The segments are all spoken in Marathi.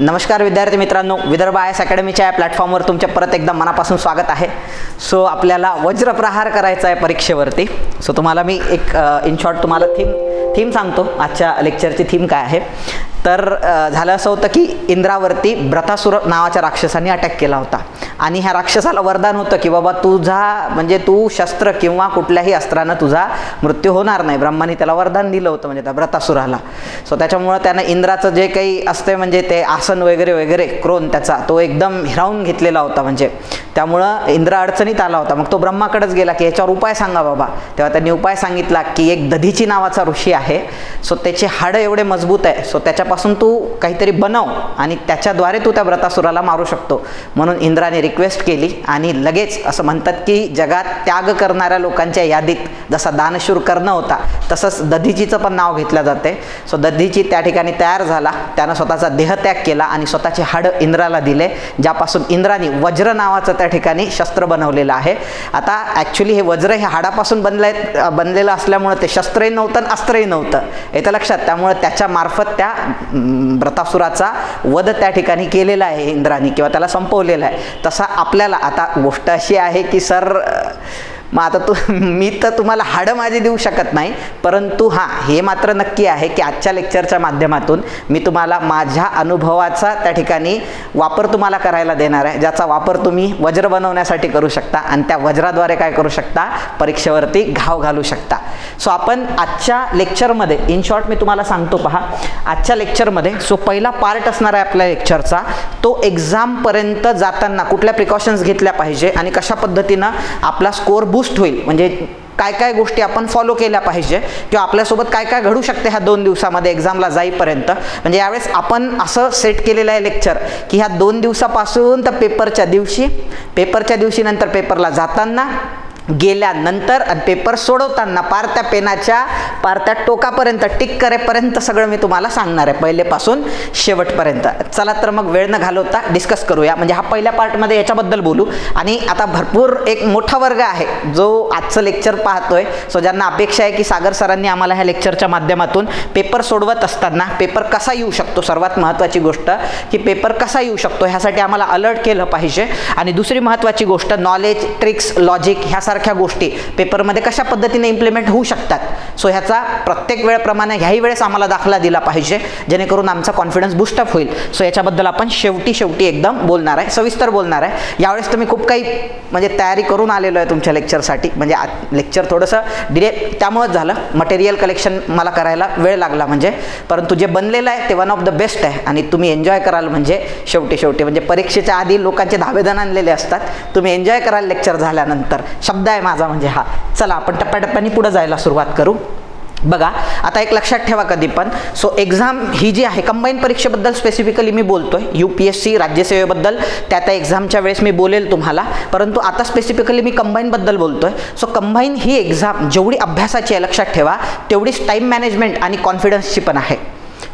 नमस्कार विद्यार्थी मित्रांनो, विदर्भ आयएस अकॅडमीच्या या प्लॅटफॉर्मवर तुमच्या परत एकदा मनापासून स्वागत आहे. सो आपल्याला वज्रप्रहार करायचा आहे परीक्षेवरती. सो तुम्हाला मी एक इन शॉर्ट तुम्हाला थीम सांगतो. आजच्या लेक्चरची थीम काय आहे तर झालं असं होतं की इंद्रावरती ब्रतासुर नावाच्या राक्षसाने अटॅक केला होता आणि ह्या राक्षसाला वरदान होतं की बाबा तू शस्त्र किंवा कुठल्याही अस्त्रानं तुझा मृत्यू होणार नाही. ब्रह्माने त्याला वरदान दिलं होतं म्हणजे त्या ब्रतासुराला. सो त्याच्यामुळं त्यानं इंद्राचं जे काही असते म्हणजे ते आसन वगैरे वगैरे क्रोन त्याचा तो एकदम हिरावून घेतलेला होता. म्हणजे त्यामुळं इंद्र अडचणीत आला होता. मग तो ब्रह्माकडेच गेला की याच्यावर उपाय सांगा बाबा. तेव्हा त्यांनी उपाय सांगितला की एक दधीची नावाचा ऋषी आहे. सो त्याचे हाडं एवढे मजबूत आहे. सो त्याच्यापासून तू काहीतरी बनव आणि त्याच्याद्वारे तू त्या ब्रतासुराला मारू शकतो. म्हणून इंद्राने रिक्वेस्ट केली आणि लगेच असं म्हणतात की जगात त्याग करणाऱ्या लोकांच्या यादीत जसा दानशूर कर्ण होता तसंच दधीचीचं पण नाव घेतलं जाते. सो दधीची त्या ठिकाणी तयार झाला. त्यानं स्वतःचा देहत्याग केला आणि स्वतःचे हाडं इंद्राला दिले, ज्यापासून इंद्राने वज्र नावाचं त्या ठिकाणी शस्त्र बनवलेलं आहे. आता ॲक्च्युली हे वज्र हे हाडापासून बनलेलं असल्यामुळं ते शस्त्रही नव्हतं अस्त्रही नव्हतं, येतं लक्षात. त्यामुळं त्याच्या मार्फत त्या ब्रतासुराचा वध त्या ठिकाणी केलेला आहे इंद्राने किंवा त्याला संपवलेला आहे. तसा आपल्याला आता गोष्ट अशी आहे की सर मग आता मी तर तुम्हाला हाडं माझी देऊ शकत नाही, परंतु हां हे मात्र नक्की आहे की आजच्या लेक्चरच्या माध्यमातून मी तुम्हाला माझ्या अनुभवाचा त्या ठिकाणी वापर तुम्हाला करायला देणार आहे, ज्याचा वापर तुम्ही वज्र बनवण्यासाठी करू शकता आणि त्या वज्राद्वारे काय करू शकता, परीक्षेवरती घाव घालू शकता. सो आपण आजच्या लेक्चरमध्ये इन शॉर्ट मी तुम्हाला सांगतो पहा. आजच्या लेक्चरमध्ये पहिला पार्ट असणार आहे आपल्या लेक्चरचा, तो एक्झामपर्यंत जाताना कुठल्या प्रिकॉशन्स घेतल्या पाहिजे आणि कशा पद्धतीनं आपला स्कोअर बूस्ट होईल, म्हणजे काय काय गोष्टी आपण फॉलो केल्या पाहिजे किंवा आपल्यासोबत काय काय घडू शकते ह्या 2 दिवसामध्ये एक्झामला जाईपर्यंत. म्हणजे यावेळेस आपण असं सेट केलेलं आहे लेक्चर की ह्या 2 दिवसापासून तर पेपरच्या दिवशी नंतर पेपरला जाताना, गेल्यानंतर आणि पेपर सोडवताना पार त्या टोकापर्यंत टिक करेपर्यंत सगळं मी तुम्हाला सांगणार आहे पहिलेपासून शेवटपर्यंत. चला तर मग वेळ न घालवता डिस्कस करूया. म्हणजे हा पहिल्या पार्टमध्ये याच्याबद्दल बोलू आणि आता भरपूर एक मोठा वर्ग आहे जो आजचं लेक्चर पाहतोय. सो ज्यांना अपेक्षा आहे की सागर सरांनी आम्हाला ह्या लेक्चरच्या माध्यमातून पेपर सोडवत असताना पेपर कसा येऊ शकतो, सर्वात महत्त्वाची गोष्ट की पेपर कसा येऊ शकतो ह्यासाठी आम्हाला अलर्ट केलं पाहिजे. आणि दुसरी महत्त्वाची गोष्ट नॉलेज, ट्रिक्स, लॉजिक ह्यासारख्या गोष्टी पेपरमध्ये कशा पद्धतीने इम्प्लिमेंट होऊ शकतात. सो ह्याचा प्रत्येक वेळेप्रमाणे ह्याही वेळेस आम्हाला दाखला दिला पाहिजे जेणेकरून आमचा कॉन्फिडन्स बूस्टअप होईल. सो याच्याबद्दल आपण शेवटी एकदम बोलणार आहे, सविस्तर बोलणार आहे. यावेळेस तर मी खूप काही म्हणजे तयारी करून आलेलो आहे तुमच्या लेक्चरसाठी. म्हणजे लेक्चर थोडंसं डिले त्यामुळेच झालं, मटेरियल कलेक्शन मला करायला वेळ लागला म्हणजे, परंतु जे बनलेलं आहे ते वन ऑफ द बेस्ट आहे आणि तुम्ही एन्जॉय कराल. म्हणजे शेवटी म्हणजे परीक्षेच्या आधी लोकांचे धावेदन आणलेले असतात, तुम्ही एन्जॉय कराल लेक्चर झाल्यानंतर. शब्द आहे माझा म्हणजे हा. चला आपण टप्प्याटप्प्याने पुढे जायला सुरुवात करू. बघा आता एक लक्षात ठेवा कधी पण. सो एक्झाम ही जी आहे कंबाईन परीक्षेबद्दल स्पेसिफिकली मी बोलतोय, UPSC राज्यसेवेबद्दल त्या एक्झामच्या वेळेस मी बोलेल तुम्हाला, परंतु आता स्पेसिफिकली मी कंबाईनबद्दल बोलतोय. सो कंबाईन ही एक्झाम जेवढी अभ्यासाची आहे लक्षात ठेवा तेवढीच टाईम मॅनेजमेंट आणि कॉन्फिडन्सची पण आहे.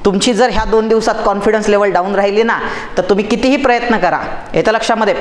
तुमची जर ह्या 2 दिवसात कॉन्फिडन्स लेवल डाऊन राहिली ना तर तुम्ही कितीही प्रयत्न करा, येतं लक्षामध्ये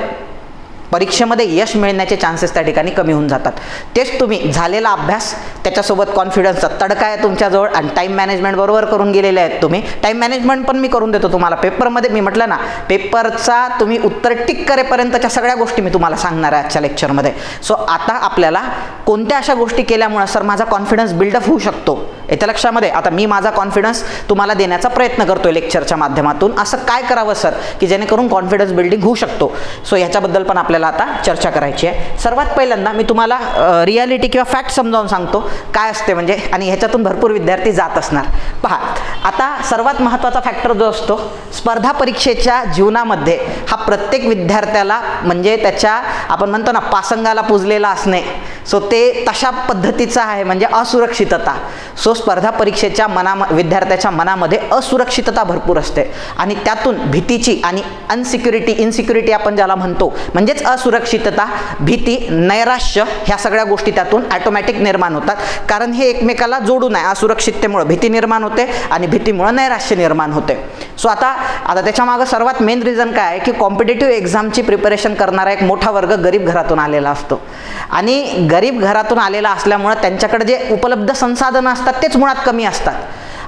परीक्षेमध्ये यश मिळण्याचे चान्सेस त्या ठिकाणी कमी होऊन जातात. तेच तुम्ही झालेला अभ्यास त्याच्यासोबत कॉन्फिडन्सचा तडका आहे तुमच्याजवळ आणि टाईम मॅनेजमेंट बरोबर करून गेलेले आहेत तुम्ही. टाईम मॅनेजमेंट पण मी करून देतो तुम्हाला पेपरमध्ये. मी म्हटलं ना पेपरचा तुम्ही उत्तर टिक करेपर्यंतच्या सगळ्या गोष्टी मी तुम्हाला सांगणार आहे आजच्या लेक्चरमध्ये. सो आता आपल्याला कोणत्या अशा गोष्टी केल्यामुळे सर माझा कॉन्फिडन्स बिल्डअप होऊ शकतो, येत्या लक्षामध्ये. आता मी माझा कॉन्फिडन्स तुम्हाला देण्याचा प्रयत्न करतोय लेक्चरच्या माध्यमातून. असं काय करावं सर की जेणेकरून कॉन्फिडन्स बिल्डिंग होऊ शकतो. सो ह्याच्याबद्दल पण आपल्याला आता चर्चा करायची आहे. सर्वात पहिल्यांदा मी तुम्हाला रियालिटी किंवा फॅक्ट समजावून सांगतो काय असते म्हणजे, आणि ह्याच्यातून भरपूर विद्यार्थी जात असणार. पहा आता सर्वात महत्त्वाचा फॅक्टर जो असतो स्पर्धा परीक्षेच्या जीवनामध्ये हा प्रत्येक विद्यार्थ्याला म्हणजे त्याच्या आपण म्हणतो ना पासंगाला पुजलेला असणे. सो ते तशा पद्धतीचं आहे म्हणजे असुरक्षितता. सो स्पर्धा परीक्षेच्या विद्यार्थ्याच्या मनामध्ये असुरक्षितता भरपूर असते आणि त्यातून भीतीची आणि इन्सिक्युरिटी आपण ज्याला म्हणतो म्हणजेच असुरक्षितता, भीती, नैराश्य ह्या सगळ्या गोष्टी त्यातून ऑटोमॅटिक निर्माण होतात. कारण हे एकमेकाला जोडून आहे. असुरक्षिततेमुळे भीती निर्माण होते आणि भीतीमुळे नैराश्य निर्माण होते. सो आता त्याच्यामागं सर्वात मेन रिझन काय आहे की कॉम्पिटेटिव्ह एक्झामची प्रिपरेशन करणारा एक मोठा वर्ग गरीब घरातून आलेला असतो आणि गरीब घरातून आलेला असल्यामुळे त्यांच्याकडे जे उपलब्ध संसाधनं असतात तेच मुळात कमी असतात.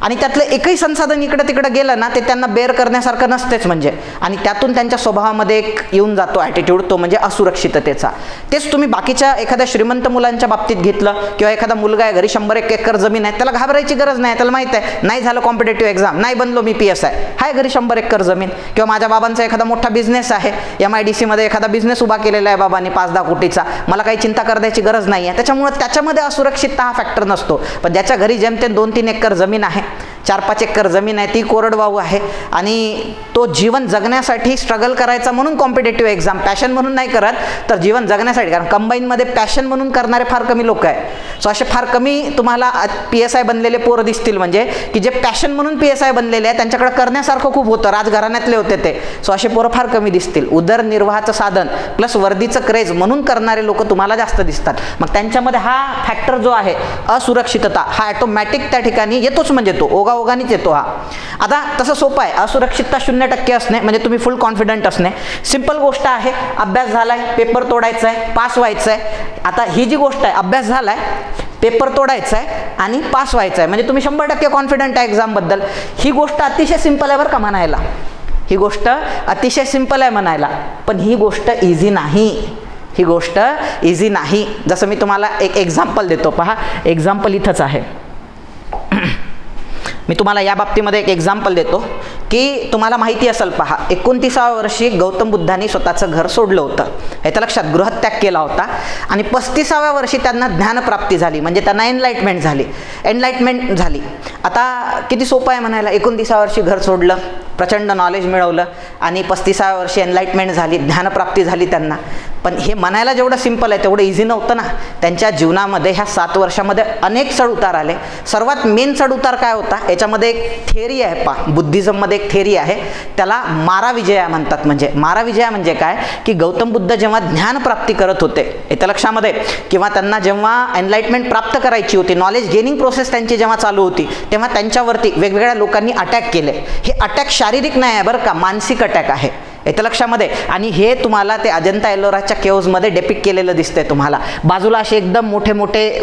आणि त्यातलं एकही संसाधन इकडं तिकडं गेलं ना ते त्यांना बेअर करण्यासारखं नसतेच म्हणजे, आणि त्यातून त्यांच्या स्वभावामध्ये एक येऊन जातो ॲटिट्यूड, तो म्हणजे असुरक्षिततेचा. तेच तुम्ही बाकीच्या एखाद्या श्रीमंत मुलांच्या बाबतीत घेतलं, किंवा एखादा मुलगा आहे घरी 100 एकर जमीन आहे, त्याला घाबरायची गरज नाही. त्याला माहित आहे नाही झालं कॉम्पिटेटिव्ह एक्झाम, नाही बनलो मी PSI, हाय घरी 100 एकर जमीन. किंवा माझ्या बाबांचा एखादा मोठा बिझनेस आहे, MIDC मध्ये एखादा बिझनेस उभा केलेला आहे बाबांनी 5-10 कोटीचा, मला काही चिंता करण्याची गरज नाही आहे. त्याच्यामुळे त्याच्यामध्ये असुरक्षितता हा फॅक्टर नसतो. पण ज्याच्या घरी जेमतेम 2-3 एकर जमीन आहे, 4-5 एकर जमीन आहे, ती कोरडवाहू आहे, आणि तो जीवन जगण्यासाठी स्ट्रगल करायचा म्हणून कॉम्पिटेटिव्ह एक्झाम, पॅशन म्हणून नाही करत तर जीवन जगण्यासाठी. कारण कंबाईनमध्ये पॅशन म्हणून करणारे फार कमी लोक आहे. सो असे फार कमी तुम्हाला PSI बनलेले पोरं दिसतील, म्हणजे की जे पॅशन म्हणून PSI बनलेले आहे, त्यांच्याकडे करण्यासारखं खूप होतं, राजघराण्यातले होते ते. सो असे पोरं फार कमी दिसतील. उदरनिर्वाहाचं साधन प्लस वर्दीचं क्रेज म्हणून करणारे लोक तुम्हाला जास्त दिसतात. मग त्यांच्यामध्ये हा फॅक्टर जो आहे असुरक्षितता, हा ॲटोमॅटिक त्या ठिकाणी येतोच, म्हणजे तो ओघाओघानीच येतो हा. आता तसं सोपं आहे, असुरक्षितता 0% असणे म्हणजे तुम्ही फुल कॉन्फिडंट असणे. सिंपल गोष्ट आहे, अभ्यास झालाय, पेपर तोडायचा आहे, पास व्हायचं आहे. आता ही जी गोष्ट आहे, अभ्यास झालाय, पेपर तोडायचा आहे आणि पास व्हायचं आहे, म्हणजे तुम्ही 100% कॉन्फिडंट आहे एक्झामबद्दल. ही गोष्ट अतिशय सिंपल आहे बरं का म्हणायला, ही गोष्ट अतिशय सिंपल आहे म्हणायला, पण ही गोष्ट इझी नाही. ही गोष्ट इझी नाही. जसं मी तुम्हाला एक एक्झाम्पल देतो, पहा एक्झाम्पल इथंच आहे. मी तुम्हाला या बाबतीमध्ये एक एक्झाम्पल देतो की तुम्हाला माहिती असेल, पहा 29व्या वर्षी गौतम बुद्धांनी स्वतःचं घर सोडलं होतं, याच्या लक्षात, गृहत्याग केला होता. आणि 35व्या वर्षी त्यांना ज्ञानप्राप्ती झाली, म्हणजे त्यांना एनलाइटमेंट झाली. आता किती सोपं आहे म्हणायला, 29व्या वर्षी घर सोडलं, प्रचंड नॉलेज मिळवलं, आणि 35व्या वर्षी एनलाइटमेंट झाली, ज्ञानप्राप्ती झाली त्यांना. पण हे म्हणायला जेवढं सिंपल आहे तेवढं इझी नव्हतं ना. त्यांच्या जीवनामध्ये ह्या 7 वर्षामध्ये अनेक चढउतार आले. सर्वात मेन चढउतार काय होता, याच्यामध्ये एक थेअरी आहे, बुद्धिझममध्ये एक थेअरी आहे, त्याला माराविजया म्हणतात. म्हणजे माराविजया म्हणजे काय, की गौतम बुद्ध जेव्हा ज्ञानप्राप्ती करत होते याच्या लक्षामध्ये, किंवा त्यांना जेव्हा एनलाइटमेंट प्राप्त करायची होती, नॉलेज गेनिंग प्रोसेस त्यांची जेव्हा चालू होती, तेव्हा त्यांच्यावरती वेगवेगळ्या लोकांनी अटॅक केले. हे अटॅक शारीरिक नाही आहे बरं का, मानसिक अटॅक आहे, येतं लक्षामध्ये. आणि हे तुम्हाला ते अजंता एलोराच्या केव्जमध्ये डेपिक्ट केलेलं दिसतंय तुम्हाला. बाजूला असे एकदम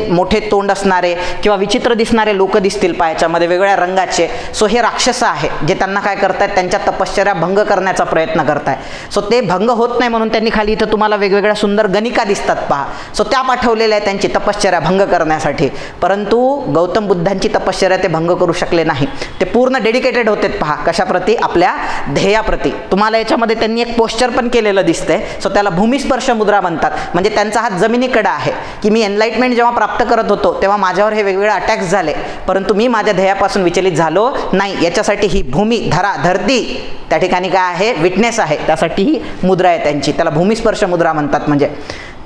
मोठे तोंड असणारे किंवा विचित्र दिसणारे लोक दिसतील पायाच्यामध्ये वेगवेगळ्या रंगाचे. सो हे राक्षस आहे जे त्यांना काय करतायत, त्यांच्या तपश्चर्या भंग करण्याचा प्रयत्न करताय. सो ते भंग होत नाही म्हणून त्यांनी खाली इथं तुम्हाला वेगवेगळ्या सुंदर गणिका दिसतात पहा. सो त्या पाठवलेल्या आहेत त्यांची तपश्चर्या भंग करण्यासाठी. परंतु गौतम बुद्धांची तपश्चर्या ते भंग करू शकले नाही. ते पूर्ण डेडिकेटेड होते पहा कशाप्रती, आपल्या ध्येयाप्रती. तुम्हाला याच्यामध्ये त्यांनी एक पोस्चर पण केलेलं दिसतंय. सो त्याला भूमिस्पर्श मुद्रा म्हणतात. म्हणजे त्यांचा हात जमिनीकडे आहे, की मी एनलाइटमेंट जेव्हा प्राप्त करत होतो तेव्हा माझ्यावर हे वेगवेगळे अटॅक्स झाले, परंतु मी माझ्या ध्येयापासून विचलित झालो नाही. याच्यासाठी ही भूमी, धरती त्या ठिकाणी काय आहे, विटनेस आहे, त्यासाठी ही मुद्रा आहे त्यांची, त्याला भूमिस्पर्श मुद्रा म्हणतात. म्हणजे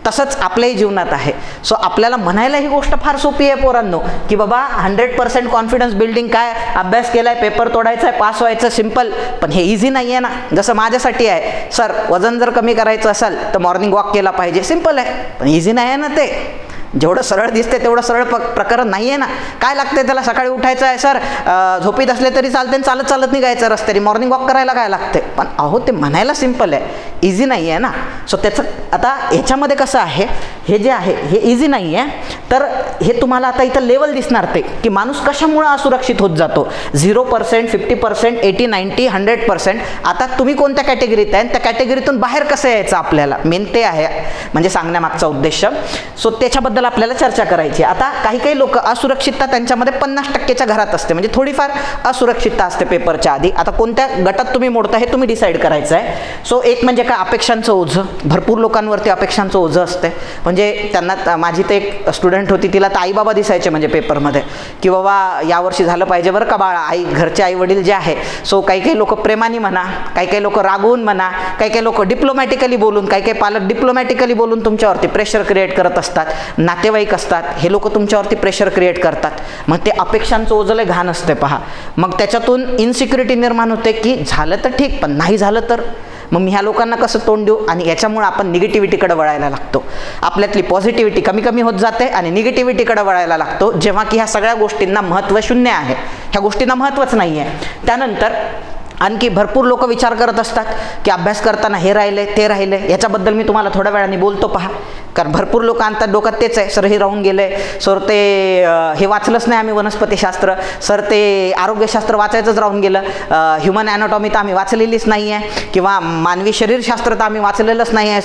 तसंच आपल्याही जीवनात आहे. सो आपल्याला म्हणायला ही गोष्ट फार सोपी आहे पोरांनो, की बाबा 100% कॉन्फिडन्स बिल्डिंग काय, अभ्यास केलाय, पेपर तोडायचा आहे, पास व्हायचं, सिंपल. पण हे इझी नाही आहे ना. जसं माझ्यासाठी आहे, सर वजन जर कमी करायचं असेल तर मॉर्निंग वॉक केला पाहिजे, सिंपल आहे. पण इझी नाही आहे ना ते. जेवढं सरळ दिसते तेवढं सरळ प्रकरण नाही आहे ना. काय लागते त्याला, सकाळी उठायचं आहे सर, झोपीत असले तरी चालते, चालत चालत निघायचं रस्त्याने, मॉर्निंग वॉक करायला काय लागते. पण अहो ते म्हणायला सिंपल आहे, इझी नाही आहे ना. सो त्याचं आता ह्याच्यामध्ये कसं आहे, हे जे आहे हे इझी नाही आहे. तर हे तुम्हाला आता इथं लेवल दिसणार ते, की माणूस कशामुळे असुरक्षित होत जातो. 0%, 50%, 80, 90, 100%. आता तुम्ही कोणत्या कॅटेगरीत आहे, त्या कॅटेगरीतून बाहेर कसं यायचं आपल्याला, मेन ते आहे म्हणजे सांगण्यामागचा उद्देश. सो त्याच्याबद्दल आपल्याला चर्चा करायची. आता काही लोक असुरक्षितता त्यांच्यामध्ये 50%च्या घरात असते, म्हणजे थोडीफार असुरक्षितता असते पेपरच्या आधी. आता कोणत्या गटात तुम्ही मोडता हे तुम्ही डिसाईड करायचं आहे. सो एक म्हणजे काय, अपेक्षांचं ओझं. भरपूर लोकांवरती अपेक्षांचं ओझं असते. म्हणजे त्यांना, माझी तर एक स्टुडंट होती, तिला तर आई बाबा दिसायचे म्हणजे पेपरमध्ये, की बाबा यावर्षी झालं पाहिजे बरं का बाळा, घरचे आई वडील जे आहे. सो काही लोक प्रेमाने म्हणा, काही लोक रागवून म्हणा, काही लोक डिप्लोमॅटिकली बोलून, काही पालक डिप्लोमॅटिकली बोलून तुमच्यावरती प्रेशर क्रिएट करत असतात. नातेवाईक असतात, हे लोक तुमच्यावरती प्रेशर क्रिएट करतात. मग ते अपेक्षांचं ओझं घाण असते पहा. मग त्याच्यातून इन्सिक्युरिटी निर्माण होते, की झालं तर ठीक, पण नाही झालं तर मग मी ह्या लोकांना कसं तोंड देऊ. आणि याच्यामुळे आपण निगेटिव्हिटीकडे वळायला लागतो. आपल्यातली पॉझिटिव्हिटी कमी होत जाते आणि निगेटिव्हिटीकडे वळायला लागतो, जेव्हा की ह्या सगळ्या गोष्टींना महत्त्व शून्य आहे, ह्या गोष्टींना महत्त्वच नाही आहे. त्यानंतर आणखी भरपूर लोक विचार करत असतात की अभ्यास करताना हे राहिले ते राहिले. याच्याबद्दल मी तुम्हाला थोड्या वेळाने बोलतो पहा. कारण भरपूर लोक आणतात डोक्यात तेच आहे, सर हे राहून गेले, सर ते हे वाचलंच नाही आम्ही वनस्पतीशास्त्र, सर ते आरोग्यशास्त्र वाचायचंच राहून गेलं, ह्युमन ॲनाटॉमी तर आम्ही वाचलेलीच नाही आहे, किंवा मानवी शरीरशास्त्र तर आम्ही वाचलेलंच नाही आहे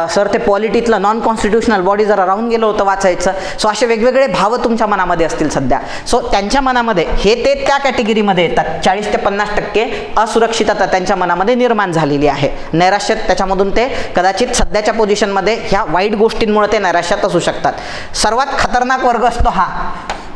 सर ते पॉलिटीतलं नॉन कॉन्स्टिट्युशनल बॉडी जरा राहून गेलं होतं वाचायचं. सो असे वेगवेगळे भाव तुमच्या मनामध्ये असतील सध्या. सो त्यांच्या मनामध्ये हे ते त्या कॅटेगरीमध्ये येतात. 40 ते 50% असुरक्षितता त्यांच्या मनामध्ये निर्माण झालेली आहे. नैराश्य त्याच्यामधून ते कदाचित सध्याच्या पोझिशनमध्ये ह्या वाईट गोष्टींमुळे ते नैराश्यात असू शकतात. सर्वात खतरनाक वर्ग असतो हा,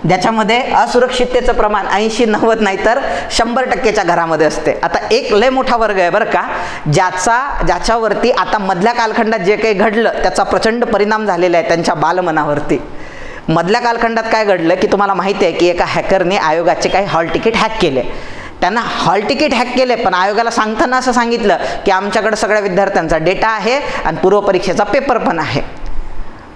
ज्याच्यामध्ये असुरक्षिततेचं प्रमाण 80-90 नाही तर 100%च्या घरामध्ये असते. आता एक लय मोठा वर्ग आहे बरं का, ज्याच्यावरती आता मधल्या कालखंडात जे काही घडलं त्याचा प्रचंड परिणाम झालेला आहे त्यांच्या बालमनावरती. मधल्या कालखंडात काय घडलं की तुम्हाला माहिती आहे की एका हॅकरने आयोगाचे काही हॉल तिकीट हॅक केले. त्यांना हॉल तिकीट हॅक केले, पण आयोगाला सांगताना असं सांगितलं की आमच्याकडे सगळ्या विद्यार्थ्यांचा डेटा आहे आणि पूर्वपरीक्षेचा पेपर पण आहे.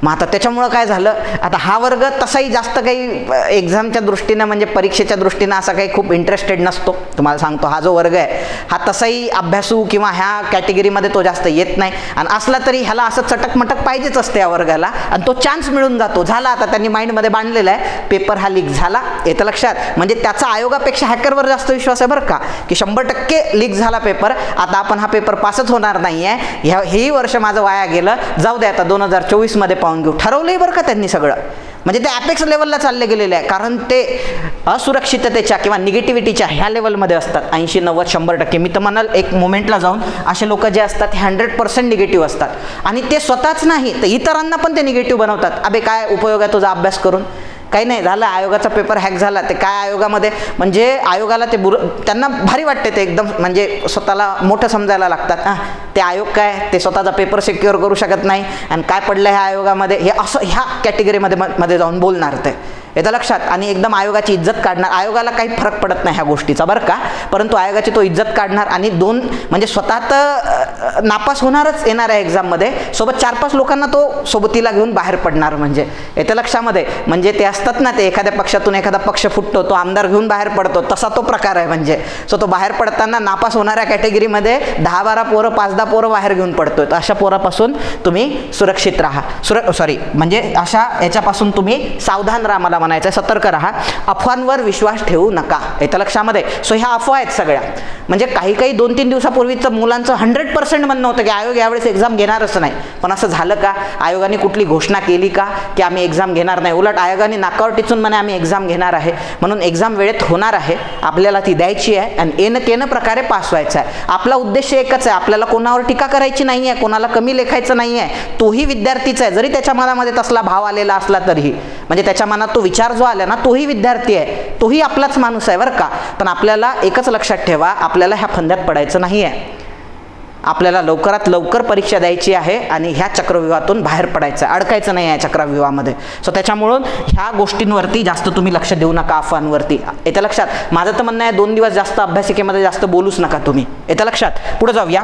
मग आता त्याच्यामुळं काय झालं, आता हा वर्ग तसाही जास्त काही एक्झामच्या दृष्टीनं म्हणजे परीक्षेच्या दृष्टीनं असा काही खूप इंटरेस्टेड नसतो. तुम्हाला सांगतो, हा जो वर्ग आहे हा तसाही अभ्यासू किंवा ह्या कॅटेगरीमध्ये तो जास्त येत नाही, आणि असला तरी ह्याला असं चटकमटक पाहिजेच असते या वर्गाला, आणि तो चान्स मिळून जातो. झाला आता त्यांनी माइंडमध्ये बांधलेला आहे, पेपर हा लीक झाला, येतं लक्षात. म्हणजे त्याचा आयोगापेक्षा हॅकरवर जास्त विश्वास आहे बरं का, की 100% लीक झाला पेपर, आता आपण हा पेपर पासच होणार नाही आहे, हेही वर्ष माझं वाया गेलं, जाऊ दे आता 2024मध्ये पाहून घेऊ. ठरवलंय बरं का त्यांनी सगळं. म्हणजे ते ॲपेक्स लेवलला चालले गेलेले आहे, कारण ते असुरक्षिततेच्या किंवा निगेटिव्हिटीच्या ह्या लेवलमध्ये असतात. 80-90-100%. मी तर म्हणाल एक मोमेंटला जाऊन असे लोक जे असतात हे 100% निगेटिव्ह असतात, आणि ते स्वतःच नाही तर इतरांना पण ते निगेटिव्ह बनवतात. अबे काय उपयोग आहे तुझा अभ्यास करून, काही नाही झालं, आयोगाचा पेपर हॅक झाला, ते काय आयोगामध्ये म्हणजे आयोगाला ते त्यांना भारी वाटते, ते एकदम म्हणजे स्वतःला मोठं समजायला लागतात. ते आयोग काय, ते स्वतःचा पेपर सिक्युअर करू शकत नाही, आणि काय पडलं ह्या आयोगामध्ये, हे असं ह्या कॅटेगरीमध्ये जाऊन बोलणार ते, येतं लक्षात. आणि एकदम आयोगाची इज्जत काढणार. आयोगाला काही फरक पडत नाही ह्या गोष्टीचा बरं का, परंतु आयोगाची तो इज्जत काढणार, आणि म्हणजे स्वतः तर नापास होणारच येणाऱ्या एक्झाममध्ये, सोबत 4-5 लोकांना तो सोबतीला घेऊन बाहेर पडणार. म्हणजे येतं लक्षामध्ये, म्हणजे ते असतात ना, ते एखाद्या पक्षातून एखादा पक्ष फुटतो, तो आमदार घेऊन बाहेर पडतो, तसा तो प्रकार आहे. म्हणजे सो तो बाहेर पडताना नापास होणाऱ्या कॅटेगरीमध्ये 10-12 पोरं 5-10 पोरं बाहेर घेऊन पडतोय. तर अशा पोरापासून तुम्ही सुरक्षित राहा, म्हणजे अशा याच्यापासून तुम्ही सावधान राहा, मला म्हणायचं, सतर्क राहा. अफवांवर विश्वास ठेवू नका, येतं लक्षामध्ये. सो ह्या अफवा आहेत सगळ्या. म्हणजे काही 2-3 दिवसापूर्वीचं मुलांचं 100% म्हणणं होतं की आयोग यावेळेस एक्झाम घेणारच नाही, पण असं झालं का? आयोगाने कुठली घोषणा केली का की आम्ही एक्झाम घेणार नाही? उलट आयोगाने नाकावर टिचून म्हणे आम्ही एक्झाम घेणार आहे, म्हणून एक्झाम वेळेत होणार आहे, आपल्याला ती द्यायची आहे आणि केनं प्रकारे पास व्हायचं आहे. आपला उद्देश एकच आहे, आपल्याला कोणावर टीका करायची नाही आहे, कोणाला कमी लेखायचं नाही आहे. तोही विद्यार्थीच आहे, जरी त्याच्या मनामध्ये तसला भाव आलेला असला तरीही, म्हणजे त्याच्या मनात तो विचार जो आला ना, तोही विद्यार्थी आहे, तोही आपलाच माणूस आहे बरं का. पण आपल्याला एकच लक्षात ठेवा, आपल्याला ह्या फंद्यात पडायचं नाही आहे. आपल्याला लवकरात लवकर परीक्षा द्यायची आहे आणि ह्या चक्रव्यूहातून बाहेर पडायचं, अडकायचं नाही आहे चक्रव्यूहामध्ये. सो त्याच्यामुळं ह्या गोष्टींवरती जास्त तुम्ही लक्ष देऊ नका, अफवांवरती. येतं लक्षात. माझं तर म्हणणं आहे 2 दिवस जास्त अभ्यासिकेमध्ये जास्त बोलूच नका तुम्ही, येतं लक्षात. पुढे जाऊया.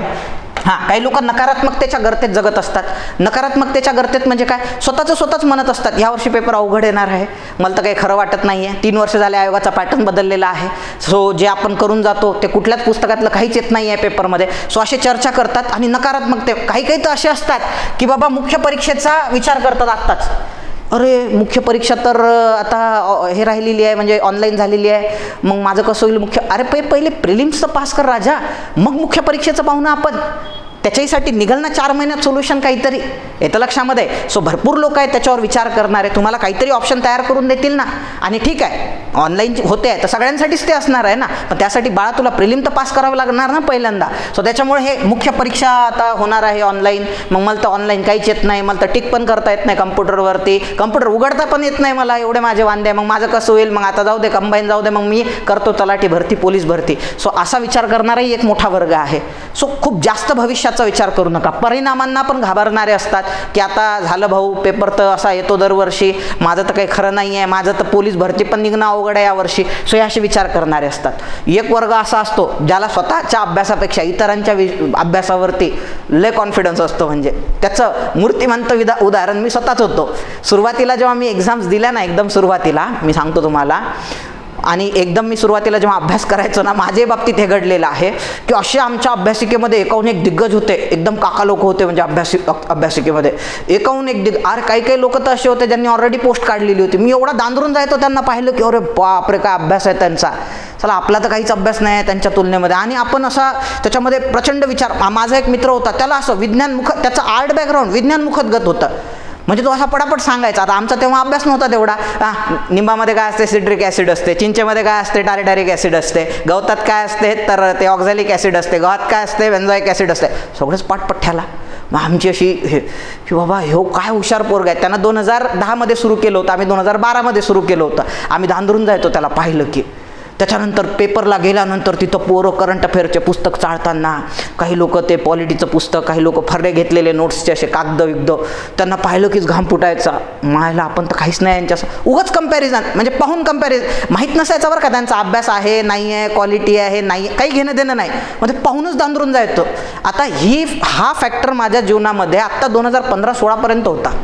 काही लोक नकारात्मकतेच्या गर्तेत जगत असतात. नकारात्मकतेच्या गर्तेत म्हणजे काय, स्वतःच म्हणत असतात यावर्षी पेपर अवघड येणार आहे, मला तर काही खरं वाटत नाही आहे, 3 वर्ष झाले आयोगाचा पॅटर्न बदललेला आहे, सो जे आपण करून जातो ते कुठल्याच पुस्तकातलं काहीच येत नाही आहे पेपरमध्ये. सो असे चर्चा करतात. आणि नकारात्मकते काही तर असे असतात की बाबा मुख्य परीक्षेचा विचार करतात आत्ताच. अरे मुख्य परीक्षा तर आता हे राहिलेली आहे, म्हणजे ऑनलाईन झालेली आहे, मग माझं कसं होईल मुख्य? अरे पहिले प्रिलिम्सचं पास कर राजा, मग मुख्य परीक्षेचं पाहू ना आपण. त्याच्यासाठी निघाल ना 4 महिन्यात सोल्युशन काहीतरी, येतं लक्षामध्ये. सो भरपूर लोक आहेत त्याच्यावर विचार करणारे, तुम्हाला काहीतरी ऑप्शन तयार करून देतील ना. आणि ठीक आहे ऑनलाईन होते आहे तर सगळ्यांसाठीच ते असणार आहे ना, पण त्यासाठी बाळा तुला प्रिलिम तर पास करावं लागणार ना पहिल्यांदा. सो त्याच्यामुळे हे मुख्य परीक्षा आता होणार आहे ऑनलाईन, मग मला तर ऑनलाईन काहीच येत नाही, मला तर टिक पण करता येत नाही कम्प्युटरवरती, कम्प्युटर उघडता पण येत नाही मला, एवढे माझे वांदे, मग माझं कसं होईल? मग आता जाऊ दे, कंबाईन जाऊ दे, मग मी करतो तलाठी भरती, पोलीस भरती. सो असा विचार करणाराही एक मोठा वर्ग आहे. सो खूप जास्त भविष्याचा विचार करू नका. परिणामांना पण घाबरणारे असतात की आता झालं भाऊ पेपर तर असा येतो दरवर्षी, माझं तर काही खरं नाही आहे, माझं तर पोलीस भरती पण निघणं अवघड आहे यावर्षी. सो हे असे विचार करणारे असतात. एक वर्ग असा असतो ज्याला स्वतःच्या अभ्यासापेक्षा इतरांच्या अभ्यासावरती लय कॉन्फिडन्स असतो. म्हणजे त्याचं मूर्तिमंत उदाहरण मी स्वतःच होतो. सुरुवातीला जेव्हा मी एक्झाम्स दिल्या ना, एकदम सुरुवातीला मी सांगतो तुम्हाला, आणि एकदम मी सुरुवातीला जेव्हा अभ्यास करायचो ना, माझ्या बाबतीत हे घडलेलं आहे की असे आमच्या अभ्यासिकेमध्ये एकाहून एक दिग्गज होते, एकदम काका लोक होते म्हणजे अभ्यासिकेमध्ये एकाहून एक अरे काही लोक तर असे होते ज्यांनी ऑलरेडी पोस्ट काढलेली होती. मी एवढा दांदरून जायचो त्यांना पाहिलं की अरे बापरे काय अभ्यास आहे त्यांचा, चला आपला तर काहीच अभ्यास नाही आहे त्यांच्या तुलनेमध्ये. आणि आपण असा त्याच्यामध्ये प्रचंड विचार, माझा एक मित्र होता त्याला असं विज्ञानमुख, त्याचं आर्ट बॅकग्राऊंड विज्ञानमुखत होतं, म्हणजे तो असा पटापट सांगायचा. आता आमचा तेव्हा अभ्यास नव्हता तेवढा. निंबामध्ये काय असते, सिट्रिक ॲसिड असते, चिंचेमध्ये काय असते, टार्टारिक ॲसिड असते, गवतात काय असते तर ते ऑक्झॅलिक ॲसिड असते, गव्हात काय असते, बेन्झोइक ॲसिड असते, सगळंच पाठपठ्ठ्याला. मग आमची अशी हे की बाबा ह्यो काय हुशार पोरग आहे. त्यानं 2010मध्ये सुरू केलं होतं, आम्ही 2012मध्ये सुरू केलं होतं. आम्ही धांदरून जायचो त्याला पाहिलं की. त्याच्यानंतर पेपरला गेल्यानंतर तिथं पोरं करंट अफेअरचे पुस्तक चाळताना, काही लोक ते पॉलिटीचं पुस्तक, काही लोक फर्रे घेतलेले नोट्सचे असे कागद विगद, त्यांना पाहिलं कीच घाम फुटायचा. मायला आपण तर काहीच नाही यांच्या, उगाच कंपॅरिझन, म्हणजे पाहून कंपॅरिझन, माहीत नसायचं बरं का त्यांचा अभ्यास आहे नाही आहे, क्वालिटी आहे नाही, काही घेणं देणं नाही, म्हणजे पाहूनच दांदरून जायचं. आता हा फॅक्टर माझ्या जीवनामध्ये आत्ता 2015-16पर्यंत होता.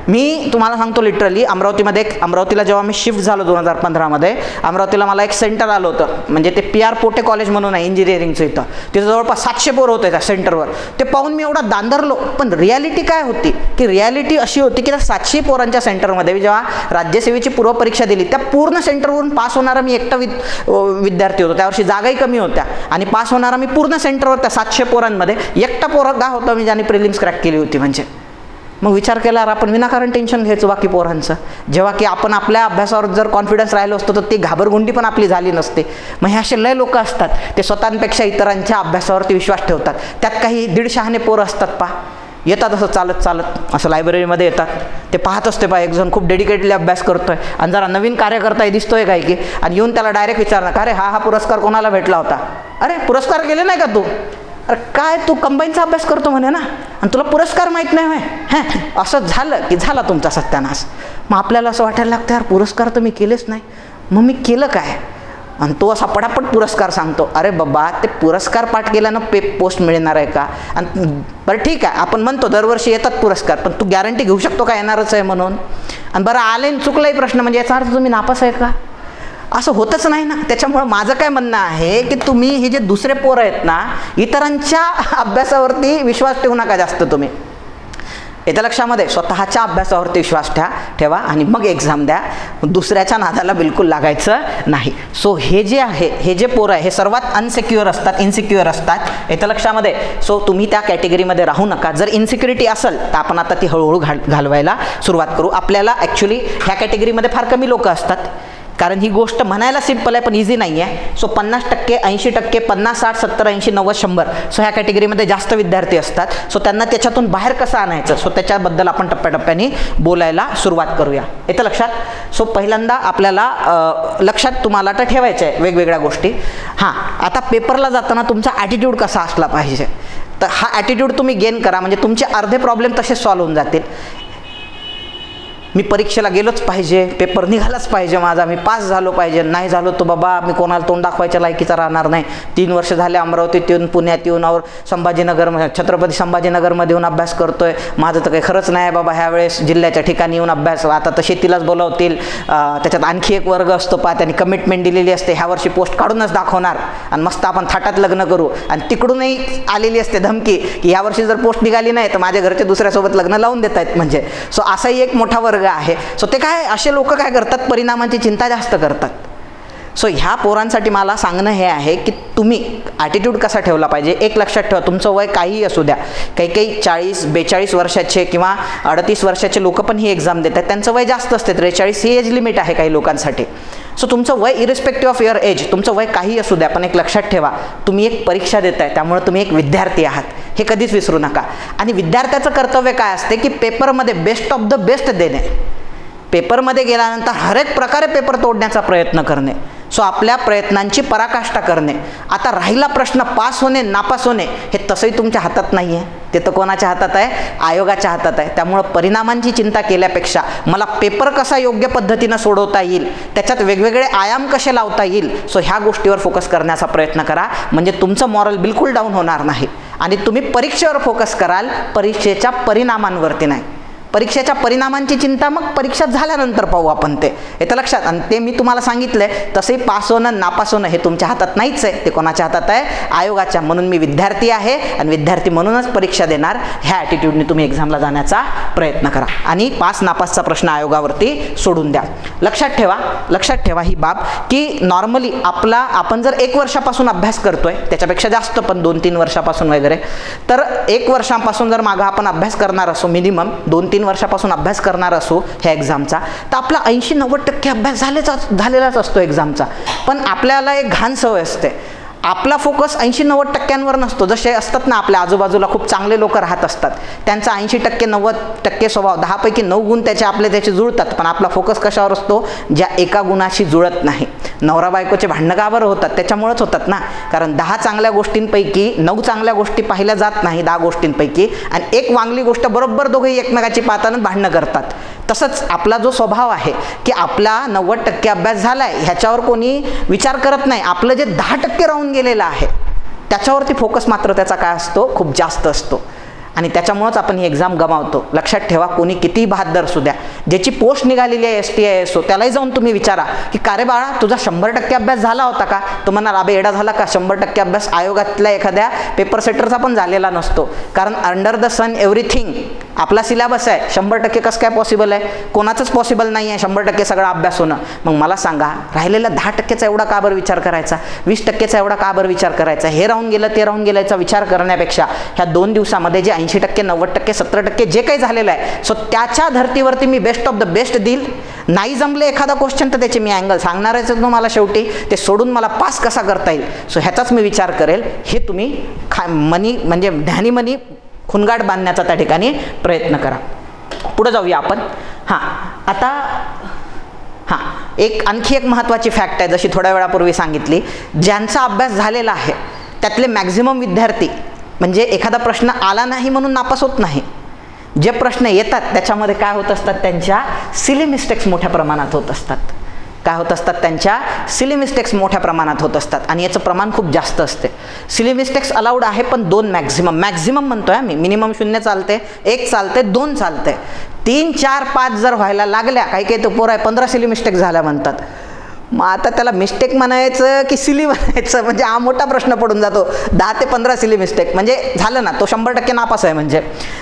मी तुम्हाला सांगतो लिटरली, अमरावतीला जेव्हा मी शिफ्ट झालो 2015मध्ये, अमरावतीला मला एक सेंटर आलं होतं, म्हणजे ते PR पोटे कॉलेज म्हणून आहे इंजिनिअरिंगचं, इथं तिथं जवळपास 700 पोरं होते त्या सेंटरवर. ते पाहून मी एवढा दांदरलो. पण रियालिटी काय होती की रियालिटी अशी होती की त्या 700 पोरांच्या सेंटरमध्ये जेव्हा राज्यसेवेची पूर्वपरीक्षा दिली, त्या पूर्ण सेंटरवरून पास होणारा मी एकटा विद्यार्थी होतो. त्यावर्षी जागाही कमी होत्या आणि पास होणारा मी पूर्ण सेंटरवर त्या 700 पोरांमध्ये एकटा पोरगा होता मी ज्याने प्रिलिम्स क्रॅक केली होती. म्हणजे मग विचार केल्यावर आपण विनाकारण टेन्शन घ्यायचो बाकी पोरांचं, जेव्हा की आपण आपल्या अभ्यासावर जर कॉन्फिडन्स राहिलो असतो तर ती घाबरगुंडी पण आपली झाली नसते. मग हे असे लय लोक असतात, ते स्वतःपेक्षा इतरांच्या अभ्यासावरती विश्वास ठेवतात. त्यात काही 150 पोरं असतात येतात असं चालत असं लायब्ररीमध्ये येतात, ते पाहत असते एक जण खूप डेडिकेटली अभ्यास करतोय आणि जरा नवीन कार्यकर्ता दिसतोय काय की, आणि येऊन त्याला डायरेक्ट विचारणार, अरे हा पुरस्कार कोणाला भेटला होता, अरे पुरस्कार गेले नाही का तू, अरे काय तू कंबाईनचा अभ्यास करतो म्हणे ना आणि तुला पुरस्कार माहीत नाही होय. असं झालं की झाला तुमचा सत्यानाश. मग आपल्याला असं वाटायला लागतं यार पुरस्कार तर मी केलेच नाही, मग मी केलं काय. आणि तो असा पटापट पुरस्कार सांगतो. अरे बाबा ते पुरस्कार पाठ केल्यानं पोस्ट मिळणार आहे का. आणि बरं ठीक आहे आपण म्हणतो दरवर्षी येतात पुरस्कार, पण तू गॅरंटी घेऊ शकतो का येणारच आहे म्हणून. आणि बरं आले चुकलाही प्रश्न म्हणजे याचा अर्थ तुम्ही नापास आहे का, असं होतच नाही ना. त्याच्यामुळं माझं काय म्हणणं आहे की तुम्ही हे जे दुसरे पोरं आहेत ना, इतरांच्या अभ्यासावरती विश्वास ठेवू नका जास्त. तुम्ही येत्या लक्षामध्ये स्वतःच्या अभ्यासावरती विश्वास ठेवा आणि मग एक्झाम द्या, दुसऱ्याच्या नादाला बिलकुल लागायचं नाही. सो हे जे आहे, हे जे पोरं आहे हे सर्वात अनसिक्युअर असतात, इनसिक्युअर असतात येत्या लक्षामध्ये. सो तुम्ही त्या कॅटेगरीमध्ये राहू नका. जर इन्सिक्युरिटी असेल तर आपण आता ती हळूहळू घालवायला सुरुवात करू. आपल्याला ॲक्च्युली ह्या कॅटेगरीमध्ये फार कमी लोक असतात, कारण ही गोष्ट म्हणायला सिम्पल आहे पण इझी नाही आहे. सो 50%, 80%, 50, 60, 70, 80, 90, 100 सो ह्या कॅटेगरीमध्ये जास्त विद्यार्थी असतात. सो त्यांना त्याच्यातून बाहेर कसं आणायचं, सो त्याच्याबद्दल आपण टप्प्याटप्प्याने बोलायला सुरुवात करूया. येतं लक्षात. सो पहिल्यांदा आपल्याला लक्षात तुम्हाला तर ठेवायचं आहे वेगवेगळ्या गोष्टी. हां, आता पेपरला जाताना तुमचा ॲटिट्यूड कसा असला पाहिजे, तर हा ॲटिट्यूड तुम्ही गेन करा, म्हणजे तुमचे अर्धे प्रॉब्लेम तसेच सॉल्व्ह होऊन जातील. मी परीक्षेला गेलोच पाहिजे, पेपर निघालाच पाहिजे माझा, मी पास झालो पाहिजे, नाही झालो तो बाबा मी कोणाला तोंड दाखवायच्या लायकीचा राहणार नाही. 3 वर्ष झाले अमरावतीत येऊन, पुण्यात येऊन, और छत्रपती संभाजीनगरमध्ये येऊन अभ्यास करतोय, माझं तर काही खरंच नाही बाबा. ह्यावेळेस जिल्ह्याच्या ठिकाणी येऊन अभ्यास, आता तर शेतीलाच बोलावतील, त्याच्यात आणखी एक वर्ग असतो त्यांनी कमिटमेंट दिलेली असते, ह्या वर्षी पोस्ट काढूनच दाखवणार आणि मस्त आपण थाटात लग्न करू. आणि तिकडूनही आलेली असते धमकी की ह्या वर्षी जर पोस्ट निघाली नाही तर माझ्या घरचे दुसऱ्यासोबत लग्न लावून देत आहेत. म्हणजे सो असाही एक मोठा वर्ग आहे. सो ते काय, असे लोक काय करतात, परिणामांची चिंता जास्त करतात. सो ह्या पोरांसाठी मला सांगणं हे आहे की तुम्ही ॲटिट्यूड कसा ठेवला पाहिजे. एक लक्षात ठेवा, तुमचं वय काहीही असू द्या, काही 40-42 वर्षाचे किंवा 38 वर्षाचे लोक पण ही एक्झाम देतात, त्यांचं वय जास्त असते, 43 ही एज लिमिट आहे काही लोकांसाठी. सो तुमचं वय इरिस्पेक्टिव्ह ऑफ युअर एज, तुमचं वय काही असू द्या, पण एक लक्षात ठेवा तुम्ही एक परीक्षा देताय, त्यामुळे तुम्ही एक विद्यार्थी आहात, हे कधीच विसरू नका. आणि विद्यार्थ्याचं कर्तव्य काय असते की पेपरमध्ये बेस्ट ऑफ द बेस्ट देणे, पेपरमध्ये गेल्यानंतर हर एक प्रकारे पेपर तोडण्याचा प्रयत्न करणे. सो आपल्या प्रयत्नांची पराकाष्ठा करणे. आता राहिला प्रश्न पास होणे नापास होणे, हे तसंही तुमच्या हातात नाही आहे, ते तर कोणाच्या हातात आहे, आयोगाच्या हातात आहे. त्यामुळं परिणामांची चिंता केल्यापेक्षा मला पेपर कसा योग्य पद्धतीनं सोडवता येईल, त्याच्यात वेगवेगळे आयाम कसे लावता येईल, सो ह्या गोष्टीवर फोकस करण्याचा प्रयत्न करा. म्हणजे तुमचं मॉरल बिलकुल डाऊन होणार नाही आणि तुम्ही परीक्षेवर फोकस कराल, परीक्षेच्या परिणामांवरती नाही. परीक्षेच्या परिणामांची चिंता मग परीक्षा झाल्यानंतर पाहू आपण, ते येतं लक्षात. आणि ते मी तुम्हाला सांगितलंय तसंही पास होणं नापास होणं हे तुमच्या हातात नाहीच आहे, ते कोणाच्या हातात आहे, आयोगाच्या. म्हणून मी विद्यार्थी आहे आणि विद्यार्थी म्हणूनच परीक्षा देणार, ह्या ॲटिट्यूडने तुम्ही एक्झामला जाण्याचा प्रयत्न करा आणि पास नापासचा प्रश्न आयोगावरती सोडून द्या. लक्षात ठेवा ही बाब, की नॉर्मली आपण जर 1 वर्षापासून अभ्यास करतोय, त्याच्यापेक्षा जास्त पण 2-3 वर्षापासून वगैरे, तर 1 वर्षापासून जर मागं आपण अभ्यास करणार असो, मिनिमम 2-3 वर्षापासून अभ्यास करणार असो ह्या एक्झामचा, तर आपला 80-90% अभ्यास झालेलाच असतो एक्झामचा. पण आपल्याला एक घाण सवय असते, आपला फोकस 80-90% नसतो. जसे असतात ना आपल्या आजूबाजूला खूप चांगले लोक राहत असतात, त्यांचा 80%-90% स्वभाव, 10पैकी 9 गुण त्याचे जुळतात, पण आपला फोकस कशावर असतो, ज्या एका गुणाशी जुळत नाही. नवरा बायकोचे भांडणं का बरं होतात, त्याच्यामुळेच होतात ना, कारण 10 चांगल्या गोष्टींपैकी 9 चांगल्या गोष्टी पाहिल्या जात नाही 10 गोष्टींपैकी, आणि एक वांगली गोष्ट बरोबर दोघेही एकमेकाची पाहताना भांडणं करतात. तसंच आपला जो स्वभाव आहे की आपला 90% अभ्यास झालाय ह्याच्यावर कोणी विचार करत नाही, आपलं जे 10% राहून गेलेलं आहे त्याच्यावरती फोकस मात्र त्याचा काय असतो, खूप जास्त असतो. आणि त्याच्यामुळेच आपण ही एक्झाम गमावतो. लक्षात ठेवा, कोणी किती बहादर असू द्या, ज्याची पोस्ट निघालेली आहे STISO, त्यालाही जाऊन तुम्ही विचारा की का रे बाळा तुझा 100% अभ्यास झाला होता का, तो म्हणणार अबे एडा झाला का, 100% अभ्यास आयोगातल्या एखाद्या पेपर सेटरचा पण झालेला नसतो. कारण अंडर द सन एव्हरीथिंग आपला सिलेबस आहे, 100% कसं काय पॉसिबल आहे, कोणाचंच पॉसिबल नाही आहे 100% सगळा अभ्यास होणं. मग मला सांगा, राहिलेला 10%चा एवढा का बरं विचार करायचा, 20%चा एवढा का बरं विचार करायचा, हे राहून गेलं ते राहून गेल्याचा विचार करण्यापेक्षा ह्या 2 दिवसामध्ये जे 80%, 90%, 70% जे काही झालेलं आहे, सो त्याच्या धर्तीवरती मी बेस्ट ऑफ द बेस्ट देईल. नाही जमले एखादा क्वेश्चन तर त्याचे मी अँगल सांगणारच तुम्हाला, शेवटी ते सोडून मला पास कसा करता येईल, सो ह्याचाच मी विचार करेल. हे तुम्ही म्हणजे ध्यानी मनी खुणगाट बांधण्याचा त्या ठिकाणी प्रयत्न करा. पुढे जाऊया आपण. आणखी एक महत्त्वाची फॅक्ट आहे, जशी थोड्या वेळापूर्वी सांगितली, ज्यांचा अभ्यास झालेला आहे त्यातले मॅक्झिमम विद्यार्थी, म्हणजे एखादा प्रश्न आला नाही म्हणून नापास होत नाही, जे प्रश्न येतात त्याच्यामध्ये काय होत असतात, त्यांच्या सिली मिस्टेक्स मोठ्या प्रमाणात होत असतात. त्यांच्या सिली मिस्टेक्स मोठ्या प्रमाणात होत असतात आणि याचं प्रमाण खूप जास्त असते. सिली मिस्टेक्स अलाउड आहे, पण 2 मॅक्झिमम म्हणतोय मी, मिनिमम 0 चालते, 1 चालते, 2 चालते. 3, 4, 5 जर व्हायला लागल्या, काही तो पोरं आहे 15 सिली मिस्टेक्स झाल्या म्हणतात. मग आता त्याला मिस्टेक म्हणायचं की सिली म्हणायचं, म्हणजे हा मोठा प्रश्न पडून जातो. 10 ते 15 सिली मिस्टेक म्हणजे झालं ना, तो 100% नापास आहे. म्हणजे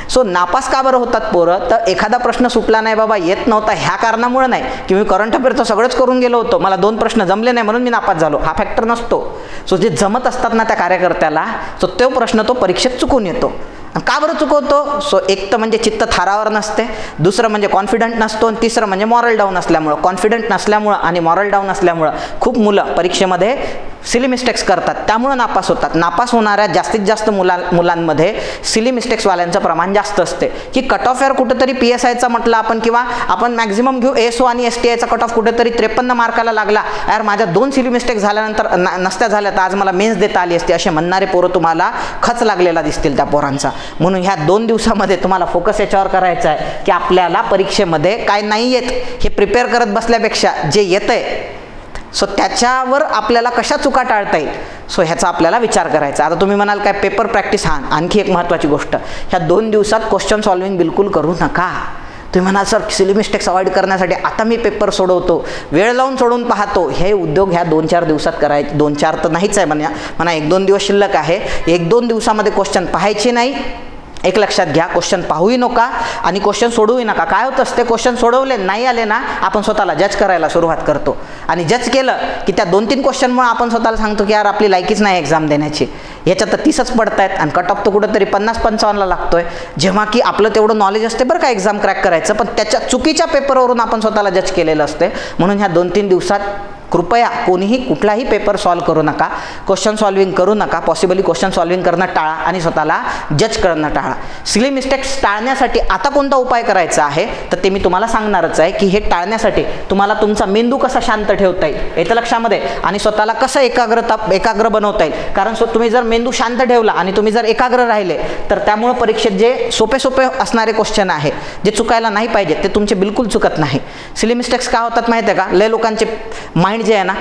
सो नापास का बरं होतात पोरं, तर एखादा प्रश्न सुटला नाही बाबा, येत नव्हता ह्या कारणामुळे नाही, की मी करंट अफेअरचं सगळंच करून गेलो होतो, मला 2 प्रश्न जमले नाही म्हणून मी नापास झालो, हा फॅक्टर नसतो. सो जे जमत असतात ना त्या कार्यकर्त्याला, सो तो प्रश्न तो परीक्षेत चुकून येतो. का बरं चुकवतो, सो एक तर म्हणजे चित्त थारावर नसते, दुसरं म्हणजे कॉन्फिडंट नसतो, आणि तिसरं म्हणजे मॉरल डाऊन असल्यामुळं. कॉन्फिडंट नसल्यामुळं आणि मॉरल डाऊन असल्यामुळं खूप मुलं परीक्षेमध्ये सिली मिस्टेक्स करतात, त्यामुळं नापास होतात. नापास होणाऱ्या जास्तीत जास्त मुलांमध्ये सिली मिस्टेक्सवाल्यांचं प्रमाण जास्त असते. की कट ऑफ यार कुठेतरी PSIचा म्हटलं आपण, किंवा आपण मॅक्झिमम घेऊ ASO आणि STIचा कट ऑफ कुठेतरी 53 मार्काला लागला, यार माझ्या 2 सिली मिस्टेक झाल्यानंतर नसत्या झाल्या तर आज मला मेन्स देता आली असते, असे म्हणणारे पोरं तुम्हाला खच लागलेला दिसतील त्या पोरांचा. म्हणून ह्या 2 दिवसामध्ये तुम्हाला फोकस याच्यावर करायचा आहे की आपल्याला परीक्षेमध्ये काय नाही येत हे प्रिपेअर करत बसल्यापेक्षा जे येतंय सो त्याच्यावर आपल्याला कशा चुका टाळता येईल, सो ह्याचा आपल्याला विचार करायचा. आता तुम्ही म्हणाल काय पेपर प्रॅक्टिस, आणखी एक महत्त्वाची गोष्ट, ह्या 2 दिवसात क्वेश्चन सॉल्विंग बिलकुल करू नका. तुम्ही म्हणाल सर सिली मिस्टेक्स अवॉइड करण्यासाठी आता मी पेपर सोडवतो, वेळ लावून सोडून पाहतो, हे उद्योग ह्या 2-4 दिवसात करायचे. 2-4 तर नाहीच आहे म्हणा 1-2 दिवस शिल्लक आहे. 1-2 दिवसामध्ये क्वेश्चन पाहायचे नाही, एक लक्षात घ्या, क्वेश्चन पाहूही नका आणि क्वेश्चन सोडवूही नका. काय होतं असते, क्वेश्चन सोडवले नाही आले ना, आपण स्वतःला जज करायला सुरुवात करतो आणि जज केलं की त्या 2-3 क्वेश्चनमुळे आपण स्वतःला सांगतो की यार आपली लायकीच नाही एक्झाम देण्याची. ह्याच्यात तर 30च पडत आहेत आणि कट ऑफ तर कुठंतरी 50-55ला लागतोय, जेव्हा की आपलं तेवढं नॉलेज असते बरं का एक्झाम क्रॅक करायचं, पण त्याच्या चुकीच्या पेपरवरून आपण स्वतःला जज केलेलं असते. म्हणून ह्या 2-3 दिवसात कृपया कोणीही कुठलाही पेपर सॉल्व करू नका, क्वेश्चन सॉल्विंग करू नका. पॉसिबली क्वेश्चन सॉल्विंग करणं टाळा आणि स्वतःला जज करणं टाळा. सिली मिस्टेक्स टाळण्यासाठी आता कोणता उपाय करायचा आहे तर ते मी तुम्हाला सांगणारच आहे, की हे टाळण्यासाठी तुम्हाला तुमचा मेंदू कसा शांत ठेवता येईल येतं लक्षामध्ये, आणि स्वतःला कसं एकाग्र बनवता येईल. कारण तुम्ही जर मेंदू शांत ठेवला आणि तुम्ही जर एकाग्र राहिले तर त्यामुळं परीक्षेत जे सोपे असणारे क्वेश्चन आहे, जे चुकायला नाही पाहिजे, ते तुमचे बिलकुल चुकत नाही. सिली मिस्टेक्स का होतात माहिती आहे का, लय लोकांचे माइंड जे आहे ना,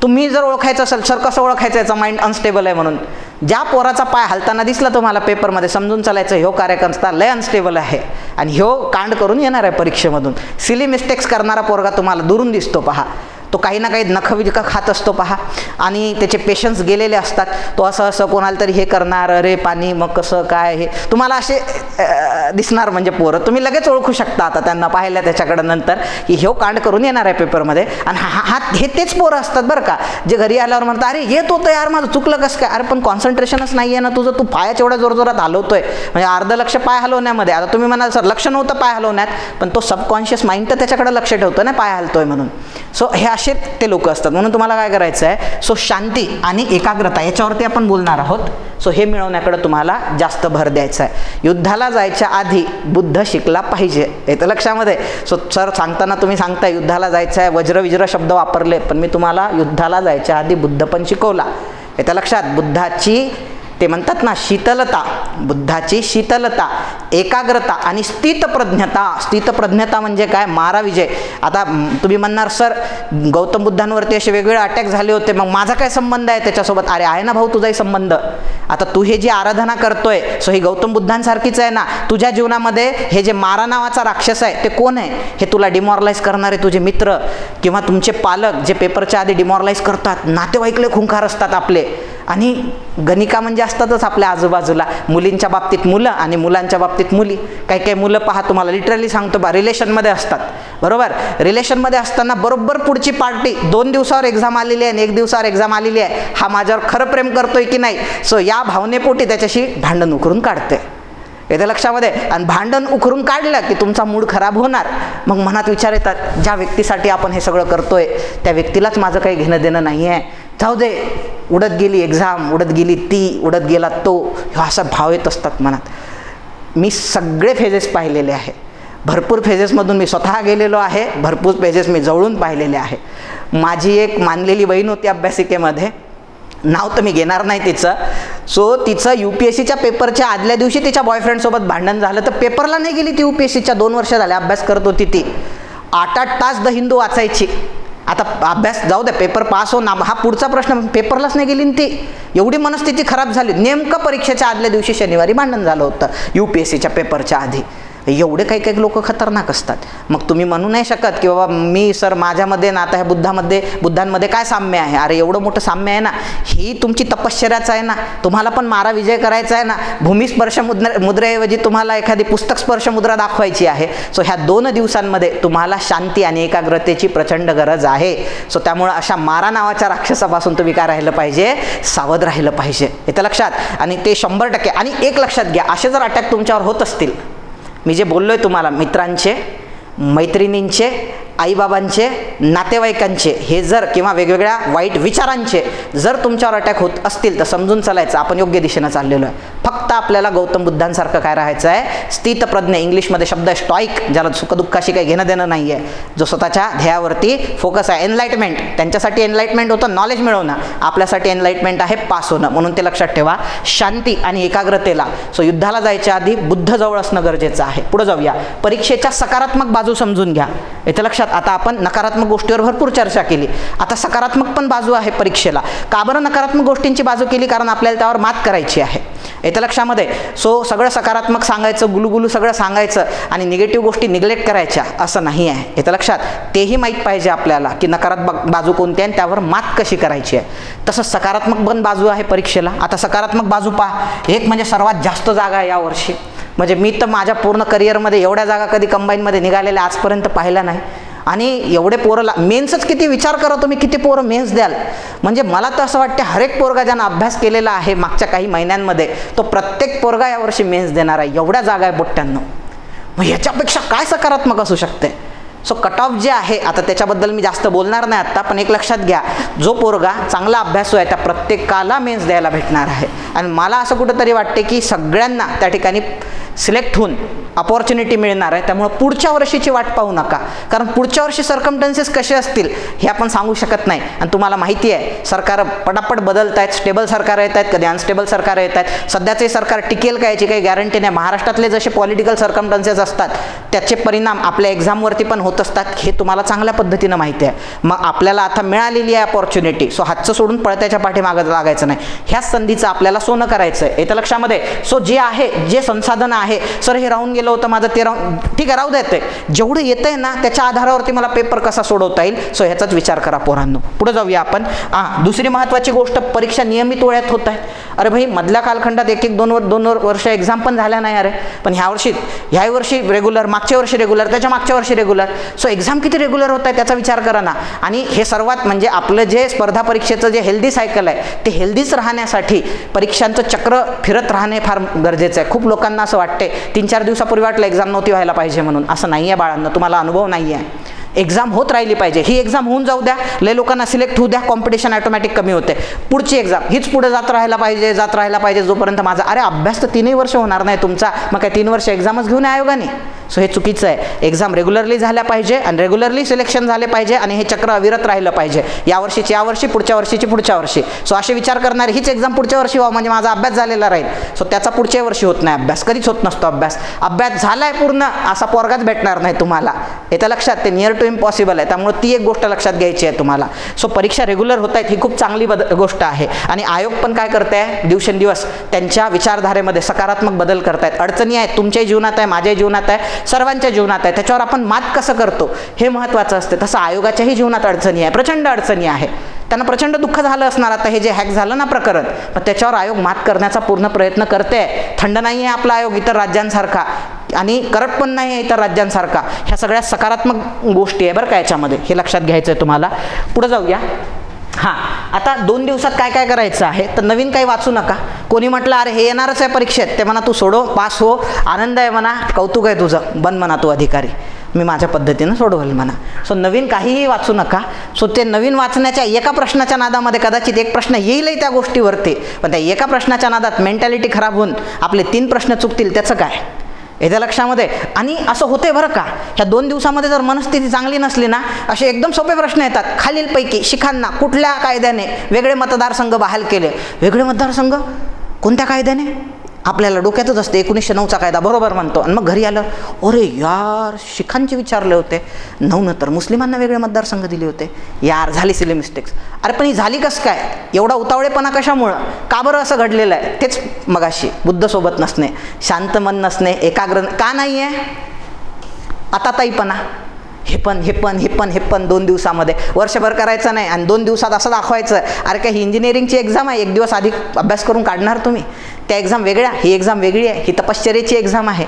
तुम्ही जर ओळखायचं असेल सर कसं ओळखायचं याचा माइंड अनस्टेबल आहे म्हणून, ज्या पोराचा पाय हलताना दिसला तुम्हाला पेपरमध्ये, समजून चालायचं ह्यो कार्यकर्ता लय अनस्टेबल आहे आणि ह्यो कांड करून येणार आहे परीक्षेमधून. सिली मिस्टेक्स करणारा पोरगा तुम्हाला दुरून दिसतो पहा. तो काही ना काही नखविका खात असतो पहा, आणि त्याचे पेशन्स गेलेले असतात. तो असं कोणाला तरी हे करणार, अरे पाणी मग कसं काय, हे तुम्हाला असे दिसणार. म्हणजे पोरं तुम्ही लगेच ओळखू शकता आता त्यांना पाहिल्या त्याच्याकडं नंतर, की ह्यो कांड करून येणार आहे पेपरमध्ये. आणि हे तेच पोरं असतात बरं का, जे घरी आल्यावर म्हणतात अरे येत होतं यार, माझं चुकलं कसं काय. अरे पण कॉन्सन्ट्रेशनच नाही आहे ना तुझं, तू पायाच एवढ्या जोरजोरात हलवतोय, म्हणजे अर्ध लक्ष पाय हलवण्यामध्ये. आता तुम्ही म्हणाल सर लक्ष नव्हतं पाय हलवण्यात, पण तो सबकॉन्शियस माइंड तर त्याच्याकडे लक्ष ठेवतो ना पाय हलतोय म्हणून. सो हे असे ते लोक असतात. म्हणून तुम्हाला काय करायचं आहे, सो शांती आणि एकाग्रता याच्यावरती आपण बोलणार आहोत. सो हे मिळवण्याकडे तुम्हाला जास्त भर द्यायचा आहे. युद्धाला जायच्या आधी बुद्ध शिकला पाहिजे, हे तर लक्षामध्ये. सो सर सांगताना तुम्ही सांगताय युद्धाला जायचं आहे, वज्र शब्द वापरले, पण मी तुम्हाला युद्धाला जायच्या आधी बुद्ध पण शिकवला, हे तर लक्षात. बुद्धाची ते म्हणतात ना शीतलता, बुद्धाची शीतलता, एकाग्रता आणि स्थितप्रज्ञता. स्थितप्रज्ञता म्हणजे काय, मारा विजय. आता तुम्ही म्हणणार सर गौतम बुद्धांवरती असे वेगवेगळे अटॅक झाले होते, मग माझा काय संबंध आहे त्याच्यासोबत. अरे आहे ना भाऊ तुझाही संबंध. आता तू हे जी आराधना करतोय, सो ही गौतम बुद्धांसारखीच आहे ना. तुझ्या जीवनामध्ये हे जे मारा नावाचा राक्षस आहे ते कोण आहे, हे तुला डिमॉरलाइज करणारे तुझे मित्र किंवा तुमचे पालक, जे पेपरच्या आधी डिमॉरलाइज करतात. नातेवाईकले खुंखार असतात आपले, आणि गणिका म्हणजे असतातच आपल्या आजूबाजूला. मुलींच्या बाबतीत मुलं आणि मुलांच्या बाबतीत मुली. काही काही मुलं पहा, तुम्हाला लिटरली सांगतो बा, रिलेशनमध्ये असतात बरोबर. रिलेशनमध्ये असताना बरोबर पुढची पार्टी 2 दिवसावर एक्झाम आलेली आहे आणि 1 दिवसावर एक्झाम आलेली आहे, हा माझ्यावर खरं प्रेम करतोय की नाही. सो या भावनेपोटी त्याच्याशी भांडण उकरून काढते, येते लक्षामध्ये. आणि भांडण उकरून काढलं की तुमचा मूड खराब होणार. मग मनात विचार येतात, ज्या व्यक्तीसाठी आपण हे सगळं करतोय त्या व्यक्तीलाच माझं काही घेणं देणं नाही आहे, जाऊ दे, उडत गेली एक्झाम, उडत गेली ती, उडत गेला तो, ह्या असा भाव येत असतात मनात. मी सगळे फेजेस पाहिलेले आहे, भरपूर फेजेसमधून मी स्वतः गेलेलो आहे, भरपूर फेजेस मी जवळून पाहिलेले आहे. माझी एक मानलेली बहीण होती अभ्यासिकेमध्ये, नाव तर मी घेणार नाही तिचं. सो तिचं UPSCच्या पेपरच्या आदल्या दिवशी तिच्या बॉयफ्रेंडसोबत भांडण झालं, तर पेपरला नाही गेली ती. UPSCच्या 2 वर्ष झाले अभ्यास करत होती ती, 8-8 तास द हिंदू वाचायची. आता अभ्यास जाऊ द्या, पेपर पास हो ना, हा पुढचा प्रश्न. पेपरलाच नाही गेली ती, एवढी मनस्थिती खराब झाली. नेमकं परीक्षेच्या आदल्या दिवशी शनिवारी भांडण झालं होतं UPSCच्या पेपरच्या आधी. एवढे काही काही लोक खतरनाक असतात. मग तुम्ही म्हणू नाही शकत की बाबा मी सर माझ्यामध्ये ना आता ह्या बुद्धांमध्ये काय साम्य आहे. अरे एवढं मोठं साम्य आहे ना, ही तुमची तपश्चर्याच आहे ना. तुम्हाला पण मारा विजय करायचा आहे ना. भूमिस्पर्श मुद्रेऐवजी तुम्हाला एखादी पुस्तक स्पर्श मुद्रा दाखवायची आहे. सो ह्या 2 दिवसांमध्ये तुम्हाला शांती आणि एकाग्रतेची प्रचंड गरज आहे. सो त्यामुळं अशा मारा नावाच्या राक्षसापासून तुम्ही काय राहिलं पाहिजे, सावध राहिलं पाहिजे, येतं लक्षात. आणि ते 100%. आणि एक लक्षात घ्या, असे जर अटॅक तुमच्यावर होत असतील, मी जे बोललोय तुम्हाला, मित्रांचे, मैत्रिणींचे, आईबाबांचे, नातेवाईकांचे, हे जर किंवा वेगवेगळ्या वाईट विचारांचे जर तुमच्यावर अटॅक होत असतील, तर समजून चालायचं आपण योग्य दिशेनं चाललेलो आहे. फक्त आपल्याला गौतम बुद्धांसारखं काय राहायचं आहे, स्थितप्रज्ञ. इंग्लिशमध्ये शब्द आहे स्टॉईक, ज्याला सुखदुःखाशी काही घेणं देणं नाही आहे, जो स्वतःच्या ध्येयावरती फोकस आहे. एनलाइटमेंट, त्यांच्यासाठी एनलाइटमेंट होतं नॉलेज मिळवणं, आपल्यासाठी एनलाइटमेंट आहे पास होणं. म्हणून ते लक्षात ठेवा, शांती आणि एकाग्रतेला. सो युद्धाला जायच्या आधी बुद्ध जवळ असणं गरजेचं आहे. पुढे जाऊया, परीक्षेच्या सकारात्मक बाजू समजून घ्या, येतं लक्षात. आता आपण नकारात्मक गोष्टीवर भरपूर चर्चा केली, आता सकारात्मक पण बाजू आहे परीक्षेला. का बरं नकारात्मक गोष्टींची बाजू केली, कारण आपल्याला त्यावर मात करायची आहे, येतं लक्षामध्ये. सो सगळं सकारात्मक सांगायचं, गुलुगुलू सगळं सांगायचं आणि निगेटिव्ह गोष्टी निग्लेक्ट करायच्या असं नाही आहे, येतं लक्षात. तेही माहीत पाहिजे आपल्याला की नकारात्मक बाजू कोणती आहे आणि त्यावर मात कशी करायची आहे. तसंच सकारात्मक पण बाजू आहे परीक्षेला. आता सकारात्मक बाजू पहा, एक म्हणजे सर्वात जास्त जागा आहे यावर्षी. म्हणजे मी तर माझ्या पूर्ण करिअरमध्ये एवढ्या जागा कधी कंबाईनमध्ये निघालेल्या आजपर्यंत पाहिल्या नाही. आणि एवढे पोरं मेन्सच किती, विचार करा तुम्ही किती पोरं मेन्स द्याल. म्हणजे मला तर असं वाटतं हर एक पोरगा ज्यानं अभ्यास केलेला आहे मागच्या काही महिन्यांमध्ये, तो प्रत्येक पोरगा यावर्षी मेन्स देणार आहे. एवढ्या जागा आहे बोट्ट्यांनो, मग ह्याच्यापेक्षा काय सकारात्मक असू शकते. सो कट ऑफ जे आहे, आता त्याच्याबद्दल मी जास्त बोलणार नाही आत्ता, पण एक लक्षात घ्या, जो पोरगा चांगला अभ्यासू आहे त्या प्रत्येकाला मेन्स द्यायला भेटणार आहे. आणि मला असं कुठंतरी वाटते की सगळ्यांना त्या ठिकाणी सिलेक्ट होऊन अपॉर्च्युनिटी मिळणार आहे. त्यामुळे पुढच्या वर्षीची वाट पाहू नका, कारण पुढच्या वर्षी सर्कमस्टन्सेस कसे असतील हे आपण सांगू शकत नाही. आणि तुम्हाला माहिती आहे सरकार पटापट बदलत आहेत, स्टेबल सरकार येत आहेत, कधी अनस्टेबल सरकार येत आहेत. सध्याचे सरकार टिकेल का याची काही गॅरंटी नाही. महाराष्ट्रातले जसे पॉलिटिकल सर्कमस्टन्सेस असतात त्याचे परिणाम आपल्या एक्झामवरती पण होत असतात, हे तुम्हाला चांगल्या पद्धतीनं माहिती आहे. मग आपल्याला आता मिळालेली आहे अपॉर्च्युनिटी, सो हातचं सोडून पळत्याच्या पाठीमागं लागायचं नाही. ह्याच संधीचं आपल्याला सोनं करायचं आहे, येतं लक्षामध्ये. सो जे आहे, जे संसाधन आहे, सर हे राहून गेलं होतं माझं, ते राहून ठीक आहे, राहू देते. जेवढं येतंय ना त्याच्या आधारावरती मला पेपर कसा सोडवता येईल, सो ह्याचाच विचार करा पोरांनो. पुढे जाऊया आपण. दुसरी महत्त्वाची गोष्ट, परीक्षा नियमित वेळेत होत आहेत. अरे भाई, मधल्या कालखंडात एक दोन वर्ष एक्झाम पण झाल्या नाही अरे, पण ह्या वर्षी रेग्युलर, मागच्या वर्षी रेग्युलर, त्याच्या मागच्या वर्षी रेग्युलर. सो एक्झाम किती रेग्युलर होत आहे त्याचा विचार करा ना. आणि हे सर्वात म्हणजे आपलं जे स्पर्धा परीक्षेचं जे हेल्दी सायकल आहे ते हेल्दीच राहण्यासाठी परीक्षांचं चक्र फिरत राहणे फार गरजेचं आहे. खूप लोकांना असं वाटते 3-4 दिवसापूर्वी वाटलं एक्झाम नव्हती व्हायला पाहिजे म्हणून. असं नाही आहे बाळांनो, तुम्हाला अनुभव नाही आहे. एक्झाम होत राहिली पाहिजे. ही एक्झाम होऊन जाऊ द्या, लय लोकांना सिलेक्ट होऊ द्या, कॉम्पिटिशन ऑटोमॅटिक कमी होते. पुढची एक्झाम हीच पुढे जात राहायला पाहिजे जोपर्यंत माझा. अरे अभ्यास तर 3 वर्ष होणार नाही तुमचा, मग काय 3 वर्ष एक्झामच घेऊन आयोगाने? सो हे चुकीचं आहे. एक्झाम रेग्युलरली झाल्या पाहिजे आणि रेग्युलरली सिलेक्शन झाले पाहिजे आणि हे चक्र अविरत राहिलं पाहिजे. यावर्षीची यावर्षी, पुढच्या वर्षीची पुढच्या वर्षी. सो असे विचार करणारे हीच एक्झाम पुढच्या वर्षी व्हावं म्हणजे माझा अभ्यास झालेला राहील. सो त्याचा पुढच्या वर्षी होत नाही अभ्यास, कधीच होत नसतो अभ्यास. अभ्यास झालाय पूर्ण असा पोरगाच भेटणार नाही तुम्हाला, येतं लक्षात. ते नियर टू इम्पॉसिबल आहे. त्यामुळे ती एक गोष्ट लक्षात घ्यायची आहे तुम्हाला. सो परीक्षा रेग्युलर होत आहेत ही खूप चांगली गोष्ट आहे. आणि आयोग पण काय करते आहे, दिवसेंदिवस त्यांच्या विचारधारेमध्ये सकारात्मक बदल करतायत. अडचणी आहेत, तुमच्याही जीवनात आहे, माझ्याही जीवनात आहे, सर्वांच्या जीवनात आहे. त्याच्यावर आपण मात कसं करतो हे महत्त्वाचं असते. तसं आयोगाच्याही जीवनात अडचणी आहे, प्रचंड अडचणी आहे. त्यांना प्रचंड दुःख झालं असणार आता हे जे हॅक झालं ना प्रकरण, पण त्याच्यावर आयोग मात करण्याचा पूर्ण प्रयत्न करते. थंड नाही आहे आपला आयोग इतर राज्यांसारखा आणि करप्ट पण नाही आहे इतर राज्यांसारखा. ह्या सगळ्या सकारात्मक गोष्टी आहे बरं का याच्यामध्ये, हे लक्षात घ्यायचं आहे तुम्हाला. पुढे जाऊया. आता 2 दिवसात काय काय करायचं आहे, तर नवीन काही वाचू नका. कोणी म्हटलं अरे हे येणारच आहे परीक्षेत, ते म्हणा तू सोडव, पास हो, आनंद आहे म्हणा, कौतुक आहे तुझं, बन म्हणा तू अधिकारी, मी माझ्या पद्धतीनं सोडवल म्हणा. सो नवीन काहीही वाचू नका. सो ते नवीन वाचण्याच्या एका प्रश्नाच्या नादामध्ये कदाचित एक प्रश्न येईलही त्या गोष्टीवरती, पण त्या एका प्रश्नाच्या नादात मेंटॅलिटी खराब होऊन आपले 3 प्रश्न चुकतील, त्याचं काय येत्या लक्षामध्ये. आणि असं होते बरं का, ह्या 2 दिवसामध्ये जर मनस्थिती चांगली नसली ना, असे एकदम सोपे प्रश्न येतात. खालीलपैकी शिखांना कुठल्या कायद्याने वेगळे मतदारसंघ बहाल केले? वेगळे मतदारसंघ कोणत्या कायद्याने? आपल्याला डोक्यातच असते 1909चा कायदा, बरोबर म्हणतो. आणि मग घरी आलं, अरे यार शिखांचे विचारले होते, 9 तर मुस्लिमांना वेगळे मतदारसंघ दिले होते, यार झाली सिली मिस्टेक्स. अरे पण ही झाली कसं काय? एवढा उतावळेपणा कशामुळं? का बरं असं घडलेलं आहे? तेच मगाशी बुद्धसोबत नसणे, शांत मन नसणे, एकाग्र का नाही आहे? आताताईपणा. हे पण 2 दिवसामध्ये, वर्षभर करायचं नाही आणि 2 दिवसात असं दाखवायचं. अरे काय ही इंजिनिअरिंगची एक्झाम आहे, 1 दिवस आधी अभ्यास करून काढणार तुम्ही? त्या एक्झाम वेगळ्या, ही एक्झाम वेगळी आहे. ही तपश्चर्येची एक्झाम आहे,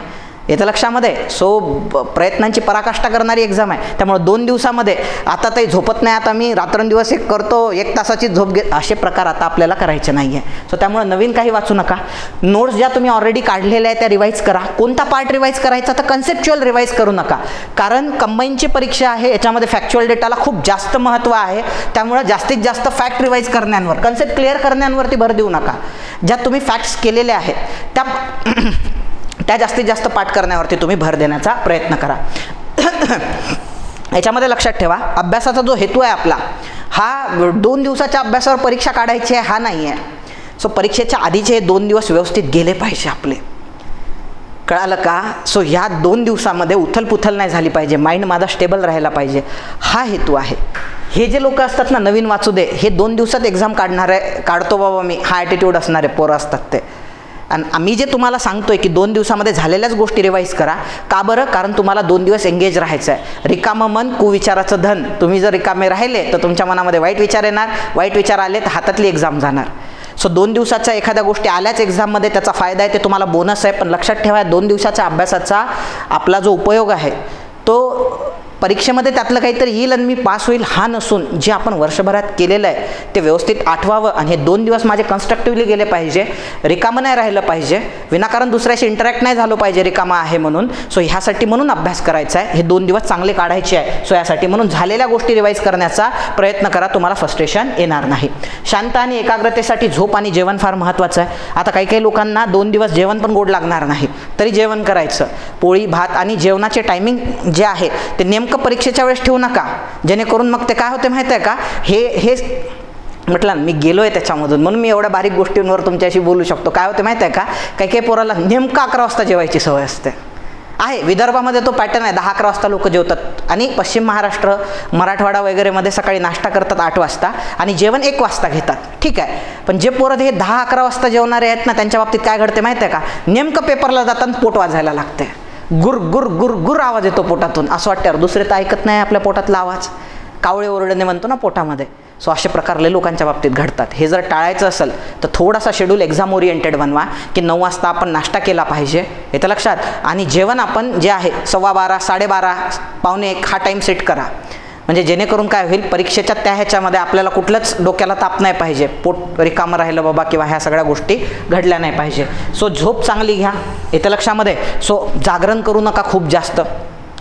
येतं लक्षामध्ये. सो प्रयत्नांची पराकाष्ठा करणारी एक्झाम आहे. त्यामुळे 2 दिवसामध्ये आता ते झोपत नाही, आता मी रात्रंदिवस एक करतो, 1 तासाची झोप घेत, असे प्रकार आता आपल्याला करायचे नाही आहे. सो त्यामुळे नवीन काही वाचू नका. नोट्स ज्या तुम्ही ऑलरेडी काढलेल्या आहेत त्या रिवाईज करा. कोणता पार्ट रिवाईज करायचा, तर कन्सेप्च्युअल रिवाईज करू नका, कारण कंबाईनची परीक्षा आहे, याच्यामध्ये फॅक्च्युअल डेटाला खूप जास्त महत्त्व आहे. त्यामुळे जास्तीत जास्त फॅक्ट रिवाईज करण्यावर, कन्सेप्ट क्लिअर करण्यावरती भर देऊ नका. ज्या तुम्ही फॅक्ट्स केलेल्या आहेत त्या जास्तीत जास्त पाठ करण्यावरती तुम्ही भर देण्याचा प्रयत्न करा. याच्यामध्ये लक्षात ठेवा, अभ्यासाचा जो हेतू आहे आपला, हा 2 दिवसाच्या अभ्यासावर परीक्षा काढायची आहे हा नाही आहे. सो परीक्षेच्या आधीचे हे 2 दिवस व्यवस्थित गेले पाहिजे आपले, कळालं का? सो ह्या 2 दिवसामध्ये उथलपुथल नाही झाली पाहिजे, माइंड माझा स्टेबल राहायला पाहिजे, हा हेतू आहे. हे जे लोक असतात ना नवीन वाचू दे, हे 2 दिवसात एक्झाम काढतो बाबा मी, हा ॲटिट्यूड असणारे पोरं असतात ते. आणि आम्ही जे तुम्हाला सांगतोय की 2 दिवसामध्ये झालेल्याच गोष्टी रिवाईज करा. का बरं? कारण तुम्हाला 2 दिवस एंगेज राहायचं आहे. रिकामं मन कुविचाराचं धन. तुम्ही जर रिकामे राहिले तर तुमच्या मनामध्ये वाईट विचार येणार, वाईट विचार आले तर हातातली एक्झाम जाणार. सो 2 दिवसाच्या एखाद्या गोष्टी आल्याच एक्झाममध्ये, त्याचा फायदा आहे, ते तुम्हाला बोनस आहे. पण लक्षात ठेवा, 2 दिवसाच्या अभ्यासाचा आपला जो उपयोग आहे तो परीक्षेमध्ये त्यातलं काहीतरी येईल आणि मी पास होईल हा नसून जे आपण वर्षभरात केलेलं आहे ते व्यवस्थित आठवावं आणि हे 2 दिवस माझे कन्स्ट्रक्टिव्हली गेले पाहिजे, रिकामं नाही राहिलं पाहिजे, विनाकारण दुसऱ्याशी इंटरॅक्ट नाही झालं पाहिजे रिकामं आहे म्हणून. सो ह्यासाठी म्हणून अभ्यास करायचा आहे, हे 2 दिवस चांगले काढायचे आहे. सो यासाठी म्हणून झालेल्या गोष्टी रिवाईज करण्याचा प्रयत्न करा, तुम्हाला फ्रस्ट्रेशन येणार नाही. शांत आणि एकाग्रतेसाठी झोप आणि जेवण फार महत्त्वाचं आहे. आता काही काही लोकांना 2 दिवस जेवण पण गोड लागणार नाही तरी जेवण करायचं. पोळी भात आणि जेवणाचे टायमिंग जे आहे ते नेमकं परीक्षेच्या वेळेस ठेवू नका, जेणेकरून मग ते काय होते माहिती आहे का, हे म्हटलं मी गेलो आहे त्याच्यामधून म्हणून मी एवढ्या बारीक गोष्टींवर तुमच्याशी बोलू शकतो. काय होते माहिती आहे का, काही काही पोराला नेमकं 11 वाजता जेवायची सवय असते. आहे विदर्भामध्ये तो पॅटर्न आहे, 10-11 वाजता लोक जेवतात आणि पश्चिम महाराष्ट्र मराठवाडा वगैरेमध्ये सकाळी नाश्ता करतात 8 वाजता आणि जेवण 1 वाजता घेतात. ठीक आहे, पण जे पोरं हे 10-11 वाजता जेवणारे आहेत ना त्यांच्या बाबतीत काय घडते माहिती आहे का, नेमकं पेपरला जाताना पोट वाजायला लागते, गुर गुर गुर गुर आवाज येतो पोटातून. असं वाटतं दुसरे तर ऐकत नाही आपल्या पोटातला आवाज, कावळे ओरडणे म्हणतो ना पोटामध्ये. सो असे प्रकारले लोकांच्या बाबतीत घडतात. हे जर टाळायचं असेल तर थोडासा शेड्यूल एक्झाम ओरिएंटेड बनवा की 9 वाजता आपण नाश्ता केला पाहिजे, येतं लक्षात. आणि जेवण आपण जे आहे 12:15, 12:30, 12:45 हा टाईम सेट करा, म्हणजे जेणेकरून काय होईल परीक्षेच्या त्या ह्याच्यामध्ये आपल्याला कुठलंच डोक्याला ताप नाही पाहिजे, पोट रिकामं राहिलं बाबा किंवा ह्या सगळ्या गोष्टी घडल्या नाही पाहिजे. सो झोप चांगली घ्या, येतं लक्षामध्ये. सो जागरण करू नका खूप जास्त,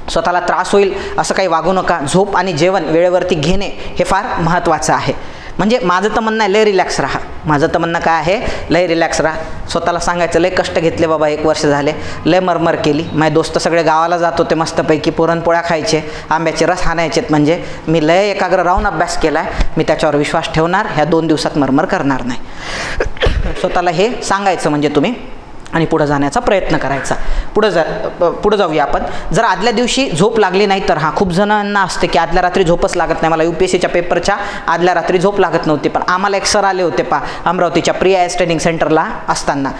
स्वतःला त्रास होईल असं काही वागू नका. झोप आणि जेवण वेळेवरती घेणे हे फार महत्त्वाचं आहे. म्हणजे माझं तर म्हणणं आहे लय रिलॅक्स राहा. माझं तर म्हणणं काय आहे, लय रिलॅक्स राहा. स्वतःला सांगायचं लय कष्ट घेतले बाबा, 1 वर्ष झाले लय मरमर केली, माझे दोस्त सगळे गावाला जात होते मस्तपैकी, पुरणपोळ्या खायचे, आंब्याचे रस हाणायचेत, म्हणजे मी लय एकाग्र राहून अभ्यास केला आहे, मी त्याच्यावर विश्वास ठेवणार, ह्या 2 दिवसात मरमर करणार नाही. स्वतःला हे सांगायचं म्हणजे तुम्ही आणि पुढे जाण्याचा प्रयत्न करायचा. पुढे जाऊया आपण. जर आदल्या दिवशी झोप लागली नाही तर, हां खूप जणांना असते की आदल्या रात्री झोपच लागत नाही. मला UPSCच्या पेपरच्या आदल्या रात्री झोप लागत नव्हती, पण आम्हाला एक सर आले होते अमरावतीच्या प्री IAS ट्रेनिंग सेंटरला असताना.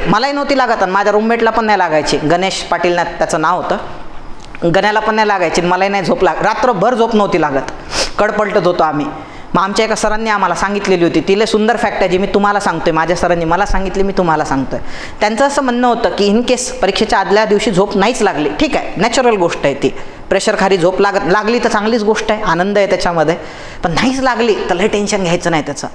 मलाही नव्हती लागत आणि माझ्या रूममेटला पण नाही लागायची, गणेश पाटील ना त्याचं नाव होतं, गण्याला पण नाही लागायची, मलाही नाही झोप रात्रभर झोप नव्हती लागत, कडपलटत होतो आम्ही. मग आमच्या एका सरांनी आम्हाला सांगितलेली होती, तिला सुंदर फॅक्ट आहे जी मी तुम्हाला सांगतोय, माझ्या सरांनी मला सांगितली मी तुम्हाला सांगतोय. त्यांचं असं म्हणणं होतं की इन केस परीक्षेच्या आदल्या दिवशी झोप नाहीच लागली, ठीक आहे नॅचरल गोष्ट आहे ती, प्रेशरखाली झोप लागली तर चांगलीच गोष्ट आहे, आनंद आहे त्याच्यामध्ये, पण नाहीच लागली तर लय टेन्शन घ्यायचं नाही त्याचं.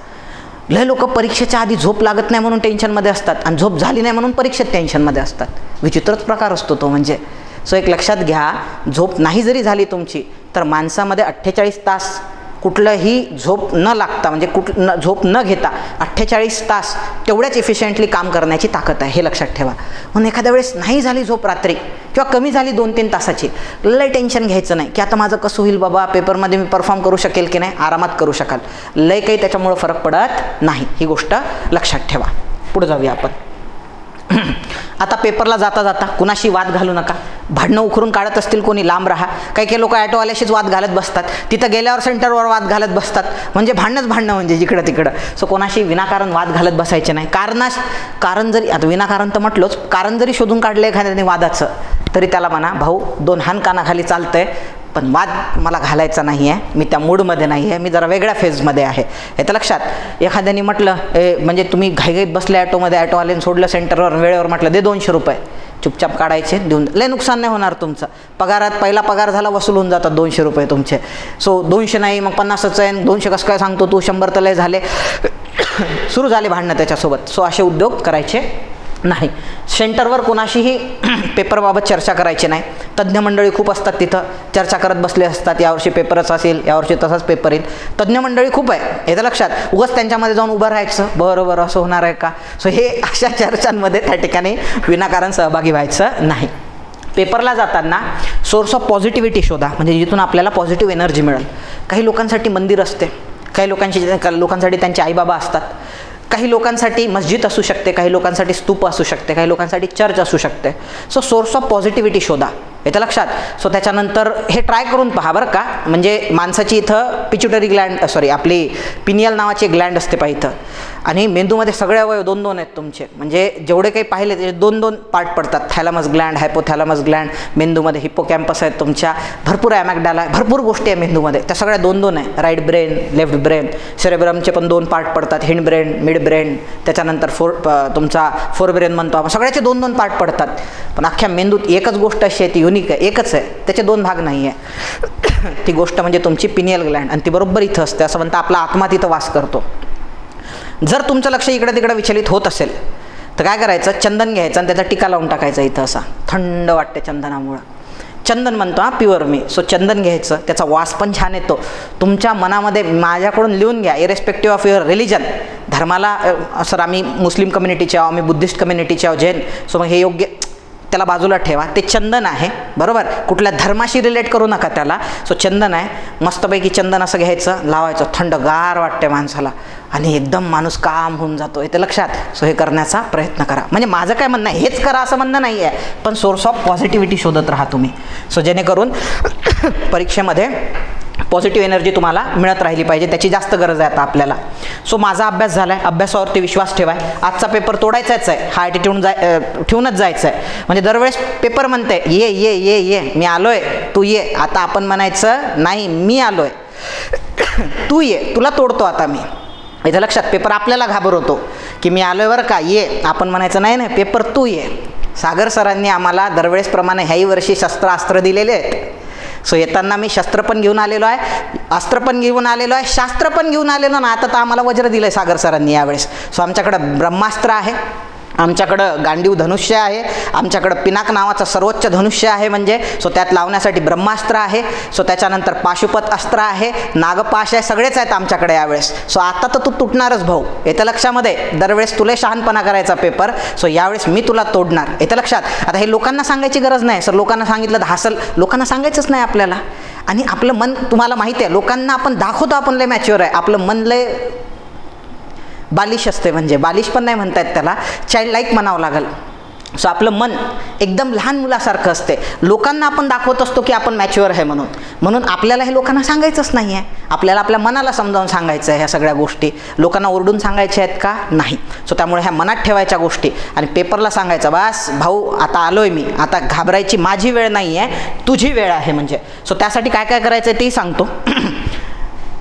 लय लोक परीक्षेच्या आधी झोप लागत नाही म्हणून टेन्शनमध्ये असतात आणि झोप झाली नाही म्हणून परीक्षेत टेन्शनमध्ये असतात. विचित्रच प्रकार असतो तो म्हणजे. सो एक लक्षात घ्या, झोप नाही जरी झाली तुमची तर माणसामध्ये 48 तास कुठलंही झोप न लागता, म्हणजे झोप न घेता 48 तास तेवढ्याच इफिशियंटली काम करण्याची ताकद आहे, हे लक्षात ठेवा. म्हणून एखाद्या वेळेस नाही झाली झोप रात्री किंवा कमी झाली 2-3 तासाची, लय टेन्शन घ्यायचं नाही की आता माझं कसं होईल बाबा, पेपरमध्ये मी परफॉर्म करू शकेल की नाही, आरामात करू शकाल, लय काही त्याच्यामुळं फरक पडत नाही, ही गोष्ट लक्षात ठेवा. पुढे जाऊया आपण. आता पेपरला जाता जाता कुणाशी वाद घालू नका. भांडणं उखरून काढत असतील कोणी, लांब राहा. काही काही लोक ॲटोवाल्याशीच वाद घालत बसतात, तिथं गेल्यावर सेंटरवर वाद घालत बसतात, म्हणजे भांडणंच भांडणं म्हणजे जिकडं तिकडं. सो कोणाशी विनाकारण वाद घालत बसायचे नाही. कारण जरी, आता विनाकारण तर म्हटलोच, कारण जरी शोधून काढलं एखाद्याने वादाचं तरी त्याला म्हणा भाऊ 2 हान कानाखाली चालतंय, पण वाद मला घालायचा नाही आहे, मी त्या मूडमध्ये नाही आहे, मी जरा वेगळ्या फेजमध्ये आहे, हे तर लक्षात. एखाद्याने म्हटलं म्हणजे तुम्ही घाईघाईत बसले ॲटोमध्ये, ॲटोवाल्याने सोडलं सेंटरवर, वेळेवर म्हटलं दे 200 रुपये, चुपचाप काढायचे, देऊन, लय नुकसान नाही होणार तुमचं. पगारात पहिला पगार झाला वसूल होऊन जातात 200 रुपये तुमचे. सो 200 नाही मग 50च आहे, 200 कसं काय सांगतो तू, 100 तर लय झाले. सुरू झाले भांडणं त्याच्यासोबत. सो असे उद्योग करायचे नाही. सेंटरवर कोणाशीही पेपरबाबत चर्चा करायची नाही. तज्ज्ञ मंडळी खूप असतात तिथं, चर्चा करत बसले असतात, यावर्षी पेपरच असेल, यावर्षी तसाच पेपर येईल. तज्ज्ञ मंडळी खूप आहे, येतं लक्षात. उगाच त्यांच्यामध्ये जाऊन उभं राहायचं, बरं असं होणार आहे का. सो हे अशा चर्चांमध्ये त्या ठिकाणी विनाकारण सहभागी व्हायचं नाही. पेपरला जाताना सोर्स ऑफ पॉझिटिव्हिटी शोधा, म्हणजे जिथून आपल्याला पॉझिटिव्ह एनर्जी मिळेल. काही लोकांसाठी मंदिर असते, काही लोकांसाठी त्यांचे आईबाबा असतात, काही लोकांसाठी मस्जिद असू शकते, काही लोकांसाठी स्तूप असू शकते, काही लोकांसाठी चर्च असू शकते. सो सोर्स ऑफ पॉझिटिव्हिटी शोधा, येतं लक्षात. सो त्याच्यानंतर हे ट्राय करून पहा बरं का. म्हणजे माणसाची इथं पिच्युटरी ग्लँड, आपली पिनियल नावाची ग्लँड असते पहा इथं, आणि मेंदूमध्ये सगळे अवयव 2-2 आहेत तुमचे, म्हणजे जेवढे काही पाहिले त्याचे 2-2 पार्ट पडतात. थॅलमस ग्लँड, हायपोथॅलमस ग्लँड, मेंदूमध्ये हिप्पोकॅम्पस आहेत तुमच्या, भरपूर ॲमॅगडाला आहे, भरपूर गोष्टी आहे मेंदूमध्ये, त्या सगळ्या 2-2 आहे. राईट ब्रेन, लेफ्ट ब्रेन, सेरेब्रमचे पण 2 पार्ट पडतात, हिंड ब्रेन, मिड ब्रेन, त्याच्यानंतर तुमचा फोर ब्रेन म्हणतो आपण, सगळ्याचे 2-2 पार्ट पडतात. पण अख्ख्या मेंदूत एकच गोष्ट अशी आहे ती युनिक आहे, एकच आहे, त्याचे दोन भाग नाही आहे. ती गोष्ट म्हणजे तुमची पिनियल ग्लँड, आणि ती बरोबर इथं असते. असं म्हणतं आपला आत्मा तिथं वास करतो. जर तुमचं लक्ष इकडे तिकडे विचलित होत असेल तर काय करायचं, चंदन घ्यायचं आणि त्याचा टिका लावून टाकायचा इथं. असा थंड वाटते चंदनामुळं. चंदन म्हणतो हा प्युअर मी. सो चंदन घ्यायचं, त्याचा वास पण छान येतो. तुमच्या मनामध्ये माझ्याकडून लिहून घ्या, इरेस्पेक्टिव्ह ऑफ युअर रिलिजन. धर्माला सर आम्ही मुस्लिम कम्युनिटीचे आहो, आम्ही बुद्धिस्ट कम्युनिटीचे आहो, जैन. सो मग हे योग्य, त्याला बाजूला ठेवा. ते चंदन आहे, बरोबर, कुठल्या धर्माशी रिलेट करू नका त्याला. सो चंदन आहे, मस्तपैकी चंदन असं घ्यायचं, लावायचं, थंडगार वाटते माणसाला आणि एकदम माणूस काम होऊन जातो. येते लक्षात. सो हे करण्याचा प्रयत्न करा. म्हणजे माझं काय म्हणणं आहे, हेच करा असं म्हणणं नाही आहे, पण सोर्स ऑफ पॉझिटिव्हिटी शोधत राहा तुम्ही. सो जेणेकरून परीक्षेमध्ये पॉझिटिव्ह एनर्जी तुम्हाला मिळत राहिली पाहिजे, त्याची जास्त गरज आहे आता आपल्याला. सो माझा अभ्यास झाला आहे, अभ्यासावरती विश्वास ठेवाय. आजचा पेपर तोडायचाच आहे, हा ॲटिट्यूड ठेवूनच जायचं आहे. म्हणजे दरवेळेस पेपर म्हणते ये ये ये ये, मी आलो आहे तू ये. आता आपण म्हणायचं नाही, मी आलो आहे तू ये, तुला तोडतो आता मी. इथं लक्षात, पेपर आपल्याला घाबरवतो की मी आलो आहे बरं का, ये. आपण म्हणायचं नाही नाही, पेपर तू ये. सागर सरांनी आम्हाला दरवेळेसप्रमाणे ह्याही वर्षी अस्त्र दिलेले आहेत. सो येताना मी शस्त्र पण घेऊन आलेलो आहे, अस्त्र पण घेऊन आलेलो आहे, शास्त्र पण घेऊन आलेलो ना. आता तर आम्हाला वज्र दिलं आहे सागर सरांनी यावेळेस. सो आमच्याकडं ब्रह्मास्त्र आहे, आमच्याकडं गांडीव धनुष्य आहे, आमच्याकडं पिनाक नावाचं सर्वोच्च धनुष्य आहे म्हणजे. सो त्यात लावण्यासाठी ब्रह्मास्त्र आहे. सो त्याच्यानंतर पाशुपत अस्त्र आहे, नागपाश आहे, सगळेच आहेत आमच्याकडे यावेळेस. सो आता तर तू तुटणारच भाऊ, येतं लक्षामध्ये. दरवेळेस तुला शहाणपणा करायचा पेपर, सो यावेळेस मी तुला तोडणार, येतं लक्षात. आता हे लोकांना सांगायची गरज नाही सर, लोकांना सांगितलं तर हसल, लोकांना सांगायचंच नाही आपल्याला. आणि आपलं मन तुम्हाला माहिती आहे, लोकांना आपण दाखवतो आपण लय मॅच्युअर आहे, आपलं मन लय बालिश असते. म्हणजे बालिश पण नाही म्हणता येत त्याला, चाइल्ड लाईक म्हणावं लागेल. सो आपलं मन एकदम लहान मुलासारखं असते. लोकांना आपण दाखवत असतो की आपण मॅच्युअर आहे म्हणून. म्हणून आपल्याला हे लोकांना सांगायचंच नाही आहे. आपल्याला आपल्या मनाला समजावून सांगायचं आहे ह्या सगळ्या गोष्टी. लोकांना ओरडून सांगायच्या आहेत का? नाही. सो त्यामुळे ह्या मनात ठेवायच्या गोष्टी आणि पेपरला सांगायचं, बस भाऊ आता आलो आहे मी, आता घाबरायची माझी वेळ नाही आहे, तुझी वेळ आहे म्हणजे. सो त्यासाठी काय काय करायचं आहे तेही सांगतो.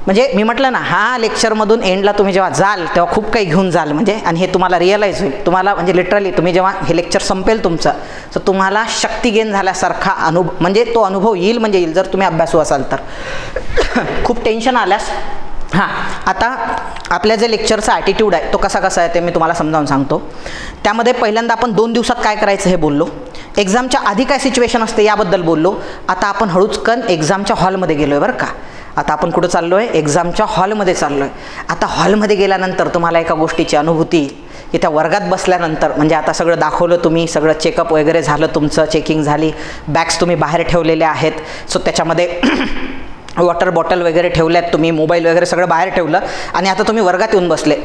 म्हणजे मी म्हटलं ना, हा लेक्चरमधून एंडला तुम्ही जेव्हा जाल तेव्हा खूप काही घेऊन जाल म्हणजे. आणि हे तुम्हाला रिअलाईज होईल, तुम्हाला म्हणजे लिटरली तुम्ही जेव्हा हे लेक्चर संपेल तुमचं, तर तुम्हाला शक्ती गेन झाल्यासारखा म्हणजे तो अनुभव येईल म्हणजे येईल, जर तुम्ही अभ्यासू असाल तर. खूप टेन्शन आल्यास हां, आता आपल्या जे लेक्चरचा ॲटिट्यूड आहे तो कसा आहे ते मी तुम्हाला समजावून सांगतो. त्यामध्ये पहिल्यांदा आपण 2 दिवसात काय करायचं हे बोललो. एक्झामच्या आधी काय सिच्युएशन असते याबद्दल बोललो. आता आपण हळूचकन एक्झामच्या हॉलमध्ये गेलो आहे बरं का. आता आपण कुठं चाललो आहे? एक्झामच्या हॉलमध्ये चाललो आहे. आता हॉलमध्ये गेल्यानंतर तुम्हाला एका गोष्टीची अनुभूती की त्या वर्गात बसल्यानंतर, म्हणजे आता सगळं दाखवलं तुम्ही, सगळं चेकअप वगैरे झालं तुमचं, चेकिंग झाली, बॅग्स तुम्ही बाहेर ठेवलेल्या आहेत. सो त्याच्यामध्ये वॉटर बॉटल वगैरे ठेवल्यात तुम्ही, मोबाईल वगैरे सगळं बाहेर ठेवलं आणि आता तुम्ही वर्गात येऊन बसले.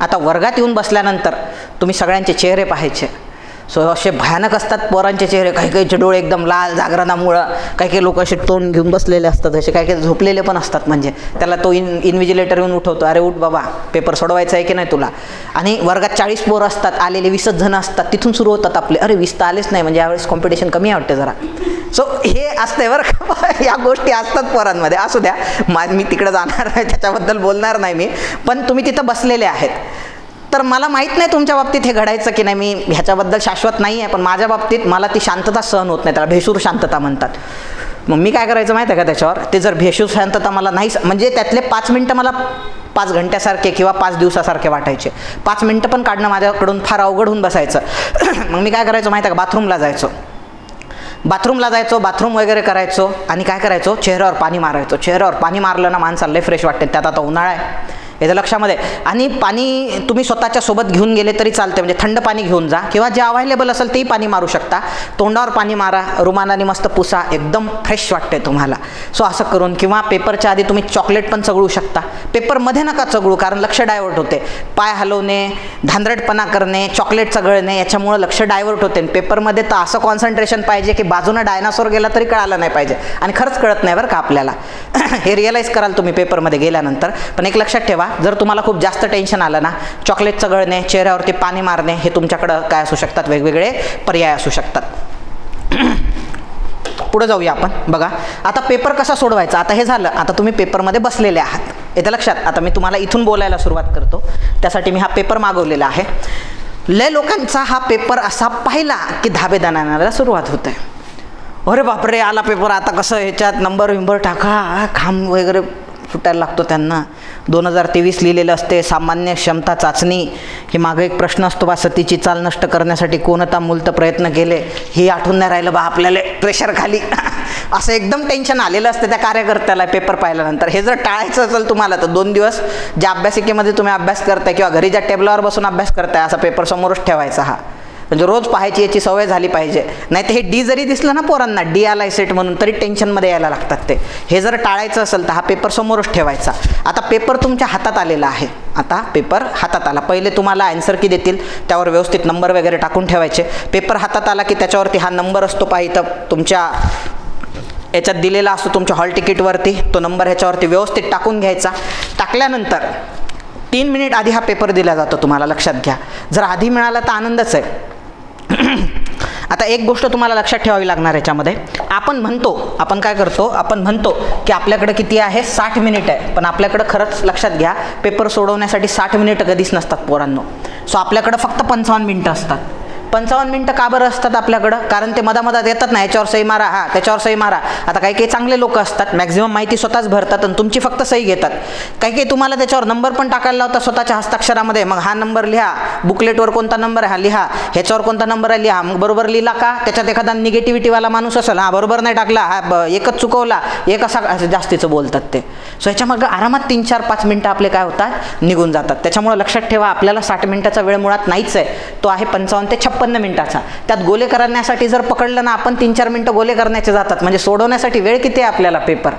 आता वर्गात येऊन बसल्यानंतर तुम्ही सगळ्यांचे चेहरे पाहायचे. सो असे भयानक असतात पोरांचे चेहरे. काही काहीचे डोळे एकदम लाल जागरणामुळं, काही काही लोक असे तोंड घेऊन बसलेले असतात, असे काही काही झोपलेले पण असतात. म्हणजे त्याला तो इन्व्हिजिलेटर येऊन उठवतो, अरे उठ बाबा, पेपर सोडवायचा आहे की नाही तुला. आणि वर्गात 40 पोरं असतात, आलेले 20 जण असतात. तिथून सुरू होतात आपले, अरे 20 तर आलेच नाही, म्हणजे यावेळेस कॉम्पिटिशन कमी वाटते जरा. सो हे असतंय बरं का, या गोष्टी असतात पोरांमध्ये. असू द्या, मी तिकडे जाणार नाही, त्याच्याबद्दल बोलणार नाही मी. पण तुम्ही तिथं बसलेले आहेत. तर मला माहीत नाही तुमच्या बाबतीत हे घडायचं की नाही, मी ह्याच्याबद्दल शाश्वत नाही आहे. पण माझ्या बाबतीत मला ती शांतता सहन होत नाही, त्याला भेसूर शांतता म्हणतात. मग मी काय करायचं माहीत आहे का त्याच्यावर? ते जर भेसूर शांतता मला नाही, म्हणजे त्यातले 5 मिनटं मला 5 घंट्यासारखे किंवा 5 दिवसासारखे वाटायचे. 5 मिनटं पण काढणं माझ्याकडून फार अवघड होऊन बसायचं. मग मी काय करायचं माहीत आहे का? बाथरूमला जायचो, बाथरूम वगैरे करायचो आणि काय करायचो, चेहऱ्यावर पाणी मारायचो. चेहऱ्यावर पाणी मारलं ना माणसाला लय फ्रेश वाटते. त्यात आता उन्हाळा आहे, याचं लक्षामध्ये. आणि पाणी तुम्ही स्वतःच्या सोबत घेऊन गेले तरी चालते, म्हणजे थंड पाणी घेऊन जा किंवा जे अवेलेबल असेल तेही पाणी मारू शकता. तोंडावर पाणी मारा, रुमालाने मस्त पुसा, एकदम फ्रेश वाटते तुम्हाला. सो असं करून, किंवा पेपरच्या आधी तुम्ही चॉकलेट पण चगळू शकता. पेपरमध्ये नका चगळू, कारण लक्ष डायव्हर्ट होते. पाय हलवणे, धांदरटपणा करणे, चॉकलेट चगळणे, याच्यामुळं लक्ष डायव्हर्ट होते. पेपरमध्ये तर असं कॉन्सन्ट्रेशन पाहिजे की बाजूनं डायनासोर गेला तरी कळालं नाही पाहिजे. आणि खरंच कळत नाही बरं का आपल्याला. हे रिअलाईज कराल तुम्ही पेपरमध्ये गेल्यानंतर. पण एक लक्षात ठेवा, जर तुम्हाला खूप जास्त टेन्शन आलं ना, चॉकलेट चगळणे, चेहऱ्यावरती पाणी मारणे, हे तुमच्याकडं काय असू शकतात, वेगवेगळे पर्याय असू शकतात. पुढे जाऊया आपण. बघा आता पेपर कसा सोडवायचा. आता हे झालं, आता तुम्ही पेपरमध्ये बसलेले आहात, येतं लक्षात. आता मी तुम्हाला इथून बोलायला सुरुवात करतो, त्यासाठी मी हा पेपर मागवलेला आहे. लय लोकांचा हा पेपर असा पाहिला की धाबे दाण्याला सुरुवात होते. अरे बापरे आला पेपर, आता कसं ह्याच्यात नंबर टाका, खांब वगैरे फुटायला लागतो त्यांना. 2023 लिहिलेलं असते, सामान्य क्षमता चाचणी. की मागं एक प्रश्न असतो बा, सतीची चाल नष्ट करण्यासाठी कोणता मूलत प्रयत्न केले, हे आठवून नाही राहिलं बा आपल्याला प्रेशर खाली. असं एकदम टेन्शन आलेलं असतं त्या कार्यकर्त्याला पेपर पाहिल्यानंतर. हे जर टाळायचं असेल तुम्हाला तर 2 दिवस ज्या अभ्यासिकेमध्ये तुम्ही अभ्यास करताय किंवा घरी ज्या टेबलावर बसून अभ्यास करताय असा पेपर समोरच ठेवायचा हा. म्हणजे रोज पाहायची याची सवय झाली पाहिजे. नाही तर हे डी जरी दिसलं ना पोरांना, डी आलाय सेट म्हणून, तरी टेन्शनमध्ये यायला लागतात ते. हे जर टाळायचं असेल तर हा पेपर समोरच ठेवायचा. आता पेपर तुमच्या हातात आलेला आहे, आता पेपर हातात आला. पहिले तुम्हाला आन्सर की देतील, त्यावर व्यवस्थित नंबर वगैरे टाकून ठेवायचे. पेपर हातात आला की त्याच्यावरती हा नंबर असतो पहा, इथं तुमच्या याच्यात दिलेला असतो तुमच्या हॉल तिकीटवरती. तो नंबर ह्याच्यावरती व्यवस्थित टाकून घ्यायचा. टाकल्यानंतर 3 मिनिट आधी हा पेपर दिला जातो तुम्हाला, लक्षात घ्या. जर आधी मिळाला तर आनंदच आहे. आता एक गोष्ट तुम्हाला लक्षात ठेवावी लागणार याच्यामध्ये. आपण काय करतो, आपण म्हणतो की आपल्याकडे किती आहे, 60 मिनिट आहे. पण आपल्याकडे खरंच लक्षात घ्या, पेपर सोडवण्यासाठी 60 मिनिटं कधीच नसतात पोरांनो. सो आपल्याकडं फक्त 55 मिनिटं असतात. 55 मिनिटं का बरं असतात आपल्याकडं? कारण ते मधामधात येतात ना, याच्यावर सही मारा, हा त्याच्यावर सही मारा. आता काही चांगले लोक असतात, मॅक्झिमम माहिती स्वतःच भरतात आणि तुमची फक्त सही घेतात. काही तुम्हाला त्याच्यावर नंबर पण टाकायला लावतात स्वतःच्या हस्ताक्षरामध्ये. मग हा नंबर लिहा, बुकलेटवर कोणता नंबर आहे हा लिहा, ह्याच्यावर कोणता नंबर आहे लिहा. मग बरोबर लिहिला का, त्याच्यात एखादा निगेटिव्हिटीवाला माणूस असेल, हा बरोबर नाही टाकला, हा एकच चुकवला, एक असा जास्तीचं बोलतात ते. सो ह्याच्यामागं आरामात 3, 4, 5 मिनटं आपले काय होतात, निघून जातात. त्याच्यामुळे लक्षात ठेवा, आपल्याला 60 मिनिटाचा वेळ मुळात नाहीच आहे, तो आहे 55 ते 56 मिनिटाचा. त्यात गोले करण्यासाठी जर पकडलं ना आपण, 3-4 मिनिटं गोले करण्याचे जातात. म्हणजे सोडवण्यासाठी वेळ किती आहे आपल्याला पेपर?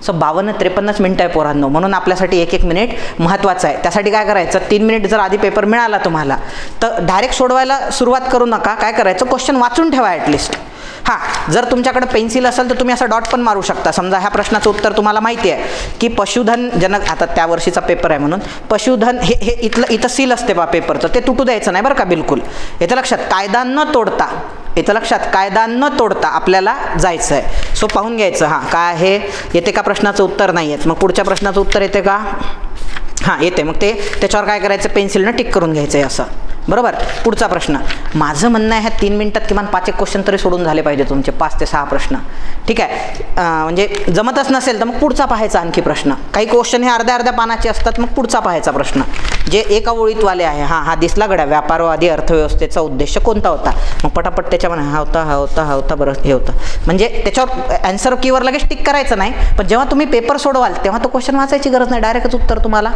सो 52-53 मिनिटं आहे पोरांनो. म्हणून आपल्यासाठी 1-1 मिनिट महत्त्वाचं आहे. त्यासाठी काय करायचं, 3 मिनिट जर आधी पेपर मिळाला तुम्हाला तर डायरेक्ट सोडवायला सुरुवात करू नका. काय करायचं, क्वेश्चन वाचून ठेवा ॲटलिस्ट. हां, जर तुमच्याकडे पेन्सिल असेल तर तुम्ही असं डॉट पण मारू शकता. समजा ह्या प्रश्नाचं उत्तर तुम्हाला माहिती आहे की पशुधन जनक, आता त्या वर्षीचा पेपर आहे म्हणून पशुधन हे इथं सील असते बा पेपरचं, ते तुटू द्यायचं नाही बरं का बिलकुल. येतं लक्षात, कायदा न तोडता, येतं लक्षात, कायदा न तोडता आपल्याला जायचं आहे. सो पाहून घ्यायचं, हां काय आहे, येते का प्रश्नाचं उत्तर नाही येत, मग पुढच्या प्रश्नाचं उत्तर येते का, हां येते, मग ते त्याच्यावर काय करायचं, पेन्सिलनं टिक करून घ्यायचं आहे असं. बरोबर. पुढचा प्रश्न, माझं म्हणणं आहे ह्या 3 मिनिटात किमान 5-1 क्वेश्चन तरी सोडून झाले पाहिजे तुमचे, 5 ते 6 प्रश्न. ठीक आहे. म्हणजे जमतच नसेल तर मग पुढचा पाहायचा आणखी प्रश्न. काही क्वेश्चन हे अर्ध्या पानाचे असतात, मग पुढचा पाहायचा प्रश्न जे एका ओळीतवाले आहे. हा दिसला गड्या, व्यापारवादी अर्थव्यवस्थेचा उद्देश कोणता होता, मग पटापट त्याच्यामध्ये हा होता बरं हे होतं. म्हणजे त्याच्यावर ॲन्सर कीवर लगेच टिक करायचं नाही, पण जेव्हा तुम्ही पेपर सोडवाल तेव्हा तो क्वेश्चन वाचायची गरज नाही, डायरेक्टच उत्तर तुम्हाला.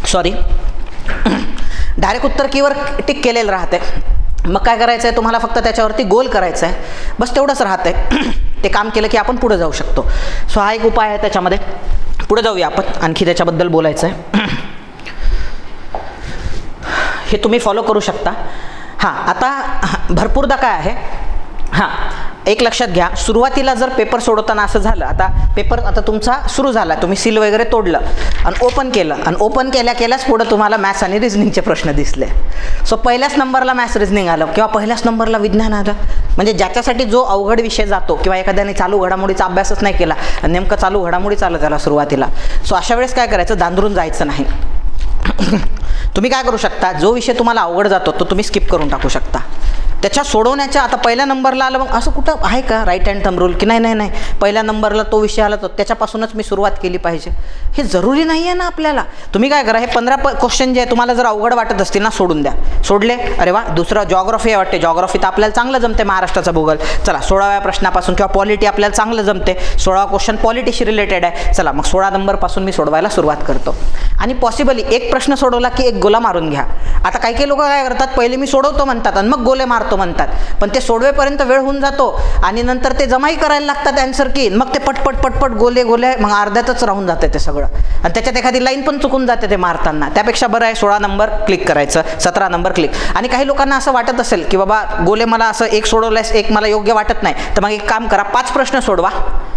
सॉरी, डायरेक्ट उत्तर कीवर टिक केलेलं राहते. मग काय करायचं आहे तुम्हाला, फक्त त्याच्यावरती गोल करायचं आहे, बस तेवढंच राहते. ते काम केलं की आपण पुढे जाऊ शकतो. सो हा एक उपाय आहे त्याच्यामध्ये. पुढे जाऊया आपण, आणखी त्याच्याबद्दल बोलायचं आहे. हे तुम्ही फॉलो करू शकता. हां, आता भरपूरदा काय आहे, हां एक लक्षात घ्या, सुरुवातीला जर पेपर सोडवताना असं झालं, आता तुमचा सुरू झाला, तुम्ही सील वगैरे तोडलं आणि ओपन केलं, आणि ओपन केल्याच पुढं तुम्हाला मॅथ्स आणि रिझनिंगचे प्रश्न दिसले. सो पहिल्याच नंबरला मॅथ्स रिझनिंग आलं किंवा पहिल्याच नंबरला विज्ञान आलं. म्हणजे ज्याच्यासाठी जो अवघड विषय जातो, किंवा एखाद्याने चालू घडामोडीचा अभ्यासच नाही केला आणि नेमकं चालू घडामोडीच आलं त्याला सुरुवातीला, सो अशा वेळेस काय करायचं, दांदरून जायचं नाही. तुम्ही काय करू शकता, जो विषय तुम्हाला अवघड जातो तो तुम्ही स्किप करून टाकू शकता. त्याच्या सोडवण्याच्या, आता पहिल्या नंबरला आलं, मग असं कुठं आहे का राईट हँड थंब रूल की नाही पहिल्या नंबरला तो विषय आला, तो त्याच्यापासूनच मी सुरुवात केली पाहिजे, हे जरुरी नाही आहे ना आपल्याला. तुम्ही काय करा, हे 15 क्वेश्चन जे आहे तुम्हाला जर अवघड वाटत असतील ना, सोडून द्या. सोडले, अरे वा, दुसरा जॉग्राफी आहे वाटते, जॉग्राफी तर आपल्याला चांगलं जमते, महाराष्ट्राचा भूगोल, चला 16व्या प्रश्नापासून, किंवा पॉलिटी आपल्याला चांगलं जमते, 16वा क्वेश्चन पॉलिटीशी रिलेटेड आहे, चला मग 16 नंबरपासून मी सोडवायला सुरुवात करतो. आणि पॉसिबली एक प्रश्न सोडवला की एक गोला मारून घ्या. आता काही लोक काय करतात, पहिले मी सोडवतो म्हणतात आणि मग गोले मारतो म्हणतात, पण ते सोडवेपर्यंत वेळ होऊन जातो आणि नंतर ते जमाई करायला लागतात आन्सर की, मग ते पटपट गोले मग अर्ध्यातच राहून जाते ते सगळं, आणि त्याच्यात एखादी लाईन पण चुकून जाते ते मारताना. त्यापेक्षा बरं आहे 16 नंबर क्लिक करायचं, 17 नंबर क्लिक. आणि काही लोकांना असं वाटत असेल की बाबा गोले मला असं एक सोडवल्यास एक मला योग्य वाटत नाही, तर मग एक काम करा, 5 प्रश्न सोडवा,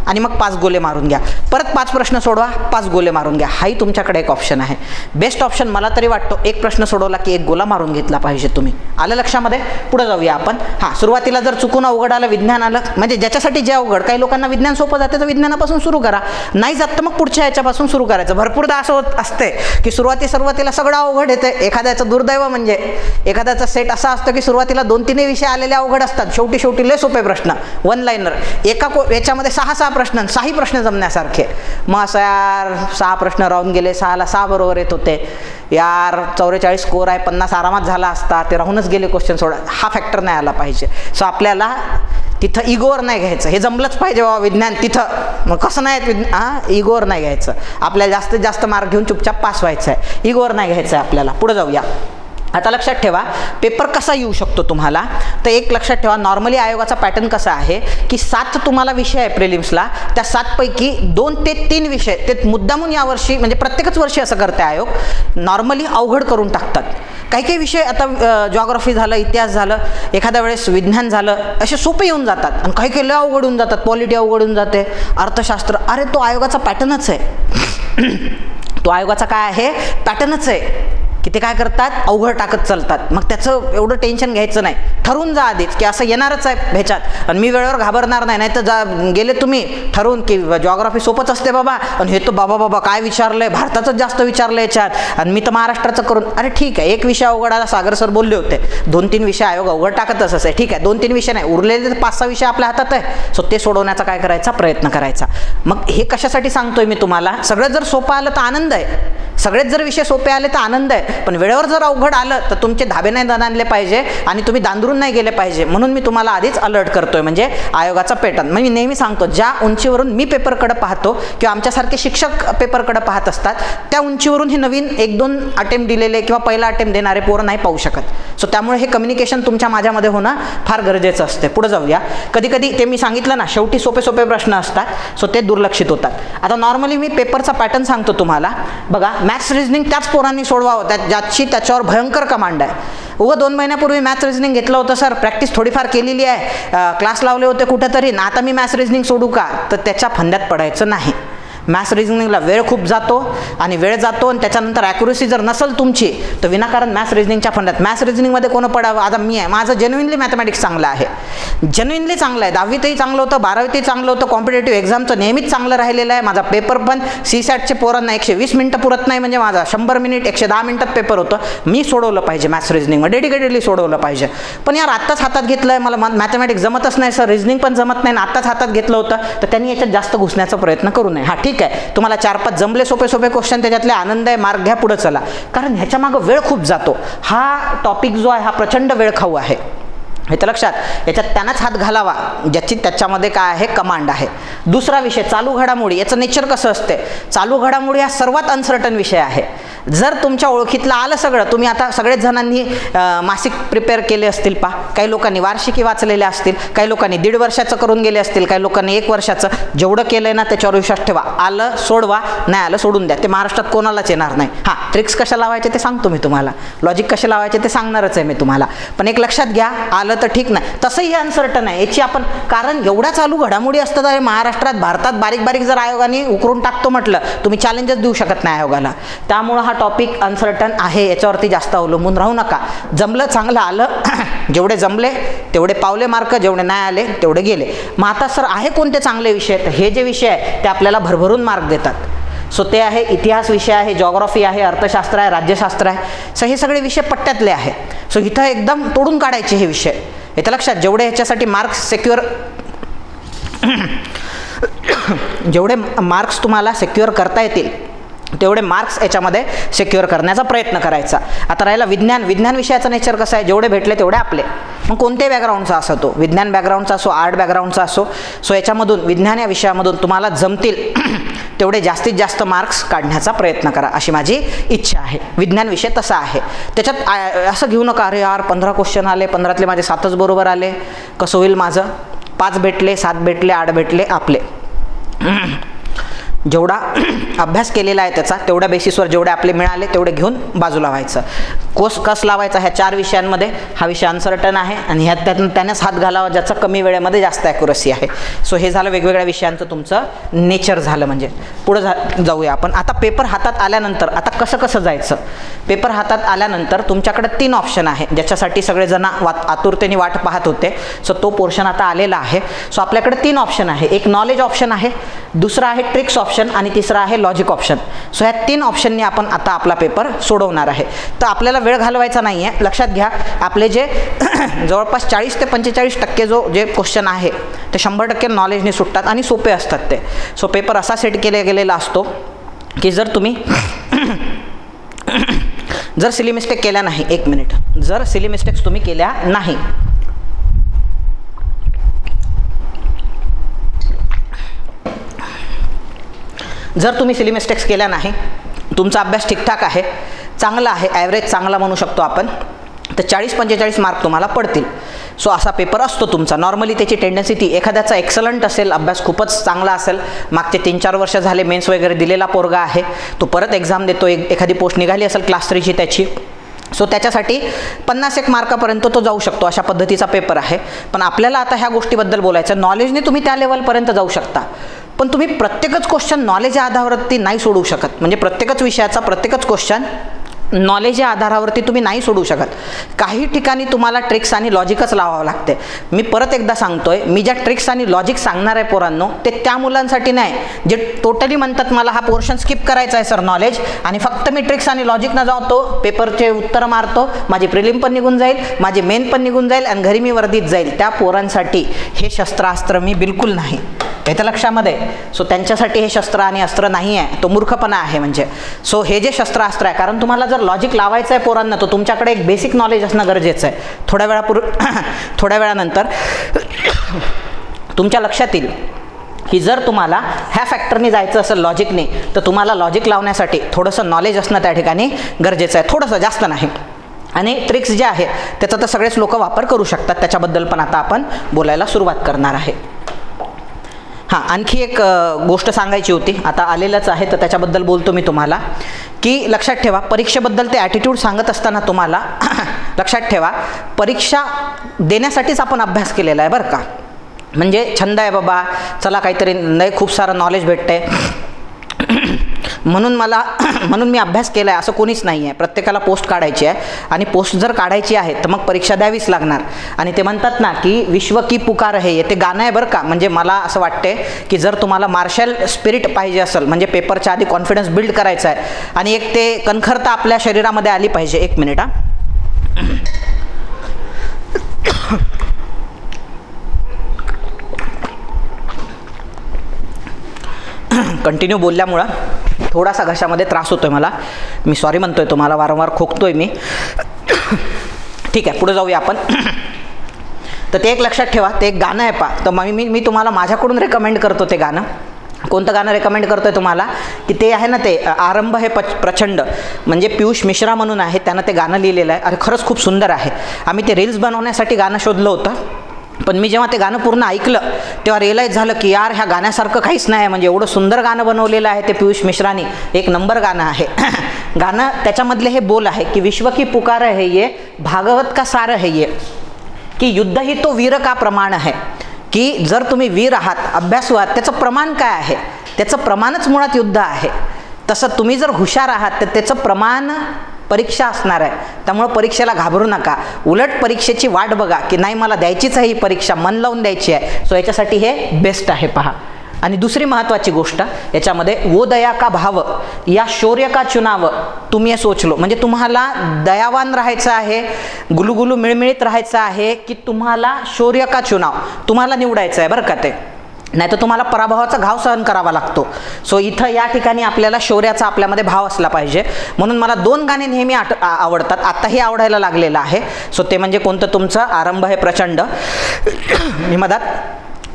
आणि मग 5 गोले मारून घ्या. परत 5 प्रश्न सोडवा, 5 गोले मारून घ्या. हाही तुमच्याकडे एक ऑप्शन आहे. बेस्ट ऑप्शन मला तरी वाटतो एक प्रश्न सोडवला की 1 गोला मारून घेतला पाहिजे तुम्ही. आलं लक्षामध्ये? पुढे जाऊया आपण. सुरुवातीला जर चुकून अवघड आलं, विज्ञान आलं, म्हणजे ज्याच्यासाठी जे अवघड, काही लोकांना विज्ञान सोपं जाते तर विज्ञानापासून सुरू करा, नाही जात तर मग पुढच्या याच्यापासून सुरू करायचं. भरपूरदा असं होत असते की सुरुवातीला सगळं अवघड येते. एखाद्याचं दुर्दैव म्हणजे एखाद्याचा सेट असा असतो की सुरुवातीला 2-3 विषय आलेले अवघड असतात, शेवटी लय सोपे प्रश्न, वन लाईनर, याच्यामध्ये 6 प्रश्न, 6 प्रश्न जमण्यासारखे. मग असं यार 6 प्रश्न राहून गेले, 6ला 6 बरोबर येत होते यार, 44 स्कोर आहे, 50 आरामात झाला असता, ते राहूनच गेले क्वेश्चन सोडा. हा फॅक्टर नाही आला पाहिजे. सो आपल्याला तिथं इगोवर नाही घ्यायचं, हे जमलंच पाहिजे बाबा विज्ञान तिथं, मग कसं नाही इगोवर नाही घ्यायचं. आपल्याला जास्तीत जास्त मार्क घेऊन चुपचाप पास व्हायचं आहे, इगोवर नाही घ्यायचं आहे आपल्याला. पुढे जाऊया. आता लक्षात ठेवा पेपर कसा येऊ शकतो तुम्हाला, तर एक लक्षात ठेवा, नॉर्मली आयोगाचा पॅटर्न कसा आहे की 7 तुम्हाला विषय आहे प्रिलिम्सला, त्या 7 पैकी 2 ते 3 विषय ते मुद्दामून यावर्षी, म्हणजे प्रत्येकच वर्षी असं करते आयोग, नॉर्मली अवघड करून टाकतात. काही विषय आता जॉग्राफी झालं, इतिहास झालं, एखाद्या वेळेस विज्ञान झालं, असे सोपे येऊन जातात आणि काही लय अवघड होऊन जातात. पॉलिटी अवघड होऊन जाते, अर्थशास्त्र. अरे तो आयोगाचा पॅटर्नच आहे. तो आयोगाचा काय आहे? पॅटर्नच आहे की ते काय करतात, अवघड टाकत चालतात. मग त्याचं एवढं टेन्शन घ्यायचं नाही, ठरवून जा आधीच की असं येणारच आहे ह्याच्यात, आणि मी वेळेवर घाबरणार नाही. नाही तर गेले तुम्ही ठरवून की जॉग्राफी सोपंच असते बाबा, आणि हे तर बाबा काय विचारलंय, भारताचंच जास्त विचारलं याच्यात, आणि मी तर महाराष्ट्राचं करून. अरे ठीक आहे, एक विषय अवघड आला, सागर सर बोलले होते 2-3 विषय आयोग अवघड टाकतच आहे, ठीक आहे, 2-3 विषय नाही, उरलेले 5-6 विषय आपल्या हातात आहे. सो ते सोडवण्याचा काय करायचा, प्रयत्न करायचा. मग हे कशासाठी सांगतोय मी तुम्हाला, सगळं जर सोपं आलं तर आनंद आहे, सगळेच जर विषय सोपे आले तर आनंद आहे, पण वेळेवर जर अवघड आलं तर तुमचे धाबे नाही दांडले पाहिजे आणि तुम्ही दांदरून नाही गेले पाहिजे. म्हणून मी तुम्हाला आधीच अलर्ट करतोय, म्हणजे आयोगाचा पॅटर्न. मी नेहमी सांगतो, ज्या उंचीवरून मी पेपरकडे पाहतो किंवा आमच्यासारखे शिक्षक पेपरकडे पाहत असतात, त्या उंचीवरून हे नवीन 1-2 अटेम्प्ट दिलेले किंवा पहिला अटेम्प्ट देणारे पोरं नाही पाहू शकत. सो त्यामुळे हे कम्युनिकेशन तुमच्या माझ्यामध्ये होणं फार गरजेचं असते. पुढे जाऊया. कधी ते मी सांगितलं ना, शेवटी सोपे प्रश्न असतात, सो ते दुर्लक्षित होतात. आता नॉर्मली मी पेपरचा पॅटर्न सांगतो तुम्हाला. बघा, मॅथ्स रिजनिंग त्याच पोरांनी सोडवावं ज्याची त्याच्यावर भयंकर कमांड आहे. 2 महिन्यापूर्वी मॅथ्स रिजनिंग घेतलं होतं सर, प्रॅक्टिस थोडीफार केलेली आहे, क्लास लावले होते कुठेतरी, ना आता मी मॅथ्स रिजनिंग सोडू का, तर त्याच्या फंद्यात पडायचं नाही. मॅथ्स रिजनिंगला वेळ खूप जातो आणि त्याच्यानंतर ॲक्युरेसी जर नसेल तुमची तर विनाकारण मॅथ्स रिजनिंगच्या फंडात. मॅथ्स रिजनिंगमध्ये कोण पडावं? आता मी आहे, माझं जेन्युइनली मॅथमॅटिक्स चांगलं आहे, जेन्युइनली चांगलं आहे, 10वीतही चांगलं होतं, 12वीतही चांगलं होतं, कॉम्पिटेटिव्ह एक्झामचं नेहमीच चांगलं राहिलेलं आहे. माझा पेपर पण CSATचे पोरांना 120 मिनिटं पुरत नाही, म्हणजे माझा 100 मिनिट 110 मिनिटात पेपर होतं. मी सोडवलं पाहिजे मॅथ्स रिजनिंगमध्ये, डेडिकेटेडली सोडवलं पाहिजे. पण यार आत्ताच हातात घेतलं आहे, मला मॅथमॅटिक्स जमतच नाही सर, रिजनिंग पण जमत नाही, आत्ताच हातात घेतलं होतं, तर त्यांनी याच्यात जास्त घुसण्याचा प्रयत्न करू नये. ठीक आहे, तुम्हाला 4-5 जमले सोपे क्वेश्चन, त्याच्यातले आनंद आहे, मार्क घ्या, पुढे चला. कारण ह्याच्या मागं वेळ खूप जातो. हा टॉपिक जो आहे हा प्रचंड वेळ खाऊ आहे, हे तर लक्षात. याच्यात त्यांनाच हात घालावा ज्याची त्याच्यामध्ये काय आहे, कमांड आहे. दुसरा विषय चालू घडामोडी. याचं नेचर कसं असते, चालू घडामोडी हा सर्वात अनसर्टन विषय आहे. जर तुमच्या ओळखीतलं आलं सगळं, तुम्ही आता सगळेच जणांनी मासिक प्रिपेअर केले असतील, काही लोकांनी वार्षिकी वाचलेल्या असतील, काही लोकांनी 1.5 वर्षाचं करून गेले असतील, काही लोकांनी 1 वर्षाचं. जेवढं केलंय ना त्याच्यावर विश्वास ठेवा. आलं सोडवा, नाही आलं सोडून द्या. ते महाराष्ट्रात कोणालाच येणार नाही. ट्रिक्स कशा लावायचे ते सांगतो मी तुम्हाला, लॉजिक कसे लावायचे ते सांगणारच आहे मी तुम्हाला. पण एक लक्षात घ्या, आलं तर ठीक नाही, तसंही हे अनसर्टन आहे याची आपण, कारण एवढ्या चालू घडामोडी असतात महाराष्ट्रात, भारतात बारीक जर आयोगाने उकरून टाकतो म्हटलं, तुम्ही चॅलेंजच देऊ शकत नाही आयोगाला. त्यामुळं हा टॉपिक अनसर्टन आहे, याच्यावरती जास्त अवलंबून राहू नका. जमलं चांगलं आलं, जेवढे जमले तेवढे पावले मार्क, जेवढे नाही आले तेवढे गेले. मग आता सर आहे कोणते चांगले विषय, तर हे जे विषय आहे ते आपल्याला भरभरून मार्क देतात. सो ते आहे, इतिहास विषय आहे, जॉग्राफी आहे, अर्थशास्त्र आहे, राज्यशास्त्र आहे. सो हे सगळे विषय पट्ट्यातले आहे. सो इथं एकदम तोडून काढायचे हे विषय. येतं लक्षात, जेवढे ह्याच्यासाठी मार्क्स सिक्युअर जेवढे मार्क्स तुम्हाला सिक्युअर करता येतील तेवढे मार्क्स याच्यामध्ये सिक्युअर करण्याचा प्रयत्न करायचा. आता राहिला विज्ञान विषयाचं नेचर कसं आहे, जेवढे भेटले तेवढे आपले. मग कोणत्याही बॅकग्राऊंडचा असो, तो विज्ञान बॅकग्राऊंडचा असो, आर्ट बॅकग्राऊंडचा असो. सो याच्यामधून विज्ञान या विषयामधून तुम्हाला जमतील तेवढे जास्तीत जास्त मार्क्स काढण्याचा प्रयत्न करा, अशी माझी इच्छा आहे. विज्ञान विषय तसा आहे. त्याच्यात असं घेऊ नका, अरे यार 15 क्वेश्चन आले, 15तले माझे 7च बरोबर आले, कसं होईल माझं. 5 भेटले, 7 भेटले, 8 भेटले आपले. जेवढा अभ्यास केलेला आहे त्याचा तेवढ्या बेसिसवर जेवढे आपले मिळाले तेवढे घेऊन बाजूला व्हायचं. कस लावायचा ह्या 4 विषयांमध्ये, हा विषय अनसर्टन आहे आणि त्यानेच हात घालावा ज्याचा कमी वेळेमध्ये जास्त ॲक्युरसी आहे. सो हे झालं वेगवेगळ्या विषयांचं तुमचं नेचर झालं. म्हणजे पुढं जाऊया आपण. आता पेपर हातात आल्यानंतर आता कसं जायचं. पेपर हातात आल्यानंतर तुमच्याकडे 3 ऑप्शन आहे ज्याच्यासाठी सगळेजण आतुरतेने वाट पाहत होते. सो तो पोर्शन आता आलेला आहे. सो आपल्याकडे 3 ऑप्शन आहे. एक नॉलेज ऑप्शन आहे, दुसरा आहे ट्रिक्स ऑप्शन आणि तिसरा आहे लॉजिक ऑप्शन. सो ह्या 3 ऑप्शननी आपण आता आपला पेपर सोडवणार आहे. तर आपल्याला वेळ घालवायचा नाही आहे. लक्षात घ्या, आपले जे जवळपास 40 ते 45% जे क्वेश्चन आहे ते 100% नॉलेजने सुटतात आणि सोपे असतात ते. सो पेपर असा सेट केला गेलेला असतो की जर तुम्ही जर सिली मिस्टेक केल्या नाही, 1 मिनिट, जर सिली मिस्टेक्स तुम्ही केल्या नाही, जर तुम्ही सिली मिस्टेक्स केल्या नाही, तुमचा अभ्यास ठीकठाक आहे, चांगला आहे, ॲव्हरेज चांगला म्हणू शकतो आपण, तर 40-45 मार्क तुम्हाला पडतील. सो असा पेपर असतो तुमचा. नॉर्मली त्याची टेंडन्सी ती, एखाद्याचा एक्सलंट असेल, अभ्यास खूपच चांगला असेल, मागचे 3-4 वर्ष झाले मेन्स वगैरे दिलेला पोरगा आहे, तो परत एक्झाम देतो, एखादी पोस्ट निघाली असेल क्लास 3ची त्याची, सो त्याच्यासाठी 50 मार्कापर्यंत तो जाऊ शकतो. अशा पद्धतीचा पेपर आहे. पण आपल्याला आता ह्या गोष्टीबद्दल बोलायचं, नॉलेजने तुम्ही त्या लेवलपर्यंत जाऊ शकता, पण तुम्ही प्रत्येकच क्वेश्चन नॉलेज या आधारावरती नाही सोडवू शकत. म्हणजे प्रत्येकच विषयाचा प्रत्येकच क्वेश्चन नॉलेज या आधारावरती तुम्ही नाही सोडवू शकत. काही ठिकाणी तुम्हाला ट्रिक्स आणि लॉजिकच लावावं लागते. मी परत एकदा सांगतोय, मी ज्या ट्रिक्स आणि लॉजिक सांगणार आहे पोरांनो, ते त्या मुलांसाठी नाही जे टोटली म्हणतात मला हा पोर्शन स्किप करायचा आहे सर नॉलेज, आणि फक्त मी ट्रिक्स आणि लॉजिकनं जातो, पेपरचे उत्तर मारतो, माझी प्रिलिम पण निघून जाईल, माझी मेन पण निघून जाईल आणि घरी मी वर्दीत जाईल. त्या पोरांसाठी हे शस्त्रास्त्र मी बिलकुल नाही, हे तर लक्षामध्ये. सो त्यांच्यासाठी हे शस्त्र आणि अस्त्र नाही आहे, तो मूर्खपणा आहे. म्हणजे सो हे जे शस्त्रास्त्र आहे, कारण तुम्हाला जर लॉजिक लावायचं आहे पोरांना, तर तुमच्याकडे एक बेसिक नॉलेज असणं गरजेचं आहे. थोड्या वेळानंतर तुमच्या लक्षात येईल की जर तुम्हाला ह्या फॅक्टरने जायचं असेल लॉजिकने, तर तुम्हाला लॉजिक लावण्यासाठी थोडंसं नॉलेज असणं त्या ठिकाणी गरजेचं आहे, थोडंसं, जास्त नाही. आणि ट्रिक्स जे आहे त्याचा तर सगळेच लोक वापर करू शकतात, त्याच्याबद्दल पण आता आपण बोलायला सुरुवात करणार आहे. हां, आणखी एक गोष्ट सांगायची होती, आता आलेलंच आहे तर त्याच्याबद्दल बोलतो मी तुम्हाला, की लक्षात ठेवा, परीक्षेबद्दल ते ॲटिट्यूड सांगत असताना तुम्हाला लक्षात ठेवा, परीक्षा देण्यासाठीच आपण अभ्यास केलेला आहे बरं का. म्हणजे छंद आहे बाबा, चला काहीतरी नाही, खूप सारं नॉलेज भेटतंय म्हणून मी अभ्यास केला आहे असं कोणीच नाही आहे. प्रत्येकाला पोस्ट काढायची आहे, आणि पोस्ट जर काढायची आहे तर मग परीक्षा द्यावीच लागणार. आणि ते म्हणतात ना की विश्व की पुकार आहे, ते गाणं आहे बरं का. म्हणजे मला असं वाटते की जर तुम्हाला मार्शल स्पिरिट पाहिजे असेल, म्हणजे पेपरच्या आधी कॉन्फिडन्स बिल्ड करायचा आहे, आणि एक ते कणखरता आपल्या शरीरामध्ये आली पाहिजे. 1 मिनिट हा. कंटिन्यू बोलल्यामुळं थोडासा घशामध्ये त्रास होतोय मला, मी सॉरी म्हणतोय, तुम्हाला वारंवार खोकतोय मी. ठीक आहे, पुढे जाऊया आपण. तर ते एक लक्षात ठेवा, ते एक गाणं आहे पा. तर मी तुम्हाला माझ्याकडून रेकमेंड करतो ते गाणं. कोणतं गाणं रेकमेंड करतोय तुम्हाला, की ते आहे ना, ते आरंभ हे प्रचंड, म्हणजे पियुष मिश्रा म्हणून आहे, त्यानं ते गाणं लिहिलेलं आहे. अरे खरंच खूप सुंदर आहे. आम्ही ते रील्स बनवण्यासाठी गाणं शोधलं होतं, पण मी जेव्हा ते गाणं पूर्ण ऐकलं तेव्हा रिअलाईज झालं की यार, ह्या गाण्यासारखं काहीच नाही. म्हणजे एवढं सुंदर गाणं बनवलेलं आहे ते पियुष मिश्रानी, 1 नंबर गाणं आहे. गाणं त्याच्यामधले हे बोल आहे की विश्व की पुकार है ये, भागवत का सार है ये, की युद्ध ही तो वीर का प्रमाण है. की जर तुम्ही वीर आहात, अभ्यासू आहात, त्याचं प्रमाण काय आहे, त्याचं प्रमाणच मुळात युद्ध आहे. तसं तुम्ही जर हुशार आहात तर त्याचं प्रमाण परीक्षा असणार आहे. त्यामुळं परीक्षेला घाबरू नका, उलट परीक्षेची वाट बघा की नाही मला द्यायचीच आहे ही परीक्षा, मन लावून द्यायची आहे. सो याच्यासाठी हे बेस्ट आहे पहा. आणि दुसरी महत्त्वाची गोष्ट याच्यामध्ये, वो दया का भाव या शौर्य का चुनाव तुम्ही हे सोच लो. म्हणजे तुम्हाला दयावान राहायचं आहे, गुलुगुलू मिळमिळीत राहायचं आहे, की तुम्हाला शौर्य का चुनाव तुम्हाला निवडायचं आहे बरं का. ते नाही तर तुम्हाला पराभवाचा घाव सहन करावा लागतो. सो इथं या ठिकाणी आपल्याला शौर्याचा आपल्यामध्ये भाव असला पाहिजे. म्हणून मला 2 गाणे नेहमी आवडतात, आत्ताही आवडायला लागलेलं आहे. सो ते म्हणजे कोणतं तुमचं, आरंभ हे प्रचंड. मी मधात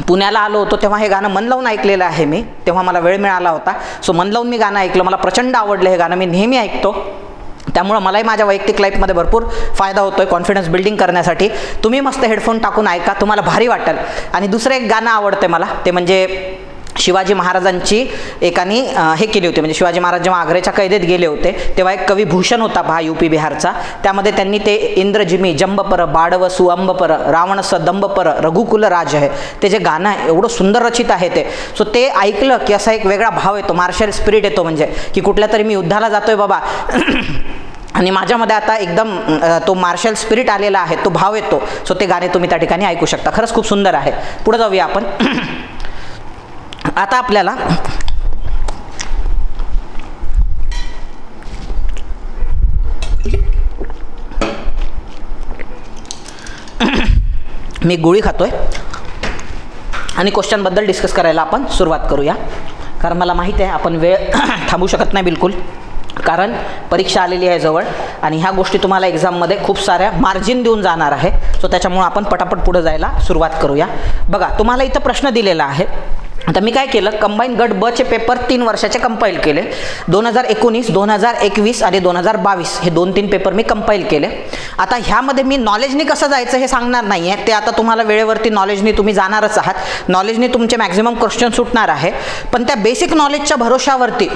पुण्याला आलो होतो तेव्हा हे गाणं मन लावून ऐकलेलं आहे मी, तेव्हा मला वेळ मिळाला होता. सो मन लावून मी गाणं ऐकलं, मला प्रचंड आवडलं हे गाणं, मी नेहमी ऐकतो. त्यामुळं मलाही माझ्या वैयक्तिक लाईफमध्ये भरपूर फायदा होतो आहे कॉन्फिडन्स बिल्डिंग करण्यासाठी. तुम्ही मस्त हेडफोन टाकून ऐका, तुम्हाला भारी वाटेल. आणि दुसरं एक गाणं आवडतं मला, ते म्हणजे शिवाजी महाराजांची एकाने हे केली होती. म्हणजे शिवाजी महाराज जेव्हा आग्र्याच्या कैदेत गेले होते तेव्हा एक कवी भूषण होता पहा UP बिहारचा, त्यामध्ये त्यांनी ते इंद्रजिमी जंबपर बाडवसु अंबपर रावणस दंबपर रघुकुल राज आहे ते जे गाणं आहे एवढं सुंदर रचित आहे ते. सो ते ऐकलं की असा एक वेगळा भाव येतो, मार्शल स्पिरिट येतो, म्हणजे की कुठल्या तरी मी युद्धाला जातोय बाबा आणि माझ्यामध्ये आता एकदम तो मार्शल स्पिरिट आलेला आहे, तो भाव येतो. सो ते गाणे तुम्ही त्या ठिकाणी ऐकू शकता. खरंच खूप सुंदर आहे. पुढे जाऊया आपण. आता आपल्याला मी गोळी खातोय आणि क्वेश्चनबद्दल डिस्कस करायला आपण सुरुवात करूया. कारण मला माहिती आहे आपण वेळ थांबू शकत नाही बिलकुल, कारण परीक्षा आलेली आहे जवळ आणि ह्या गोष्टी तुम्हाला एक्झाममध्ये खूप साऱ्या मार्जिन देऊन जाणार आहे. सो त्याच्यामुळे आपण पटापट पुढे जायला सुरुवात करूया. बघा तुम्हाला इथं प्रश्न दिलेला आहे. आता मी काय केलं, कंबाईन गट ब चे पेपर 3 वर्षाचे कंपाईल केले. 2019, 2021 आणि 2022 हे 2-3 पेपर मी कंपाईल केले. आता ह्यामध्ये मी नॉलेजनी कसं जायचं हे सांगणार नाही आहे, ते आता तुम्हाला वेळेवरती नॉलेजनी तुम्ही जाणारच आहात. नॉलेजनी तुमचे मॅक्झिमम क्वेश्चन सुटणार आहे, पण त्या बेसिक नॉलेजच्या भरोशावरती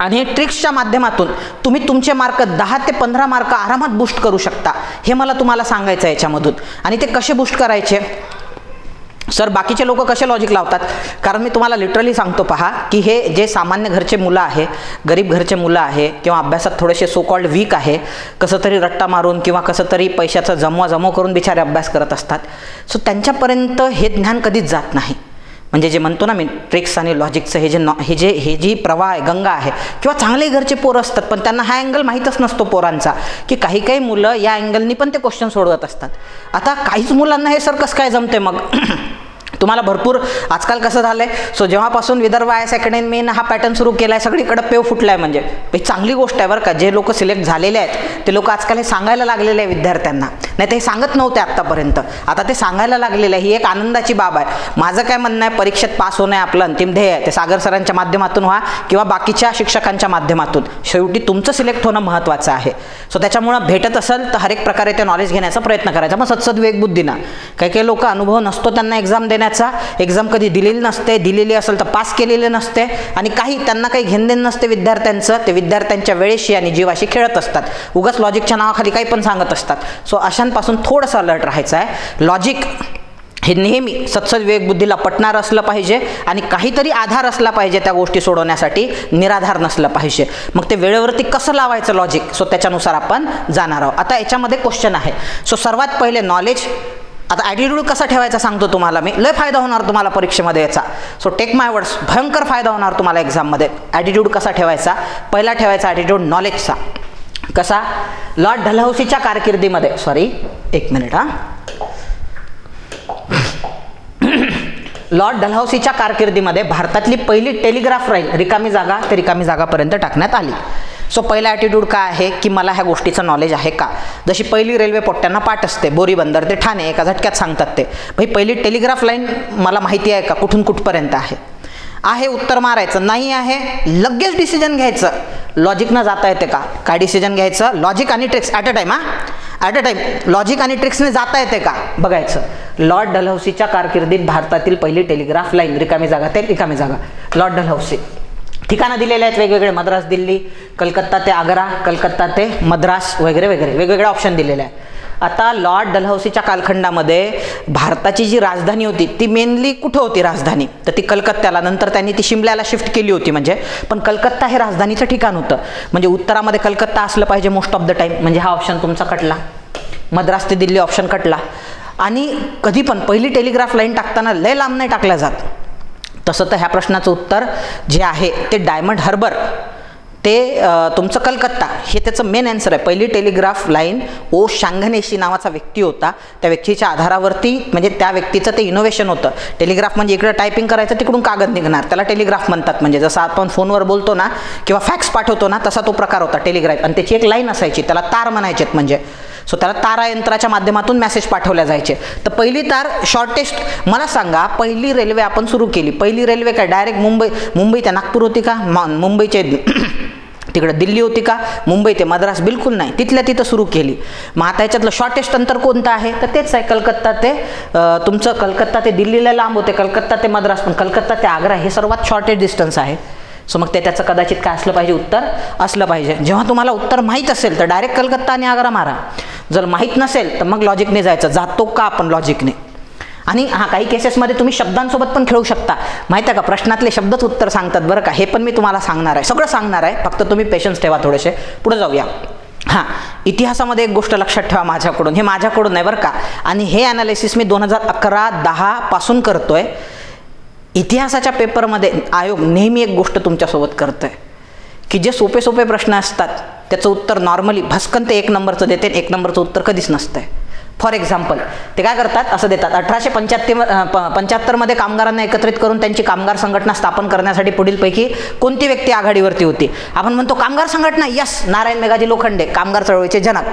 आणि ट्रिक्सच्या माध्यमातून तुम्ही तुमचे मार्क 10 ते 15 मार्क आरामात बूस्ट करू शकता. हे मला तुम्हाला सांगायचं आहे याच्यामधून. आणि ते कसे बूस्ट करायचे, सर बाकीचे लोक कसे लॉजिक लावतात, कारण मी तुम्हाला लिटरली सांगतो पहा की हे जे सामान्य घरचे मुलं आहे, गरीब घरचे मुलं आहे किंवा अभ्यासात थोडेसे सो कॉल्ड वीक आहे, कसं तरी रट्टा मारून किंवा कसं तरी पैशाचा जमवा करून बिचारे अभ्यास करत असतात. सो त्यांच्यापर्यंत हे ज्ञान कधीच जात नाही. म्हणजे जे म्हणतो ना मी ट्रिक्स आणि लॉजिकचं हे जी प्रवाह आहे, गंगा आहे, किंवा चांगले घरचे पोरं असतात पण त्यांना हा अँगल माहीतच नसतो पोरांचा, की काही मुलं या अँगलनी पण ते क्वेश्चन सोडवत असतात. आता काहीच मुलांना हे सर कसं काय जमते मग तुम्हाला भरपूर आजकाल कसं झालं आहे. सो जेव्हापासून विदर्भ IAS अकॅडमीनं हा पॅटर्न सुरू केला आहे सगळीकडे पेव फुटला आहे. म्हणजे ही चांगली गोष्ट आहे बरं का. जे लोक सिलेक्ट झालेले आहेत ते लोक आजकाल हे सांगायला लागलेले आहे विद्यार्थ्यांना, नाही ते सांगत नव्हते आत्तापर्यंत, आता ते सांगायला लागलेलं आहे. ही एक आनंदाची बाब आहे. माझं काय म्हणणं आहे, परीक्षेत पास होणं आहे आपलं अंतिम ध्येय आहे, ते सागर सरांच्या माध्यमातून व्हा किंवा बाकीच्या शिक्षकांच्या माध्यमातून, शेवटी तुमचं सिलेक्ट होणं महत्त्वाचं आहे. सो त्याच्यामुळं भेटत असेल तर हर एक प्रकारे ते नॉलेज घेण्याचा प्रयत्न करायचा, मग सद्सद्विवेक बुद्धीनं. काही लोक अनुभव नसतो त्यांना एक्झाम देण्याचा, एक्झाम कधी दिलेली नसते, दिलेली असेल तर पास केलेले नसते, आणि त्यांना काही घेणदेण नसते विद्यार्थ्यांचं. ते विद्यार्थ्यांच्या वेळेशी आणि जीवाशी खेळत असतात, उगाच लॉजिकच्या नावाखाली काही पण सांगत असतात. सो अशांपासून थोडंसं अलर्ट राहायचं आहे. लॉजिक हे नेहमी सद्सद्विवेक बुद्धीला पटणार असलं पाहिजे आणि काहीतरी आधार असला पाहिजे त्या गोष्टी सोडवण्यासाठी, निराधार नसलं पाहिजे. मग ते वेळेवरती कसं लावायचं लॉजिक, सो त्याच्यानुसार आपण जाणार आहोत. आता याच्यामध्ये क्वेश्चन आहे. सो सर्वात पहिले नॉलेज. आता ॲटिट्यूड कसा ठेवायचा सांगतो तुम्हाला मी, लय फायदा होणार तुम्हाला परीक्षेमध्ये याचा. सो टेक माय वर्ड्स, भयंकर फायदा होणार तुम्हाला एक्झाममध्ये. ॲटिट्यूड कसा ठेवायचा, पहिला ठेवायचा ॲटिट्यूड नॉलेजचा. कसा, लॉर्ड डलहौसीच्या कारकिर्दीमध्ये, एक मिनिट लॉर्ड डलहौसीच्या कारकिर्दीमध्ये भारतातली पहिली टेलिग्राफ लाईन रिकामी जागा ते रिकामी जागापर्यंत टाकण्यात आली. सो पहिला ॲटिट्यूड काय आहे की मला ह्या गोष्टीचं नॉलेज आहे का. जशी पहिली रेल्वे पोट्ट्यांना पाठ असते, बोरी बंदर ते ठाणे एका झटक्यात सांगतात ते. भाई पहिली टेलिग्राफ लाईन मला माहिती आहे का, कुठून कुठपर्यंत आहे उत्तर मारायचं, नाही आहे लगेच डिसिजन घ्यायचं. लॉजिकनं जाता येते का, काय डिसिजन घ्यायचं, लॉजिक आणि tricks at a time logic आणि ट्रिक्सने जाता येते का बघायचं. लॉर्ड डलहौसीच्या कारकिर्दीत भारतातील पहिली टेलिग्राफ लाईन रिकामी जागा ते रिकामी जागा, लॉर्ड डलहौसी. ठिकाणं दिलेले आहेत वेगवेगळे, मद्रास दिल्ली, कलकत्ता ते आग्रा, कलकत्ता ते मद्रास वगैरे वगैरे वेगवेगळे ऑप्शन दिलेले आहे. आता लॉर्ड डलहौसीच्या कालखंडामध्ये भारताची जी राजधानी होती ती मेनली कुठं होती राजधानी, तर ती कलकत्त्याला, नंतर त्यांनी ती शिमल्याला शिफ्ट केली होती. म्हणजे पण कलकत्ता हे राजधानीचं ठिकाण होतं. म्हणजे उत्तरामध्ये कलकत्ता असलं पाहिजे मोस्ट ऑफ द टाईम, म्हणजे हा ऑप्शन तुमचा कटला. मद्रास ते दिल्ली ऑप्शन कटला. आणि कधी पण पहिली टेलिग्राफ लाईन टाकताना लय लांब नाही टाकल्या जात. तसं तर ह्या प्रश्नाचं उत्तर जे आहे ते डायमंड हार्बर ते तुमचं कलकत्ता हे त्याचं मेन आन्सर आहे. पहिली टेलिग्राफ लाईन ओ शांगनेशी नावाचा व्यक्ती होता, त्या व्यक्तीच्या आधारावरती, म्हणजे त्या व्यक्तीचं ते इनोव्हेशन होतं. टेलिग्राफ म्हणजे इकडं टायपिंग करायचं तिकडून कागद निघणार, त्याला टेलिग्राफ म्हणतात. म्हणजे जसं आपण फोनवर बोलतो ना किंवा फॅक्स पाठवतो ना तसा तो प्रकार होता टेलिग्राफ. आणि त्याची एक लाईन असायची, त्याला तार म्हणायचेत. म्हणजे सो त्याला तारा यंत्राच्या माध्यमातून मेसेज पाठवल्या जायचे. तर पहिली तार शॉर्टेस्ट, मला सांगा पहिली रेल्वे आपण सुरू केली, पहिली रेल्वे काय डायरेक्ट मुंबई ते नागपूर होती का, मुंबईचे तिकडे दिल्ली होती का, मुंबई ते मद्रास बिलकुल नाही, तिथल्या तिथं सुरू केली. मग आता याच्यातलं शॉर्टेस्ट अंतर कोणतं आहे, तर तेच आहे कलकत्ता ते तुमचं कलकत्ता ते दिल्लीला लांब होते, कलकत्ता ते मद्रास, पण कलकत्ता ते आग्रा हे सर्वात शॉर्टेस्ट डिस्टन्स आहे. सो मग त्याचं कदाचित काय असलं पाहिजे, उत्तर असलं पाहिजे. जेव्हा तुम्हाला उत्तर माहीत असेल तर डायरेक्ट कलकत्ता आणि आग्रा मारा. जर माहीत नसेल तर मग लॉजिकने जायचं, जातो का आपण लॉजिकने. आणि काही केसेसमध्ये तुम्ही शब्दांसोबत पण खेळू शकता. माहिती आहे का, प्रश्नातले शब्दच उत्तर सांगतात बरं का, हे पण मी तुम्हाला सांगणार आहे, सगळं सांगणार आहे, फक्त तुम्ही पेशन्स ठेवा थोडेसे. पुढे जाऊया. इतिहासामध्ये एक गोष्ट लक्षात ठेवा माझ्याकडून, हे माझ्याकडून नाही बरं का, आणि हे ॲनालिसिस मी 2011-10 पासून करतोय. इतिहासाच्या पेपरमध्ये आयोग नेहमी एक गोष्ट तुमच्यासोबत करतोय की जे सोपे सोपे प्रश्न असतात त्याचं उत्तर नॉर्मली भस्कन ते 1 नंबरचं देते, 1 नंबरचं उत्तर कधीच नसतंय. फॉर एक्झाम्पल ते काय करतात, असं देतात, 1875 कामगारांना एकत्रित करून त्यांची कामगार संघटना स्थापन करण्यासाठी पुढीलपैकी कोणती व्यक्ती आघाडीवरती होती. आपण म्हणतो कामगार संघटना, यस, नारायण मेघाजी लोखंडे, कामगार चळवळीचे जनक.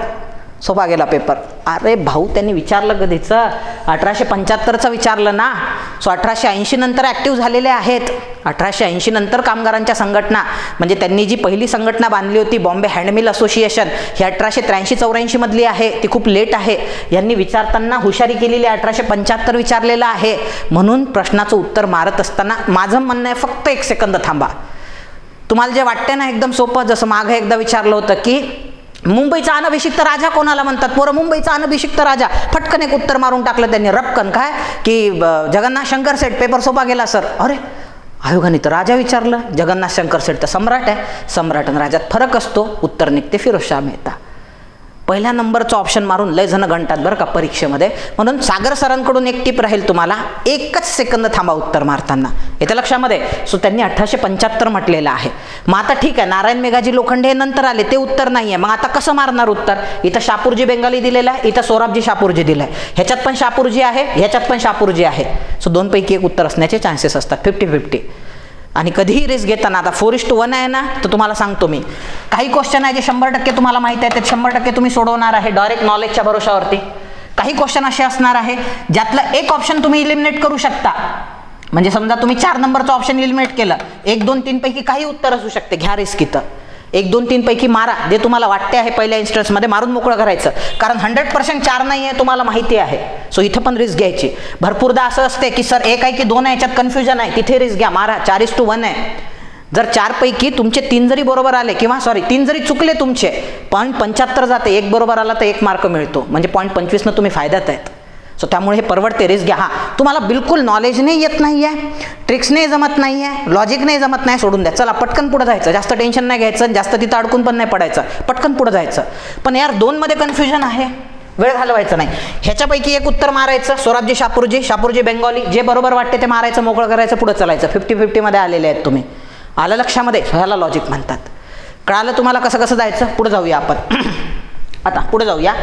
सोपा गेला पेपर. अरे भाऊ, त्यांनी विचारलं कधीचं, 1875चं विचारलं ना. सो 1880 नंतर ॲक्टिव्ह झालेले आहेत. 1880 नंतर कामगारांच्या संघटना, म्हणजे त्यांनी जी पहिली संघटना बांधली होती बॉम्बे हँडमिल असोसिएशन, ही 1883-84 मधली आहे, ती खूप लेट आहे. यांनी विचारताना हुशारी केलेली, 1875 विचारलेलं आहे. म्हणून प्रश्नाचं उत्तर मारत असताना माझं म्हणणं आहे फक्त 1 सेकंद थांबा. तुम्हाला जे वाटते ना एकदम सोपं, जसं मागं एकदा विचारलं होतं की मुंबईचा अनभिषिक्त राजा कोणाला म्हणतात, पोरं मुंबईचा अनभिषिक्त राजा, फटकन एक उत्तर मारून टाकलं त्यांनी रपकन, काय की जगन्नाथ शंकर सेठ. पेपर सोपा गेला सर. अरे आयोगाने तर राजा विचारलं, जगन्नाथ शंकर सेठ तर सम्राट आहे, सम्राट आणि राजात फरक असतो, उत्तर निघते फिरोजशाह मेहता. पहिल्या नंबरचं ऑप्शन मारून लय जण गणतात बरं का परीक्षेमध्ये. म्हणून सागर सरांकडून एक टिप राहील तुम्हाला, 1च सेकंद थांबा उत्तर मारताना, येतं लक्षामध्ये. सो त्यांनी 1875 म्हटलेलं आहे. मग आता ठीक आहे, नारायण मेघाजी लोखंडे हे नंतर आले, ते उत्तर नाही आहे. मग आता कसं मारणार उत्तर, इथं शापूरजी बेंगाली दिलेलं आहे, इथं सोराबजी शापूरजी दिलं आहे, ह्याच्यात पण शापूरजी आहे, ह्याच्यात पण शापूरजी आहे. सो 2 पैकी 1 उत्तर असण्याचे चान्सेस असतात, 50-50. आणि कधीही रिस्क घेताना, आता 4:1 आहे ना, तर तुम्हाला सांगतो मी, काही क्वेश्चन आहे जे 100% तुम्हाला माहिती आहे, ते 100% तुम्ही सोडवणार आहे डायरेक्ट नॉलेजच्या भरोशावरती. काही क्वेश्चन असे असणार आहे ज्यातलं एक ऑप्शन तुम्ही इलिमिनेट करू शकता. म्हणजे समजा तुम्ही 4 नंबरचं ऑप्शन इलिमिनेट केलं, 1, 2, 3 पैकी काही उत्तर असू शकते, घ्या रिस्क. इथं 1, 2, 3 पैकी मारा, जे तुम्हाला वाटते आहे पहिल्या इन्स्टन्समध्ये मारून मोकळं करायचं, कारण 100% 4 नाही आहे तुम्हाला माहिती आहे. सो इथं पण रिस्क घ्यायची. भरपूरदा असं असते की सर 1 आहे की 2 आहे, याच्यात कन्फ्युजन आहे, तिथे रिस्क घ्या, मारा. 4:1 आहे. जर 4 पैकी तुमचे 3 जरी बरोबर आले, किंवा 3 जरी चुकले तुमचे, 0.75 जाते, 1 बरोबर आला तर 1 मार्क मिळतो, म्हणजे 0.25 तुम्ही फायद्यात आहेत. सो त्यामुळे हे परवडते, रिस्क घ्या. तुम्हाला बिलकुल नॉलेज नाही येत नाही आहे, ट्रिक्स नाही जमत नाही आहे, लॉजिक नाही जमत नाही, सोडून द्या, चला पटकन पुढे जायचं, जास्त टेन्शन नाही घ्यायचं, जास्त तिथं अडकून पण नाही पडायचं, पटकन पुढे जायचं. पण यार 2 मध्ये कन्फ्युजन आहे, वेळ घालवायचा नाही. ह्याच्यापैकी एक उत्तर मारायचं, सोराबजी शापूरजी, शापूरजी बेंगॉली, जे बरोबर वाटते ते मारायचं, मोकळं करायचं, पुढे चालायचं. 50-50 मध्ये आलेले आहेत तुम्ही. आलं लक्षामध्ये, ह्याला लॉजिक म्हणतात. कळालं तुम्हाला कसं कसं जायचं. पुढे जाऊया आपण. आता पुढे जाऊया.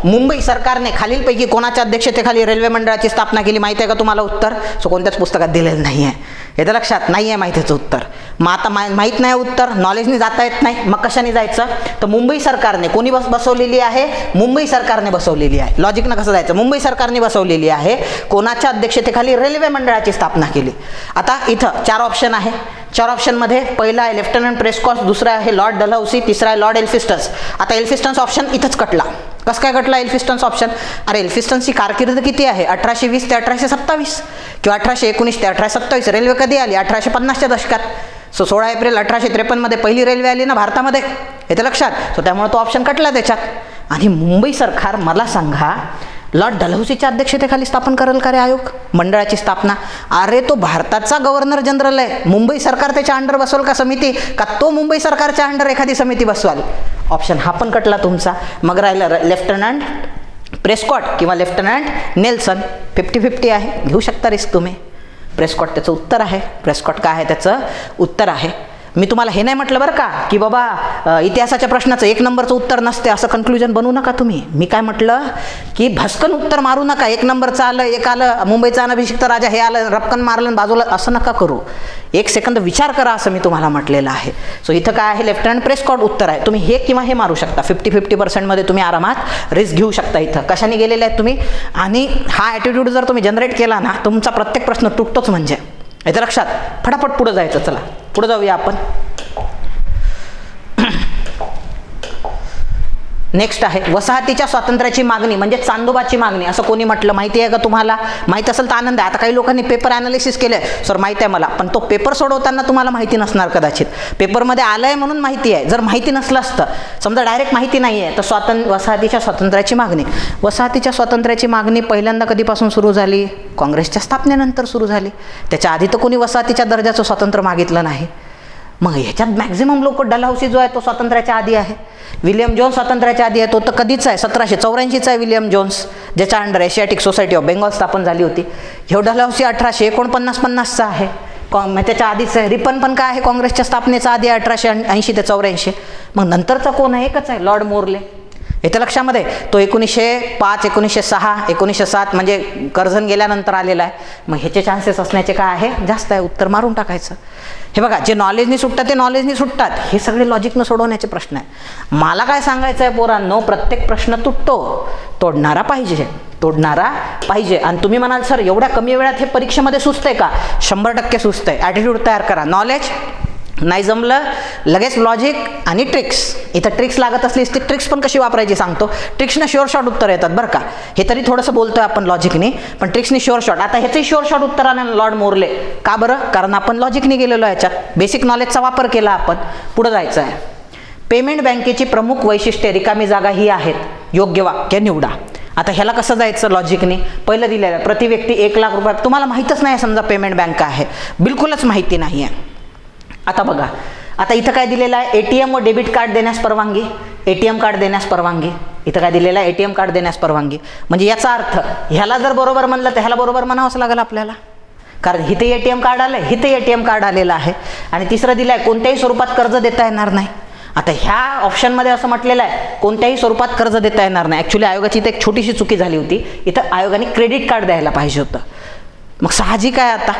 मुंबई सरकारने खालीलपैकी कोणाच्या अध्यक्षतेखाली रेल्वे मंडळाची स्थापना केली, माहिती आहे का तुम्हाला उत्तर. सो कोणत्याच पुस्तकात दिलेलं नाही आहे, येतं लक्षात, नाही आहे माहितीचं उत्तर. मग आता माहीत नाही उत्तर, नॉलेजने जाता येत नाही, मग कशाने जायचं. तर मुंबई सरकारने कोणी बसवलेली आहे, मुंबई सरकारने बसवलेली आहे. लॉजिकनं कसं जायचं, मुंबई सरकारने बसवलेली आहे, कोणाच्या अध्यक्षतेखाली रेल्वे मंडळाची स्थापना केली. आता इथं 4 ऑप्शन आहे. 4 ऑप्शनमध्ये पहिला आहे लेफ्टनंट प्रेस्कॉट, दुसरा आहे लॉर्ड डलहौसी, तिसरा आहे लॉर्ड एल्फिस्टन्स. आता एल्फिस्टन्स ऑप्शन इथंच कटला. कसं काय कटला एल्फिस्टन्स ऑप्शन. अरे एल्फिस्टन्सची कारकीर्द किती आहे, 1820 ते 1827 किंवा 1819 ते 1827. रेल्वे कधी आली, 1850च्या दशकात. सो 16 एप्रिल 1853 मध्ये पहिली रेल्वे आली ना भारतामध्ये, येतं लक्षात. सो त्यामुळे तो ऑप्शन कटला त्याच्यात. आणि मुंबई सरकार, मला सांगा, लॉर्ड डलहौसीच्या अध्यक्षतेखाली स्थापन करेल का रे आयोग, मंडळाची स्थापना. अरे तो भारताचा गव्हर्नर जनरल आहे, मुंबई सरकार त्याच्या अंडर बसवल का समिती, का तो मुंबई सरकारच्या अंडर एखादी समिती बसवाल. ऑप्शन हा पण कटला तुमचा. मग राहिलं लेफ्टनंट प्रेस्कॉट किंवा लेफ्टनंट नेल्सन. 50-50 आहे, घेऊ शकता रिस्क तुम्ही. प्रेस्कॉट त्याचं उत्तर आहे. प्रेस्कॉट काय आहे त्याचं उत्तर आहे. मी तुम्हाला हे नाही म्हटलं बरं का की बाबा इतिहासाच्या प्रश्नाचं 1 नंबरचं उत्तर नसते, असं कन्क्लुजन बनवू नका तुम्ही. मी काय म्हटलं की भस्कन उत्तर मारू नका, 1 नंबरचं आलं, 1 आलं, मुंबईचा अनभिषिक्त राजा हे आलं, रपकन मारलं बाजूला, असं नका करू. 1 सेकंद विचार करा, असं मी तुम्हाला म्हटलेलं आहे. सो इथं काय आहे, लेफ्टनंट प्रेस्कॉट उत्तर आहे. तुम्ही हे किंवा हे मारू शकता. 50-50% मध्ये तुम्ही आरामात रिस्क घेऊ शकता. इथं कशाने गेलेले आहेत तुम्ही. आणि हा ॲटिट्यूड जर तुम्ही जनरेट केला ना, तुमचा प्रत्येक प्रश्न तुटतोच. म्हणजे येतं लक्षात. फटाफट पुढे जायचं. चला पुढे जाऊया आपण. नेक्स्ट आहे वसाहतीच्या स्वातंत्र्याची मागणी म्हणजे चांदोबाची मागणी, असं कोणी म्हटलं माहिती आहे का तुम्हाला? माहिती असेल तर आनंद आहे. आता काही लोकांनी पेपर ॲनालिसिस केलं सर माहिती आहे मला, पण तो पेपर सोडवताना तुम्हाला माहिती नसणार कदाचित. पेपरमध्ये आलं आहे म्हणून माहिती आहे, जर माहिती नसलं असतं, समजा डायरेक्ट माहिती नाही आहे, तर वसाहतीच्या स्वातंत्र्याची मागणी. वसाहतीच्या स्वातंत्र्याची मागणी पहिल्यांदा कधीपासून सुरू झाली? काँग्रेसच्या स्थापनेनंतर सुरू झाली. त्याच्या आधी तर कोणी वसाहतीच्या दर्जाचं स्वातंत्र्य मागितलं नाही. मग ह्याच्यात मॅक्झिमम लोक डलहौसी जो आहे तो स्वातंत्र्याच्या आधी आहे. विल्यम जोन्स स्वातंत्र्याच्या आधी आहे, तो तर कधीच आहे 1784चा आहे विल्यम जोन्स, ज्याच्या under Asiatic society of Bengal स्थापन झाली होती. ह्यो डलहौसी 1849-50चा आहे, त्याच्या आधीच आहे. रिपन पण काय आहे काँग्रेसच्या स्थापनेचा आधी 1880 ते 84. मग नंतरचा कोण आहे? एकच आहे, लॉर्ड मोर्ले. येत्या लक्षामध्ये तो 1905, 1906, 1907 म्हणजे कर्झन गेल्यानंतर आलेला आहे. मग ह्याचे चान्सेस असण्याचे काय आहे? जास्त आहे. उत्तर मारून टाकायचं. हे बघा, जे नॉलेजनी सुटतात ते नॉलेजनी सुटतात, हे सगळे लॉजिकनं सोडवण्याचे प्रश्न आहे. मला काय सांगायचं आहे पोरांनो, प्रत्येक प्रश्न तुटतो, तोडणारा पाहिजे. आणि तुम्ही म्हणाल सर एवढ्या कमी वेळात हे परीक्षेमध्ये सुचतंय का? 100% सुचतंय. ॲटिट्यूड तयार करा. नॉलेज नाही जमलं लगेच लॉजिक आणि ट्रिक्स. इथं ट्रिक्स लागत असली ती ट्रिक्स पण कशी वापरायची सांगतो. ट्रिक्सनं शुअर शॉट उत्तर येतात बरं का. हे तरी थोडंसं बोलतोय आपण लॉजिकनी, पण ट्रिक्सनी शुअर शॉट. आता ह्याचंही शुअर शॉट उत्तर आलं लॉर्ड मोर्ले. का बरं? कारण आपण लॉजिकनी गेलेलो याच्यात, बेसिक नॉलेजचा वापर केला आपण. पुढं जायचं आहे. पेमेंट बँकेची प्रमुख वैशिष्ट्ये रिकामी जागा ही आहेत, योग्य वाक्य निवडा. आता ह्याला कसं जायचं लॉजिकनी? पहिलं दिलेलं आहे प्रति व्यक्ती 1 लाख रुपये. तुम्हाला माहीतच नाही समजा पेमेंट बँक आहे, बिलकुलच माहिती नाही आहे. आता बघा, आता इथं काय दिलेलं आहे? ATM व डेबिट कार्ड देण्यास परवानगी. ATM कार्ड देण्यास परवानगी. इथं काय दिलेलं आहे? ATM कार्ड देण्यास परवानगी. म्हणजे याचा अर्थ ह्याला जर बरोबर म्हणलं तर ह्याला बरोबर म्हणावंच लागेल आपल्याला, कारण इथे ATM कार्ड आलं, इथे ATM कार्ड आलेलं आहे. आणि तिसरं दिलं आहे कोणत्याही स्वरूपात कर्ज देता येणार नाही. आता ह्या ऑप्शनमध्ये असं म्हटलेलं आहे कोणत्याही स्वरूपात कर्ज देता येणार नाही. ॲक्च्युली आयोगाची इथं एक छोटीशी चुकी झाली होती. इथं आयोगाने क्रेडिट कार्ड द्यायला पाहिजे होतं. मग साहजिक आहे आता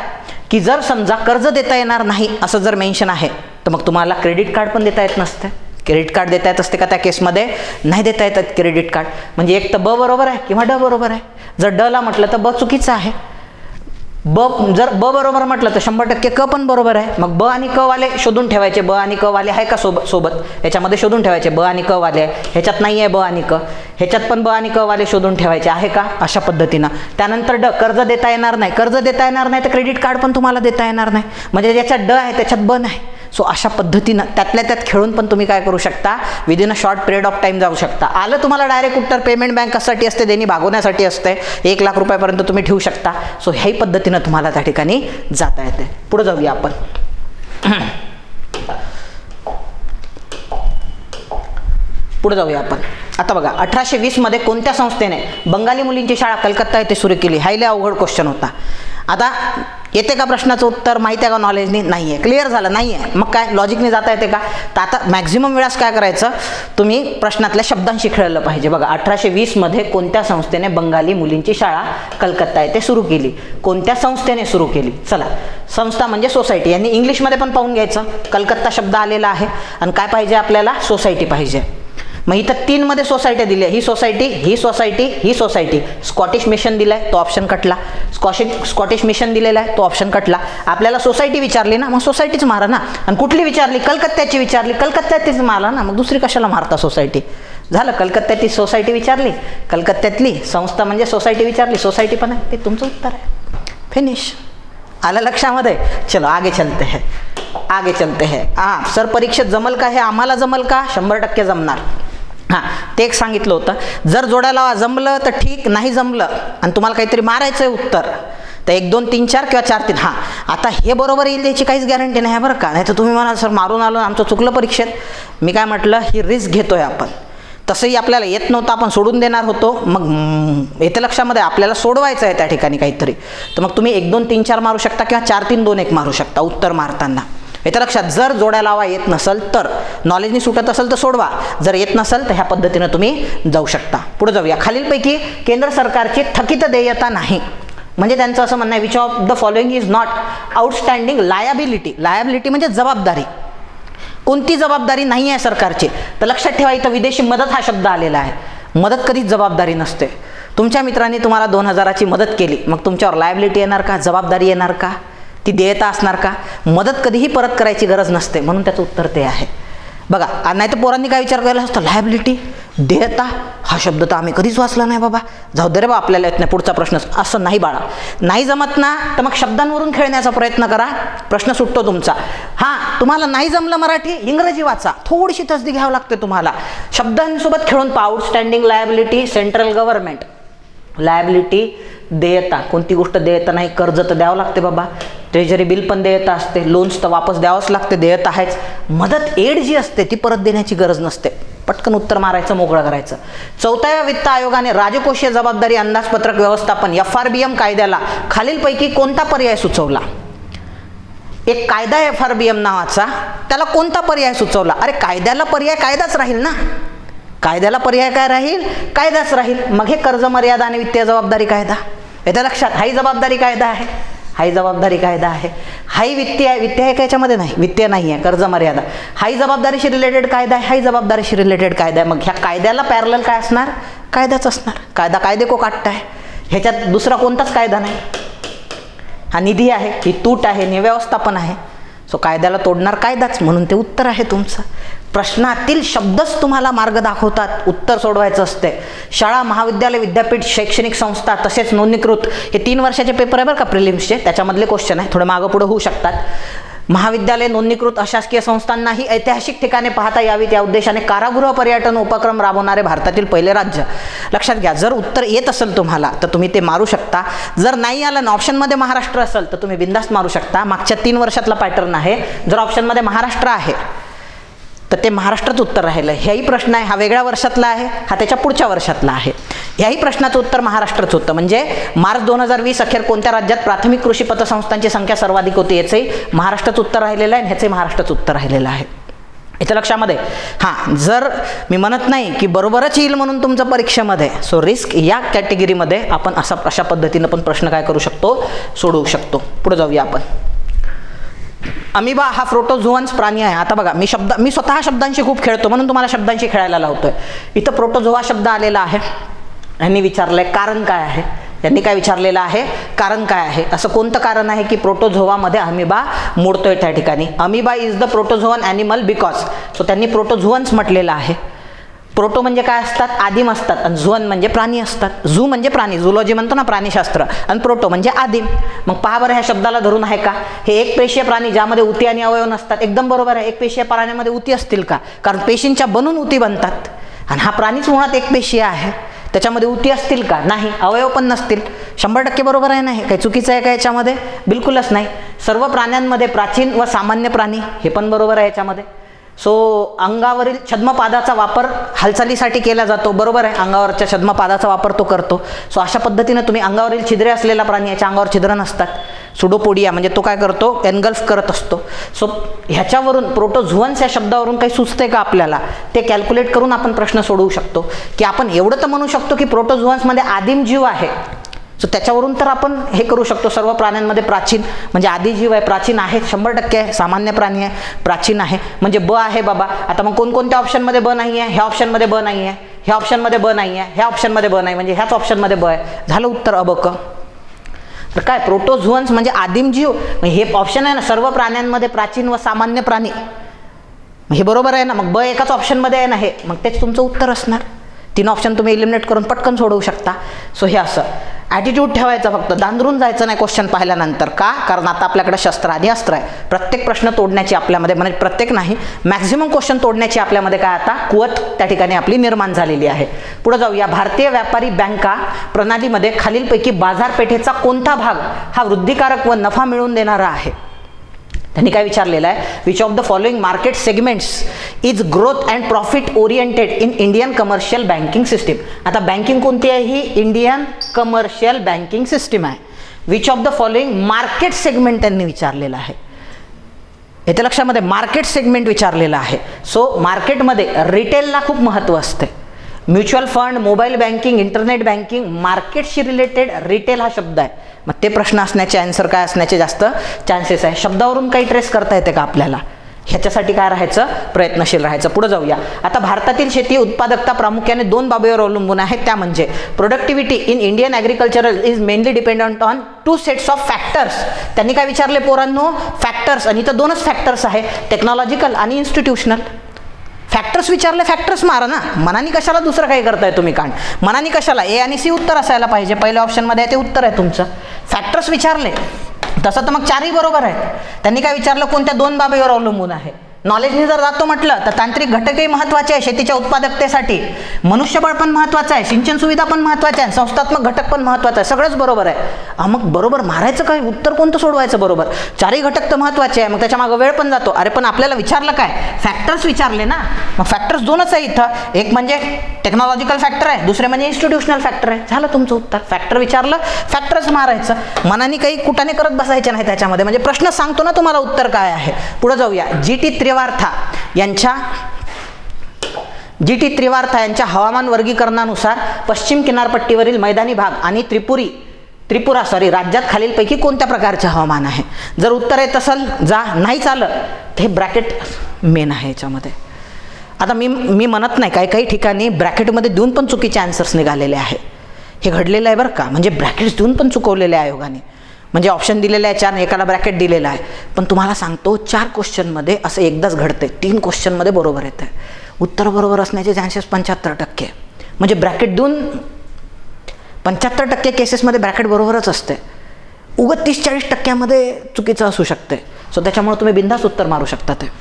की जर समजा कर्ज देता येणार नाही असं जर मेन्शन आहे, तर मग तुम्हाला क्रेडिट कार्ड पण देता येत नसते. क्रेडिट कार्ड देता येत असते का त्या केसमध्ये? नाही देता येतात क्रेडिट कार्ड. म्हणजे एक तर ब बरोबर आहे किंवा ड बरोबर आहे. जर ड ला म्हटलं तर ब चुकीचं आहे. जर ब बरोबर म्हटलं तर 100% क पण बरोबर आहे. मग ब आणि क वाले शोधून ठेवायचे. ब आणि क वाले आहे का सोबत? ह्याच्यामध्ये शोधून ठेवायचे. ब आणि क वाले आहे, ह्याच्यात नाही आहे ब आणि क, ह्याच्यात पण ब आणि क वाले शोधून ठेवायचे आहे का? अशा पद्धतीनं. त्यानंतर ड, कर्ज देता येणार नाही. कर्ज देता येणार नाही तर क्रेडिट कार्ड पण तुम्हाला देता येणार नाही. म्हणजे ज्याच्यात ड आहे त्याच्यात ब नाही. सो अशा पद्धतीनं त्यातल्या त्यात खेळून पण तुम्ही काय करू शकता? Within a short period of time जाऊ शकता. आलं तुम्हाला डायरेक्ट उत्तर पेमेंट बँक कशासाठी असते? देणी भागवण्यासाठी असते. 1 लाख रुपयापर्यंत तुम्ही ठेवू शकता. सो ह्याही पद्धतीनं तुम्हाला त्या ठिकाणी जाता येते. पुढे जाऊया आपण. आता बघा, 1820 मध्ये कोणत्या संस्थेने बंगाली मुलींची शाळा कलकत्ता येथे सुरू केली? हा लय अवघड क्वेश्चन होता. आता येते का प्रश्नाचं उत्तर? माहिती आहे का नॉलेजनी? नाही आहे. क्लिअर झालं? नाही आहे. मग काय लॉजिकने जाता येते का? तर आता मॅक्झिमम वेळास काय करायचं, तुम्ही प्रश्नातल्या शब्दांशी खेळलं पाहिजे. बघा, 1820 मध्ये कोणत्या संस्थेने बंगाली मुलींची शाळा कलकत्ता येथे सुरू केली? कोणत्या संस्थेने सुरू केली? चला, संस्था म्हणजे सोसायटी. यांनी इंग्लिशमध्ये पण पाहून घ्यायचं. कलकत्ता शब्द आलेला आहे आणि काय पाहिजे आपल्याला? सोसायटी पाहिजे. मग इथं 3 मध्ये सोसायट्या दिल्या. ही सोसायटी, ही सोसायटी, ही सोसायटी. स्कॉटिश मिशन दिलाय, तो ऑप्शन कटला. स्कॉटिश मिशन दिलेला आहे, तो ऑप्शन कटला. आपल्याला सोसायटी विचारली ना, मग सोसायटीच मारा ना. आणि कुठली विचारली? कलकत्त्याची विचारली, कलकत्त्यातीच मारा ना. मग दुसरी कशाला मारता सोसायटी? झालं, कलकत्त्याची सोसायटी विचारली, कलकत्त्यातली संस्था म्हणजे सोसायटी विचारली, सोसायटी पण आहे. ते तुमचं उत्तर आहे. फिनिश. आलं लक्षामध्ये? चलो आगे चलते हैं. हां सर, परीक्षेत जमल का? हे आम्हाला जमल का? 100% जमणार. हां, ते एक सांगितलं होतं. जर जोड्या लावा जमलं तर ठीक, नाही जमलं आणि तुम्हाला काहीतरी मारायचं आहे उत्तर, तर 1 2 3 4 किंवा 4 3. हां, आता हे बरोबर येईल याची काहीच गॅरंटी नाही आहे बरं का. नाही तर तुम्ही म्हणाल सर मारून आलो, आमचं चुकलं परीक्षेत. मी काय म्हटलं, ही रिस्क घेतोय आपण. तसंही आपल्याला येत नव्हतं, आपण सोडून देणार होतो. मग येते लक्षामध्ये आपल्याला सोडवायचं आहे त्या ठिकाणी काहीतरी. तर मग तुम्ही 1 2 3 4 मारू शकता किंवा 4 3 2 1 मारू शकता उत्तर मारताना. येतं लक्षात? जर जोड्या लावा येत नसेल तर, नॉलेजनी सुटत असेल तर सोडवा. जर येत नसेल तर ह्या पद्धतीनं तुम्ही जाऊ शकता. पुढे जाऊया. खालीलपैकी केंद्र सरकारची थकीत देयता नाही. म्हणजे त्यांचं असं म्हणणं आहे, which of the following is not outstanding liability. Liability म्हणजे जबाबदारी. कोणती जबाबदारी नाही आहे सरकारची? तर लक्षात ठेवा, इथं विदेशी मदत हा शब्द आलेला आहे. मदत कधीच जबाबदारी नसते. तुमच्या मित्रांनी तुम्हाला 2000ची मदत केली, मग तुमच्यावर लायबिलिटी येणार का? जबाबदारी येणार का? ती देयता असणार का? मदत कधीही परत करायची गरज नसते. म्हणून त्याचं उत्तर ते आहे. बघा, नाही तर पोरांनी काय विचार केला असतं, लायबिलिटी, देयता, हा शब्द तर आम्ही कधीच वाचला नाही बाबा, जाऊ दे रे बा, आपल्याला येत नाही, पुढचा प्रश्न. असं नाही बाळा, नाही जमत ना तर मग शब्दांवरून खेळण्याचा प्रयत्न करा, प्रश्न सुटतो तुमचा. हां, तुम्हाला नाही जमलं मराठी, इंग्रजी वाचा, थोडीशी तसदी घ्यावं लागते तुम्हाला, शब्दांसोबत खेळून पहा. Outstanding liability, central government, liability, देयता, कोणती गोष्ट देयता नाही, कर्ज तर द्यावं लागते बाबा, ट्रेजरी बिल पण देयता असते, लोन्स तर वापस द्यावंच लागते, देयता आहेच. मदत एड जी असते ती परत देण्याची गरज नसते, पटकन उत्तर मारायचं, मोकळं करायचं. 4थ्या वित्त आयोगाने राजकोषीय जबाबदारी अंदाजपत्रक व्यवस्थापन FRBM कायद्याला खालीलपैकी कोणता पर्याय सुचवला? एक कायदा FRBM नावाचा, त्याला कोणता पर्याय सुचवला? अरे कायद्याला पर्याय कायदाच राहील ना, कायद्याला पर्याय काय राहील? कायदाच राहील. मग हे कर्ज मर्यादा आणि वित्तीय जबाबदारी कायदा, येत्या लक्षात, हाही जबाबदारी कायदा आहे, हाही जबाबदारी कायदा आहे, हाही वित्तीय आहे, वित्तीय आहे का याच्यामध्ये? नाही, वित्तीय नाही आहे, कर्ज मर्यादा. हाही जबाबदारीशी रिलेटेड कायदा आहे, हाही जबाबदारीशी रिलेटेड कायदा आहे. मग ह्या कायद्याला पॅरलल काय असणार? कायदाच असणार. कायदा कायदे को काटता आहे, ह्याच्यात दुसरा कोणताच कायदा नाही. हा निधी आहे, ही तूट आहे, नि व्यवस्थापन आहे, सो कायद्याला तोडणार कायदाच, म्हणून ते उत्तर आहे तुमचं. प्रश्नातील शब्दच तुम्हाला मार्ग दाखवतात, उत्तर सोडवायचं असते. शाळा, महाविद्यालय, विद्यापीठ, शैक्षणिक संस्था तसेच नोंदणीकृत, हे 3 वर्षाचे पेपर आहे बरं का प्रिलिम्सचे, त्याच्यामधले क्वेश्चन आहे, थोडे मागं पुढं होऊ शकतात. महाविद्यालय, नोंदणीकृत अशासकीय संस्थांनाही ऐतिहासिक ठिकाणे पाहता यावीत या उद्देशाने कारागृह पर्यटन उपक्रम राबवणारे भारतातील पहिले राज्य. लक्षात घ्या, जर उत्तर येत असेल तुम्हाला तर तुम्ही ते मारू शकता, जर नाही आलं ना ऑप्शनमध्ये महाराष्ट्र असेल तर तुम्ही बिंदास्त मारू शकता. मागच्या 3 वर्षातला पॅटर्न आहे, जर ऑप्शनमध्ये महाराष्ट्र आहे तर ते महाराष्ट्राचं उत्तर राहिलं. ह्याही प्रश्न आहे, हा वेगळ्या वर्षातला आहे, हा त्याच्या पुढच्या वर्षातला आहे. ह्याही प्रश्नाचं उत्तर महाराष्ट्राचं होतं. म्हणजे मार्च 2020 अखेर कोणत्या राज्यात प्राथमिक कृषी पतसंस्थांची संख्या सर्वाधिक होती? याचंही महाराष्ट्राचं उत्तर राहिलेलं आहे आणि ह्याचंही महाराष्ट्राचं उत्तर राहिलेलं आहे. इथं लक्षामध्ये, हां, जर मी म्हणत नाही की बरोबरच येईल म्हणून तुमचं परीक्षेमध्ये, सो रिस्क या कॅटेगरीमध्ये आपण अशा पद्धतीनं पण प्रश्न काय करू शकतो? सोडवू शकतो. पुढे जाऊया आपण. अमिबा हा प्रोटोझोअन्स प्राणी आहे. आता बघा, मी स्वतः शब्दांशी खूप खेळतो म्हणून तुम्हाला शब्दांशी खेळायला लावतोय. इथं प्रोटोझोआ शब्द आलेला आहे, यांनी विचारलंय कारण काय आहे, यांनी काय विचारलेलं आहे? कारण काय आहे. असं कोणतं कारण आहे की प्रोटोझोआमध्ये अमिबा मोडतोय? त्या ठिकाणी amoeba is the protozoan animal because, so त्यांनी प्रोटोझोअन्स म्हटलेलं आहे. प्रोटो म्हणजे काय असतात? आदिम असतात, आणि झोअन म्हणजे प्राणी असतात. झू म्हणजे प्राणी, झुलॉजी म्हणतो ना, प्राणीशास्त्र, आणि प्रोटो म्हणजे आदिम. मग पहा बरं, ह्या शब्दाला धरून आहे का? हे एक पेशीय प्राणी ज्यामध्ये उती आणि अवयव नसतात. एकदम बरोबर आहे. एक पेशीय प्राण्यामध्ये उती असतील का? कारण पेशींच्या बनून उती बनतात, आणि हा प्राणीच मुळात एक पेशीय आहे, त्याच्यामध्ये उती असतील का? नाही. अवयव पण नसतील. 100% बरोबर आहे ना? हे काही चुकीचं आहे का याच्यामध्ये? बिलकुलच नाही. सर्व प्राण्यांमध्ये प्राचीन व सामान्य प्राणी, हे पण बरोबर आहे याच्यामध्ये. सो अंगावरील छद्मपादाचा वापर हालचालीसाठी केला जातो, बरोबर आहे, अंगावरच्या छद्मपादाचा वापर तो करतो. सो अशा पद्धतीनं तुम्ही अंगावरील छिद्रे असलेला प्राणी, याच्या अंगावर छिद्र नसतात. सुडोपोडिया म्हणजे तो काय करतो? एनगल्फ करत असतो. सो ह्याच्यावरून प्रोटोझोअन्स या शब्दावरून काही सुचते का आपल्याला? ते कॅल्क्युलेट करून आपण प्रश्न सोडवू शकतो की आपण एवढं तर म्हणू शकतो की प्रोटोझोअन्समध्ये आदिम जीव आहे. सो त्याच्यावरून तर आपण हे करू शकतो, सर्व प्राण्यांमध्ये प्राचीन म्हणजे आदी जीव आहे, प्राचीन आहे, 100% आहे, सामान्य प्राणी आहे, प्राचीन आहे, म्हणजे ब आहे बाबा. आता मग कोणकोणत्या ऑप्शनमध्ये ब नाही आहे? ह्या ऑप्शनमध्ये ब नाही आहे, ह्या ऑप्शनमध्ये ब नाही आहे, ह्या ऑप्शनमध्ये ब नाही, म्हणजे ह्याच ऑप्शनमध्ये ब आहे. झालं उत्तर अबक. तर काय? प्रोटोझोअन्स म्हणजे आदिम जीव, हे ऑप्शन आहे ना, सर्व प्राण्यांमध्ये प्राचीन व सामान्य प्राणी, हे बरोबर आहे ना? मग ब एकाच ऑप्शनमध्ये आहे ना, हे मग तेच तुमचं उत्तर असणार. 3 ऑप्शन तुम्ही एलिमिनेट करून पटकन सोडवू शकता. सो हे असं ॲटिट्यूड ठेवायचा, फक्त दांदरून जायचं नाही क्वेश्चन पाहिल्यानंतर. का? कारण आता आपल्याकडे शस्त्र आणि अस्त्र आहे. प्रत्येक प्रश्न तोडण्याची आपल्यामध्ये, म्हणजे प्रत्येक नाही, मॅक्झिमम क्वेश्चन तोडण्याची आपल्यामध्ये काय आता कुवत त्या ठिकाणी आपली निर्माण झालेली आहे. पुढे जाऊया. भारतीय व्यापारी बँका प्रणालीमध्ये खालीलपैकी बाजारपेठेचा कोणता भाग हा वृद्धिकारक व नफा मिळवून देणारा आहे? त्यांनी काय विचारलेलं आहे? Which of the following market segments is growth and profit oriented in Indian commercial banking system. आता बँकिंग कोणती आहे? ही इंडियन कमर्शियल बँकिंग सिस्टीम आहे. Which of the following market segment त्यांनी विचारलेलं आहे. येत्या लक्षामध्ये मार्केट सेगमेंट विचारलेलं आहे. सो मार्केटमध्ये रिटेलला खूप महत्त्व असते. Mutual fund, mobile banking, internet banking, मार्केटशी रिलेटेड रिटेल हा शब्द आहे. मग ते प्रश्न असण्याचे, आन्सर काय असण्याचे जास्त चान्सेस आहे. शब्दावरून काही ट्रेस करता येते का आपल्याला? ह्याच्यासाठी काय राहायचं? प्रयत्नशील राहायचं. पुढे जाऊया. आता भारतातील शेती उत्पादकता प्रामुख्याने 2 बाबीवर अवलंबून आहे, त्या म्हणजे productivity in Indian agricultural is mainly dependent on 2 sets of factors. त्यांनी काय विचारले पोरांनो? फॅक्टर्स. आणि इथं 2च फॅक्टर्स आहे, टेक्नॉलॉजिकल आणि इन्स्टिट्यूशनल. फॅक्टर्स विचारले, फॅक्टर्स मारा ना, मनाने कशाला दुसरं काही करताय तुम्ही कांड, मनाने कशाला. ए आणि सी उत्तर असायला पाहिजे, पहिल्या ऑप्शनमध्ये आहे ते उत्तर आहे तुमचं. फॅक्टर्स विचारले तसं तर मग चारही बरोबर आहेत. त्यांनी काय विचारलं, कोणत्या 2 बाबीवर अवलंबून आहे. नॉलेजने जर जातो म्हटलं तर तांत्रिक घटकही महत्त्वाचे आहे शेतीच्या उत्पादकतेसाठी, मनुष्यबळ पण महत्त्वाचं आहे, सिंचन सुविधा पण महत्त्वाच्या आहे, संस्थात्मक घटक पण महत्त्वाचं आहे, सगळंच बरोबर आहे. मग बरोबर मारायचं काय, उत्तर कोणतं सोडवायचं बरोबर. चारही घटक तर महत्त्वाचे आहे, मग त्याच्या मागे वेळ पण जातो. अरे पण आपल्याला विचारलं काय, फॅक्टर्स विचारले ना, मग फॅक्टर्स 2च आहे इथं. एक म्हणजे टेक्नॉलॉजिकल फॅक्टर आहे, दुसरे म्हणजे इन्स्टिट्यूशनल फॅक्टर आहे. झालं तुमचं उत्तर. फॅक्टर विचारलं, फॅक्टर्स मारायचं, मनाने काही कुटाने करत बसायचे नाही त्याच्यामध्ये. म्हणजे प्रश्न सांगतो ना तुम्हाला उत्तर काय आहे. पुढे जाऊया. जी टी त्रिवार्था यांच्या हवामान वर्गीकरणानुसार पश्चिम किनारपट्टीवरील मैदानी भाग आणि त्रिपुरा राज्यात खालीलपैकी कोणत्या प्रकारचे हवामान आहे. जर उत्तर येत असेल जा, नाही चालं तर हे ब्रॅकेट मेन आहे याच्यामध्ये. आता मी म्हणत नाही, काही ठिकाणी ब्रॅकेटमध्ये देऊन पण चुकीचे आन्सर्स निघालेले आहे. हे घडलेलं आहे बरं का, म्हणजे ब्रॅकेट्स देऊन पण चुकवलेले आहे आयोगाने. म्हणजे ऑप्शन दिलेले आहे 4, एकाला ब्रॅकेट दिलेला आहे. पण तुम्हाला सांगतो 4 क्वेश्चनमध्ये असं एकदाच घडते, 3 क्वेश्चनमध्ये बरोबर येतं आहे. उत्तर बरोबर असण्याचे चान्सेस 75%. म्हणजे ब्रॅकेट देऊन 75% केसेसमध्ये ब्रॅकेट बरोबरच असते. उगाच 30-40% चुकीचं असू शकते. सो त्याच्यामुळे तुम्ही बिनधास्त उत्तर मारू शकता ते.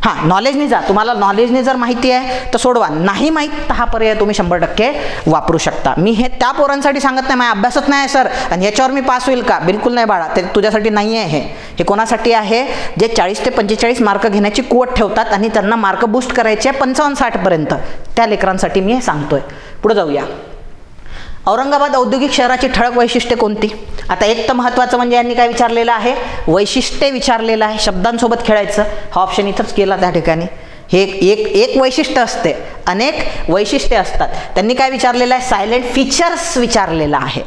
हां, नॉलेजने जा. तुम्हाला नॉलेजने जर माहिती आहे तर सोडवा, नाही माहीत तर हा पर्याय तुम्ही 100% वापरू शकता. मी हे त्या पोरांसाठी सांगत नाही, माझ्या अभ्यासच नाही सर आणि याच्यावर मी पास होईल का, बिलकुल नाही बाळा. ते तुझ्यासाठी नाही आहे. हे कोणासाठी आहे, जे 40 ते 45 मार्क घेण्याची कुवत ठेवतात आणि त्यांना मार्क बूस्ट करायचे 55-60 पर्यंत, त्या लेकरांसाठी मी हे सांगतोय. पुढे जाऊया. औरंगाबाद औद्योगिक शहराची ठळक वैशिष्ट्ये कोणती. आता एक तर महत्त्वाचं म्हणजे यांनी काय विचारलेलं आहे, वैशिष्ट्ये विचारलेलं आहे. शब्दांसोबत खेळायचं, हा ऑप्शन इथंच केला त्या ठिकाणी. हे एक वैशिष्ट्य असते, अनेक वैशिष्ट्ये असतात. त्यांनी काय विचारलेलं आहे, सायलेंट फीचर्स विचारलेलं आहे.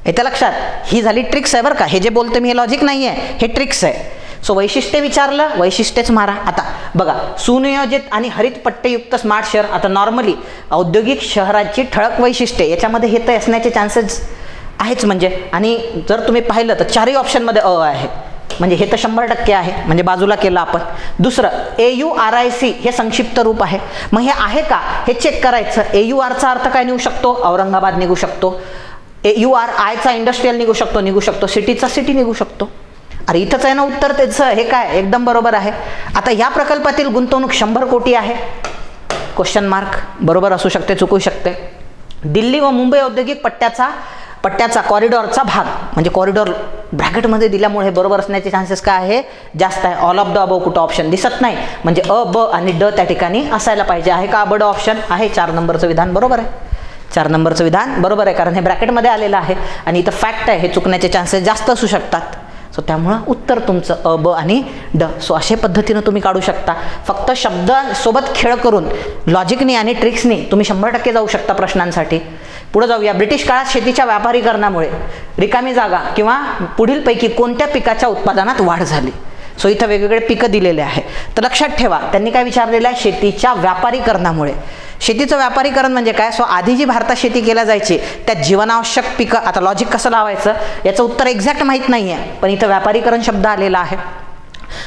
येतं लक्षात. ही झाली ट्रिक्स आहे बरं का, हे जे बोलतो मी हे लॉजिक नाही आहे, हे ट्रिक्स आहे. सो वैशिष्ट्ये विचारलं, वैशिष्ट्येच मारा. आता बघा, सुनियोजित आणि हरित पट्टेयुक्त स्मार्ट शहर. आता नॉर्मली औद्योगिक शहराची ठळक वैशिष्ट्ये याच्यामध्ये हे तर असण्याचे चान्सेस आहेच. म्हणजे आणि जर तुम्ही पाहिलं तर 4ही ऑप्शनमध्ये आहे, म्हणजे हे तर 100% आहे, म्हणजे बाजूला केलं आपण. दुसरं AURIC हे संक्षिप्त रूप आहे. मग हे आहे का हे चेक करायचं. AURचा अर्थ काय निघू शकतो, औरंगाबाद निघू शकतो. AURIचा इंडस्ट्रियल निघू शकतो. सिटीचा सिटी निघू शकतो. अरे इथंच आहे ना उत्तर त्याचं, हे काय एकदम बरोबर आहे. आता या प्रकल्पातील गुंतवणूक 100 कोटी आहे, क्वेश्चन मार्क. बरोबर असू शकते, चुकू शकते. दिल्ली व मुंबई औद्योगिक पट्ट्याचा कॉरिडॉरचा भाग, म्हणजे कॉरिडॉर ब्रॅकेटमध्ये दिल्यामुळे बरोबर असण्याचे चान्सेस काय आहे, जास्त आहे. ऑल ऑफ द अबव कुठं ऑप्शन दिसत नाही, म्हणजे अ, ब आणि ड त्या ठिकाणी असायला पाहिजे. आहे का ब, ड ऑप्शन आहे. 4 नंबरचं विधान बरोबर आहे. 4 नंबरचं विधान बरोबर आहे, कारण हे ब्रॅकेटमध्ये आलेलं आहे आणि इथं फॅक्ट आहे, हे चुकण्याचे चान्सेस जास्त असू शकतात. सो त्यामुळं उत्तर तुमचं अ, ब आणि ड. सो अशा पद्धतीनं तुम्ही काढू शकता. फक्त शब्दांसोबत खेळ करून लॉजिकनी आणि ट्रिक्सनी तुम्ही 100% जाऊ शकता प्रश्नांसाठी. पुढे जाऊया. ब्रिटिश काळात शेतीच्या व्यापारीकरणामुळे रिकामी जागा किंवा पुढीलपैकी कोणत्या पिकाच्या उत्पादनात वाढ झाली. सो इथं वेगवेगळे पिकं दिलेले आहे. तर लक्षात ठेवा, त्यांनी काय विचारलेलं आहे, शेतीच्या व्यापारीकरणामुळे. शेतीचं व्यापारीकरण म्हणजे काय. सो आधी जी भारतात शेती केल्या जायची त्यात जीवनावश्यक पिकं. आता लॉजिक कसं लावायचं याचं उत्तर एक्झॅक्ट माहीत नाही आहे, पण इथं व्यापारीकरण शब्द आलेला आहे.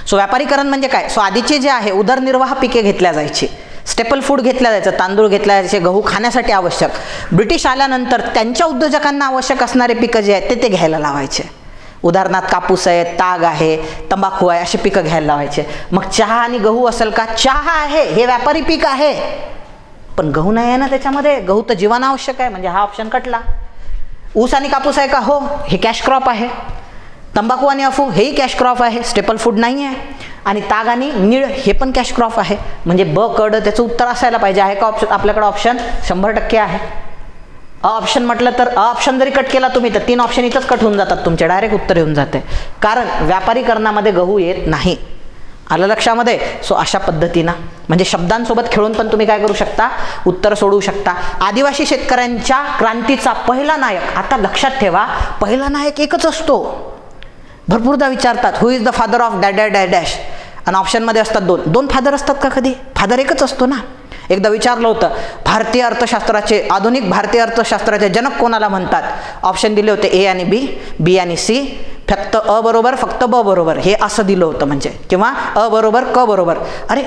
सो व्यापारीकरण म्हणजे काय. सो आधीचे जे आहे उदरनिर्वाह पिके घेतल्या जायची, स्टेपल फूड घेतल्या जायचं, तांदूळ घेतल्या जायचे, गहू खाण्यासाठी आवश्यक. ब्रिटिश आल्यानंतर त्यांच्या उद्योजकांना आवश्यक असणारे पिकं जे आहेत ते घ्यायला लावायचे. उदाहरणार्थ कापूस आहे, ताग आहे, तंबाखू आहे, असे पिकं घ्यायला लावायचे. मग चहा आणि गहू असेल का, चहा आहे हे व्यापारी पीक आहे, पण गहू नाही आहे ना त्याच्यामध्ये. गहू तर जीवनावश्यक आहे, म्हणजे हा ऑप्शन कटला. ऊस आणि कापूस आहे का, हो हे कॅश क्रॉप आहे. तंबाखू आणि अफू हेही कॅश क्रॉप आहे, स्टेपल फूड नाही आहे. आणि ताग आणि निळ हे पण कॅश क्रॉप आहे, म्हणजे ब, क, ड त्याचं उत्तर असायला पाहिजे. आहे का ऑप्शन आपल्याकडे ऑप्शन 100% आहे. अ ऑप्शन म्हटलं तर अ ऑप्शन जरी कट केला तुम्ही तर 3 ऑप्शन इथंच कट होऊन जातात तुमचे, डायरेक्ट उत्तर येऊन जाते, कारण व्यापारीकरणामध्ये गहू येत नाही. आलं लक्षामध्ये. सो अशा पद्धतीनं म्हणजे शब्दांसोबत खेळून पण तुम्ही काय करू शकता, उत्तर सोडवू शकता. आदिवासी शेतकऱ्यांच्या क्रांतीचा पहिला नायक. आता लक्षात ठेवा, पहिला नायक एकच असतो. भरपूरदा विचारतात who is the father of dash dash dash, आणि ऑप्शनमध्ये असतात 2 फादर असतात का कधी. फादर एकच असतो ना. एकदा विचारलं होतं भारतीय अर्थशास्त्राचे, आधुनिक भारतीय अर्थशास्त्राचे जनक कोणाला म्हणतात. ऑप्शन दिले होते ए आणि बी, बी आणि सी. फक्त अ बरोबर, फक्त ब बरोबर हे असं दिलं होतं म्हणजे, किंवा अ बरोबर क बरोबर. अरे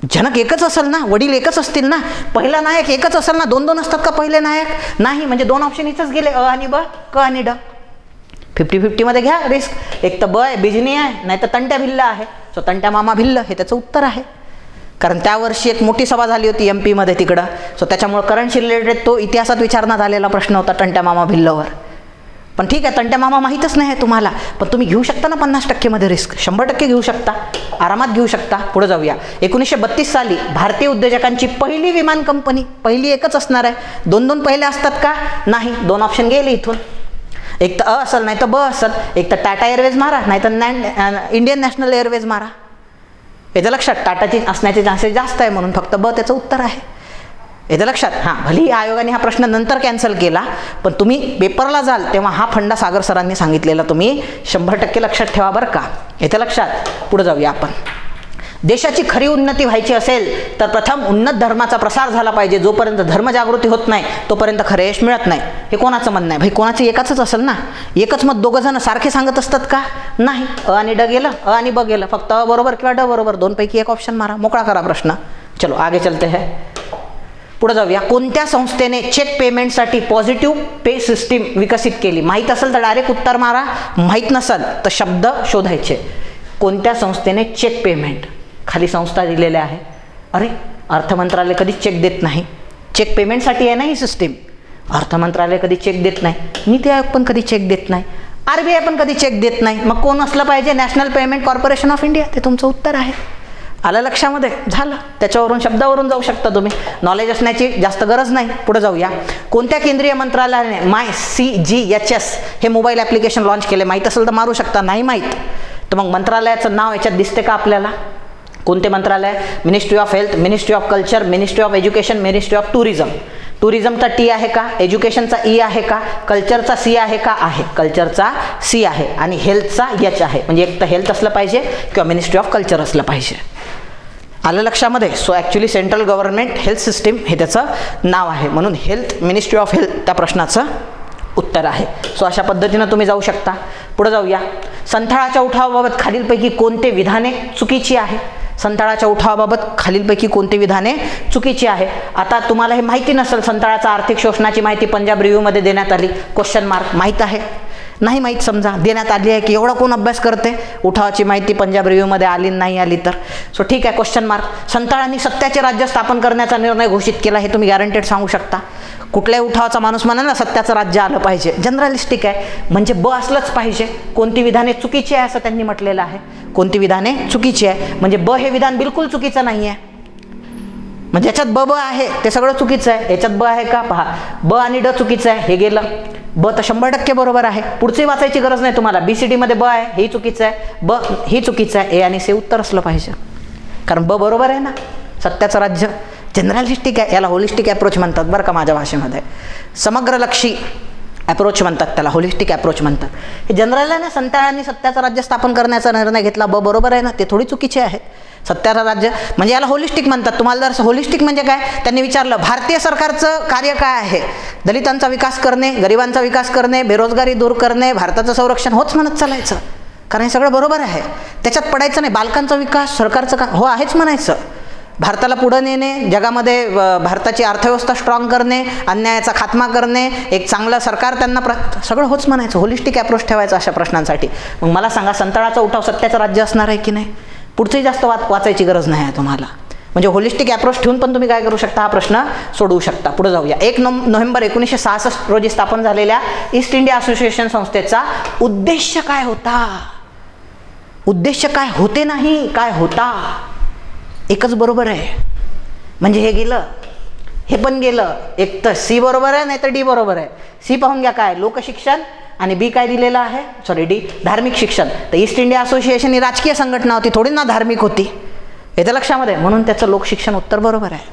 जनक एकच असेल ना, वडील एकच असतील ना, पहिला नायक एकच असेल ना, दोन दोन असतात का पहिले नायक? नाही, म्हणजे दोन ऑप्शन इथंच गेले, अ आणि ब, क आणि ड. 50-50 मध्ये घ्या रिस्क. एक तर ब आहे, बिजनी आहे, नाही तर तंट्या भिल्ल आहे. सो तंट्या मामा भिल्ल हे त्याचं उत्तर आहे. कारण त्या वर्षी एक मोठी सभा झाली होती MP मध्ये तिकडं. सो त्याच्यामुळे करंटशी रिलेटेड तो इतिहासात विचारण्यात आलेला प्रश्न होता तंट्या मामा भिल्लवर. पण ठीक आहे, तंट्या मामा माहीतच नाही आहे तुम्हाला, पण तुम्ही घेऊ शकता ना 50% मध्ये रिस्क. 100% घेऊ शकता, आरामात घेऊ शकता. पुढे जाऊया. 1932 साली भारतीय उद्योजकांची पहिली विमान कंपनी, पहिली एकच असणार आहे. दोन दोन पहिले असतात का? नाही, दोन ऑप्शन गेले इथून. एक तर अ असेल, नाही तर ब असेल. एक तर टाटा एअरवेज मारा, नाही तर इंडियन नॅशनल एअरवेज मारा. याचं लक्षात, टाटाची असण्याचे चान्सेस जास्त आहे, म्हणून फक्त ब त्याचं उत्तर आहे. याचं लक्षात. हां, भलेही आयोगाने हा प्रश्न नंतर कॅन्सल केला, पण तुम्ही पेपरला जाल तेव्हा हा फंडा सागर सरांनी सांगितलेला तुम्ही 100% लक्षात ठेवा बरं का. येतं लक्षात. पुढे जाऊया आपण. देशाची खरी उन्नती व्हायची असेल तर प्रथम उन्नत धर्माचा प्रसार झाला पाहिजे. जोपर्यंत धर्मजागृती होत नाही तोपर्यंत खरे यश मिळत नाही. हे कोणाचं म्हणणं आहे भाई? कोणाचं एकाच असेल ना. एकच मत दोघं जण सारखे सांगत असतात का? नाही. अ आणि ड गेलं, अ आणि ब गेलं. फक्त अ बरोबर किंवा ड बरोबर, दोनपैकी एक ऑप्शन मारा, मोकळा करा प्रश्न. चलो आगे चलते हैं. पुढे जाऊया. कोणत्या संस्थेने चेक पेमेंटसाठी पॉझिटिव्ह पे सिस्टीम विकसित केली? माहीत असेल तर डायरेक्ट उत्तर मारा, माहीत नसेल तर शब्द शोधायचे. कोणत्या संस्थेने चेक पेमेंट, खाली संस्था दिलेल्या आहे. अरे, अर्थ मंत्रालय कधीच चेक देत नाही. चेक पेमेंटसाठी आहे ना ही सिस्टीम. अर्थ मंत्रालय कधी चेक देत नाही, नीती आयोग पण कधी चेक देत नाही, RBI पण कधी चेक देत नाही. मग कोण असलं पाहिजे? National payment corporation of India. ते तुमचं उत्तर आहे. आलं लक्षामध्ये? झालं. त्याच्यावरून शब्दावरून जाऊ शकता तुम्ही, नॉलेज असण्याची जास्त गरज नाही. पुढे जाऊया. कोणत्या केंद्रीय मंत्रालयाने MyCGHS हे मोबाईल ॲप्लिकेशन लॉन्च केले? माहीत असेल तर मारू शकता, नाही माहीत तर मग मंत्रालयाचं नाव याच्यात दिसते का आपल्याला? कोणते मंत्रालय? Ministry of health, ministry of culture, ministry of education, ministry of tourism. टुरिझमचा T आहे का? एज्युकेशनचा E आहे का? कल्चरचा C आहे का? आहे. कल्चरचा C आहे आणि हेल्थचा H आहे. म्हणजे एक तर हेल्थ असलं पाहिजे किंवा मिनिस्ट्री ऑफ कल्चर असलं पाहिजे. आलं लक्षामध्ये? So actually central government health system हे त्याचं नाव आहे, म्हणून हेल्थ, मिनिस्ट्री ऑफ हेल्थ त्या प्रश्नाचं उत्तर आहे. सो अशा पद्धतीनं तुम्ही जाऊ शकता. पुढे जाऊया. संथाळाच्या उठावाबाबत खालीलपैकी कोणते विधाने चुकीची आहे? संथाळाच्या उठावाबाबत खालीलपैकी कोणते विधाने चुकीची आहे? आता तुम्हाला हे माहिती नसेल, संथाळाचा आर्थिक शोषणाची माहिती पंजाब रिव्ह्यूमध्ये देण्यात आली. Question mark. माहीत आहे? नाही माहीत समजा, देण्यात आली आहे की एवढा कोण अभ्यास करते? उठावाची माहिती पंजाब रिव्ह्यूमध्ये आली नाही आली तर. सो ठीक आहे, क्वेश्चन मार्क. संथाळांनी सत्याचे राज्य स्थापन करण्याचा निर्णय घोषित केला, हे तुम्ही गॅरंटेड सांगू शकता. कुठल्याही उठावाचा माणूस म्हणाल ना सत्याचं राज्य आलं पाहिजे, जनरलिस्टिक आहे, म्हणजे ब असलंच पाहिजे. कोणती विधाने चुकीची आहे असं त्यांनी म्हटलेलं आहे. कोणती विधाने चुकीची आहे, म्हणजे ब हे विधान बिलकुल चुकीचं नाही आहे. म्हणजे याच्यात ब आहे ते सगळं चुकीचं आहे. याच्यात ब आहे का? पहा, ब आणि ड चुकीचं आहे, हे गेलं. ब तर 100% बरोबर आहे, पुढची वाचायची गरज नाही तुम्हाला. BCD मध्ये ब आहे, हे चुकीचं आहे. ब ही चुकीचं आहे. ए आणि सी उत्तर असलं पाहिजे, कारण ब बरोबर आहे ना. सत्याचं राज्य जनरलिस्टिक आहे, याला होलिस्टिक ॲप्रोच म्हणतात बरं का माझ्या भाषेमध्ये. समग्रलक्षी ॲप्रोच म्हणतात त्याला, होलिस्टिक ॲप्रोच म्हणतात. हे जनरल आहे ना. संथाळांनी सत्याचं राज्य स्थापन करण्याचा निर्णय घेतला, ब बरोबर आहे ना. ते थोडी चुकीचे आहे. सत्याचं राज्य म्हणजे याला होलिस्टिक म्हणतात. तुम्हाला जर होलिस्टिक म्हणजे काय त्यांनी विचारलं, भारतीय सरकारचं कार्य काय आहे? दलितांचा विकास करणे, गरिबांचा विकास करणे, बेरोजगारी दूर करणे, भारताचं संरक्षण, होच म्हणत चालायचं, कारण हे सगळं बरोबर आहे. त्याच्यात पडायचं नाही. बालकांचा विकास सरकारचं का? हो आहेच म्हणायचं. भारताला पुढं नेणे, जगामध्ये भारताची अर्थव्यवस्था स्ट्रॉंग करणे, अन्यायाचा खात्मा करणे, एक चांगलं सरकार त्यांना सगळं होच म्हणायचं. होलिस्टिक ॲप्रोच ठेवायचा अशा प्रश्नांसाठी. मग मला सांगा, संथाळाचा उठाव सत्याचं राज्य असणार आहे की नाही? पुढचंही जास्त वाचायची गरज नाही आहे तुम्हाला. म्हणजे होलिस्टिक ॲप्रोच ठेवून पण तुम्ही काय करू शकता? हा प्रश्न सोडवू शकता. पुढे जाऊया. 1 नोव्हेंबर 1966 रोजी स्थापन झालेल्या ईस्ट इंडिया असोसिएशन संस्थेचा उद्देश काय होता? उद्देश काय होते नाही, काय होता? एकच बरोबर आहे. म्हणजे हे गेलं, हे पण गेलं. एक तर C बरोबर आहे, नाही तर D बरोबर आहे. C पाहून घ्या काय, लोकशिक्षण, आणि B काय दिलेलं आहे? सॉरी, D धार्मिक शिक्षण. तर ईस्ट इंडिया असोसिएशन ही राजकीय संघटना होती, थोडी ना धार्मिक होती. येतं लक्षामध्ये? म्हणून त्याचं लोकशिक्षण उत्तर बरोबर आहे.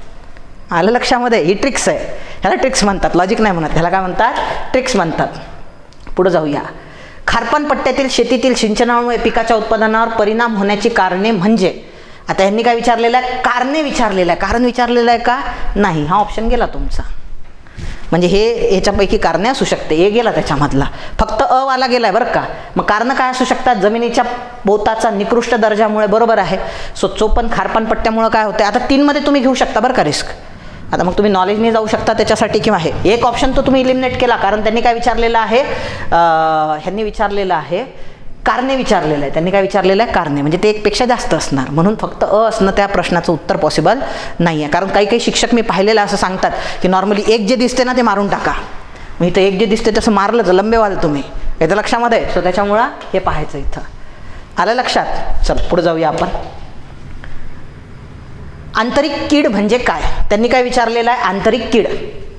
आलं लक्षामध्ये? ही ट्रिक्स आहे. ह्याला ट्रिक्स म्हणतात, लॉजिक नाही म्हणत. ह्याला काय म्हणतात? ट्रिक्स म्हणतात. पुढे जाऊया. खारपान पट्ट्यातील शेतीतील सिंचनामुळे पिकाच्या उत्पादनावर परिणाम होण्याची कारणे म्हणजे? आता यांनी काय विचारलेलं आहे? कारणे विचारलेलं आहे. कारण विचारलेलं आहे का? नाही. हा ऑप्शन गेला तुमचा. म्हणजे हे याच्यापैकी कारणे असू शकते. ए गेला त्याच्यामधला, फक्त अ वाला गेलाय बरं का. मग कारणं काय असू शकतात? जमिनीच्या पोताचा निकृष्ट दर्जामुळे, बरोबर आहे. सो चोपण खारपानपट्ट्यामुळे काय होते. आता 3 मध्ये तुम्ही घेऊ शकता बरं का रिस्क. आता मग तुम्ही नॉलेजने जाऊ शकता त्याच्यासाठी किंवा हे एक ऑप्शन तो तुम्ही इलिमिनेट केला, कारण त्यांनी काय विचारलेलं आहे, ह्यांनी विचारलेलं आहे कारणे विचारलेलं आहे. त्यांनी काय विचारलेलं आहे? कारणे, म्हणजे ते एकपेक्षा जास्त असणार. म्हणून फक्त अ असणं त्या प्रश्नाचं उत्तर पॉसिबल नाही आहे. कारण काही काही शिक्षक मी पाहिलेलं असं सांगतात की नॉर्मली एक जे दिसते ना ते मारून टाका. मग इथं एक जे दिसते तसं मारलं तर लंबे व्हाल तुम्ही, याचं लक्षामध्ये. सो त्याच्यामुळं हे पाहायचं. इथं आलं लक्षात. चल पुढे जाऊया आपण. आंतरिक कीड म्हणजे काय? त्यांनी काय विचारलेलं आहे? आंतरिक कीड.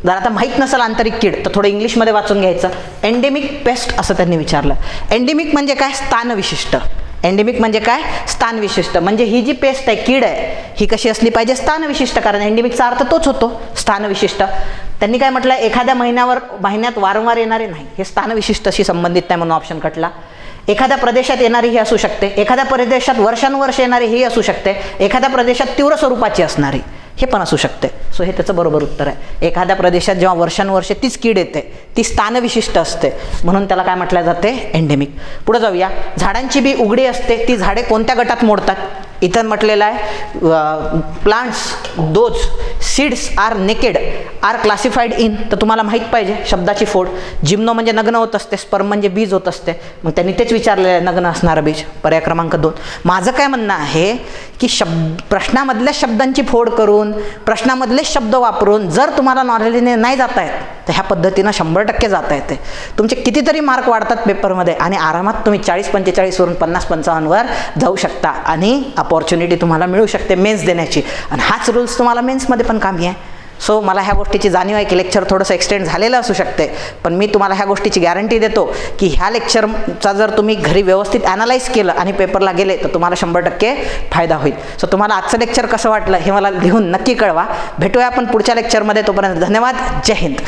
जर आता माहीत नसेल आंतरिक कीड तर थोडं इंग्लिशमध्ये वाचून घ्यायचं. एंडेमिक पेस्ट असं त्यांनी विचारलं. एंडेमिक म्हणजे काय? स्थानविशिष्ट. एंडेमिक म्हणजे काय? स्थानविशिष्ट. म्हणजे ही जी पेस्ट आहे, कीड आहे, ही कशी असली पाहिजे? स्थानविशिष्ट. कारण एंडेमिकचा अर्थ तोच होतो, स्थानविशिष्ट. त्यांनी काय म्हटलं? एखाद्या महिन्यात वारंवार येणारे नाही, हे स्थानविशिष्टशी संबंधित नाही म्हणून ऑप्शन कटला. एखाद्या प्रदेशात येणारी ही असू शकते, एखाद्या प्रदेशात वर्षानुवर्ष येणारी ही असू शकते, एखाद्या प्रदेशात तीव्र स्वरूपाची असणारी हे पण असू शकते. सो हे त्याचं बरोबर उत्तर आहे. एखाद्या प्रदेशात जेव्हा वर्षानुवर्षे तीच कीड येते, ती स्थानविशिष्ट असते, म्हणून त्याला काय म्हटलं जाते? एंडेमिक. पुढे जाऊया. झाडांची बी उघडी असते, ती झाडे कोणत्या गटात मोडतात? इथं म्हटलेलं आहे plants those seeds are naked are classified in. तर तुम्हाला माहीत पाहिजे शब्दाची फोड. जिम्नो म्हणजे नग्न होत असते, स्पर्म म्हणजे बीज होत असते. मग त्यांनी तेच विचारलेलं आहे, नग्न असणारं बीज. पर्याय क्रमांक 2. माझं काय म्हणणं आहे की प्रश्नामधल्या शब्दांची फोड करून, प्रश्नामधले शब्द वापरून जर तुम्हाला नॉलेजने नाही जाता येत तर ह्या पद्धतीनं 100% जाता येते. तुमचे कितीतरी मार्क वाढतात पेपरमध्ये आणि आरामात तुम्ही 40-45 वरून 50-55 वर जाऊ शकता आणि अपॉर्च्युनिटी तुम्हाला मिळू शकते मेन्स देण्याची. आणि हाच रूल्स तुम्हाला मेन्समध्ये पण कामी आहे. सो मला ह्या गोष्टीची जाणीव आहे की लेक्चर थोडंसं एक्सटेंड झालेलं असू शकते, पण मी तुम्हाला ह्या गोष्टीची गॅरंटी देतो की ह्या लेक्चरचा जर तुम्ही घरी व्यवस्थित ॲनालाइज केलं आणि पेपरला गेले तर तुम्हाला 100% फायदा होईल. सो तुम्हाला आजचं लेक्चर कसं वाटलं हे मला लिहून नक्की कळवा. भेटूया आपण पुढच्या लेक्चरमध्ये. तोपर्यंत धन्यवाद. जय हिंद.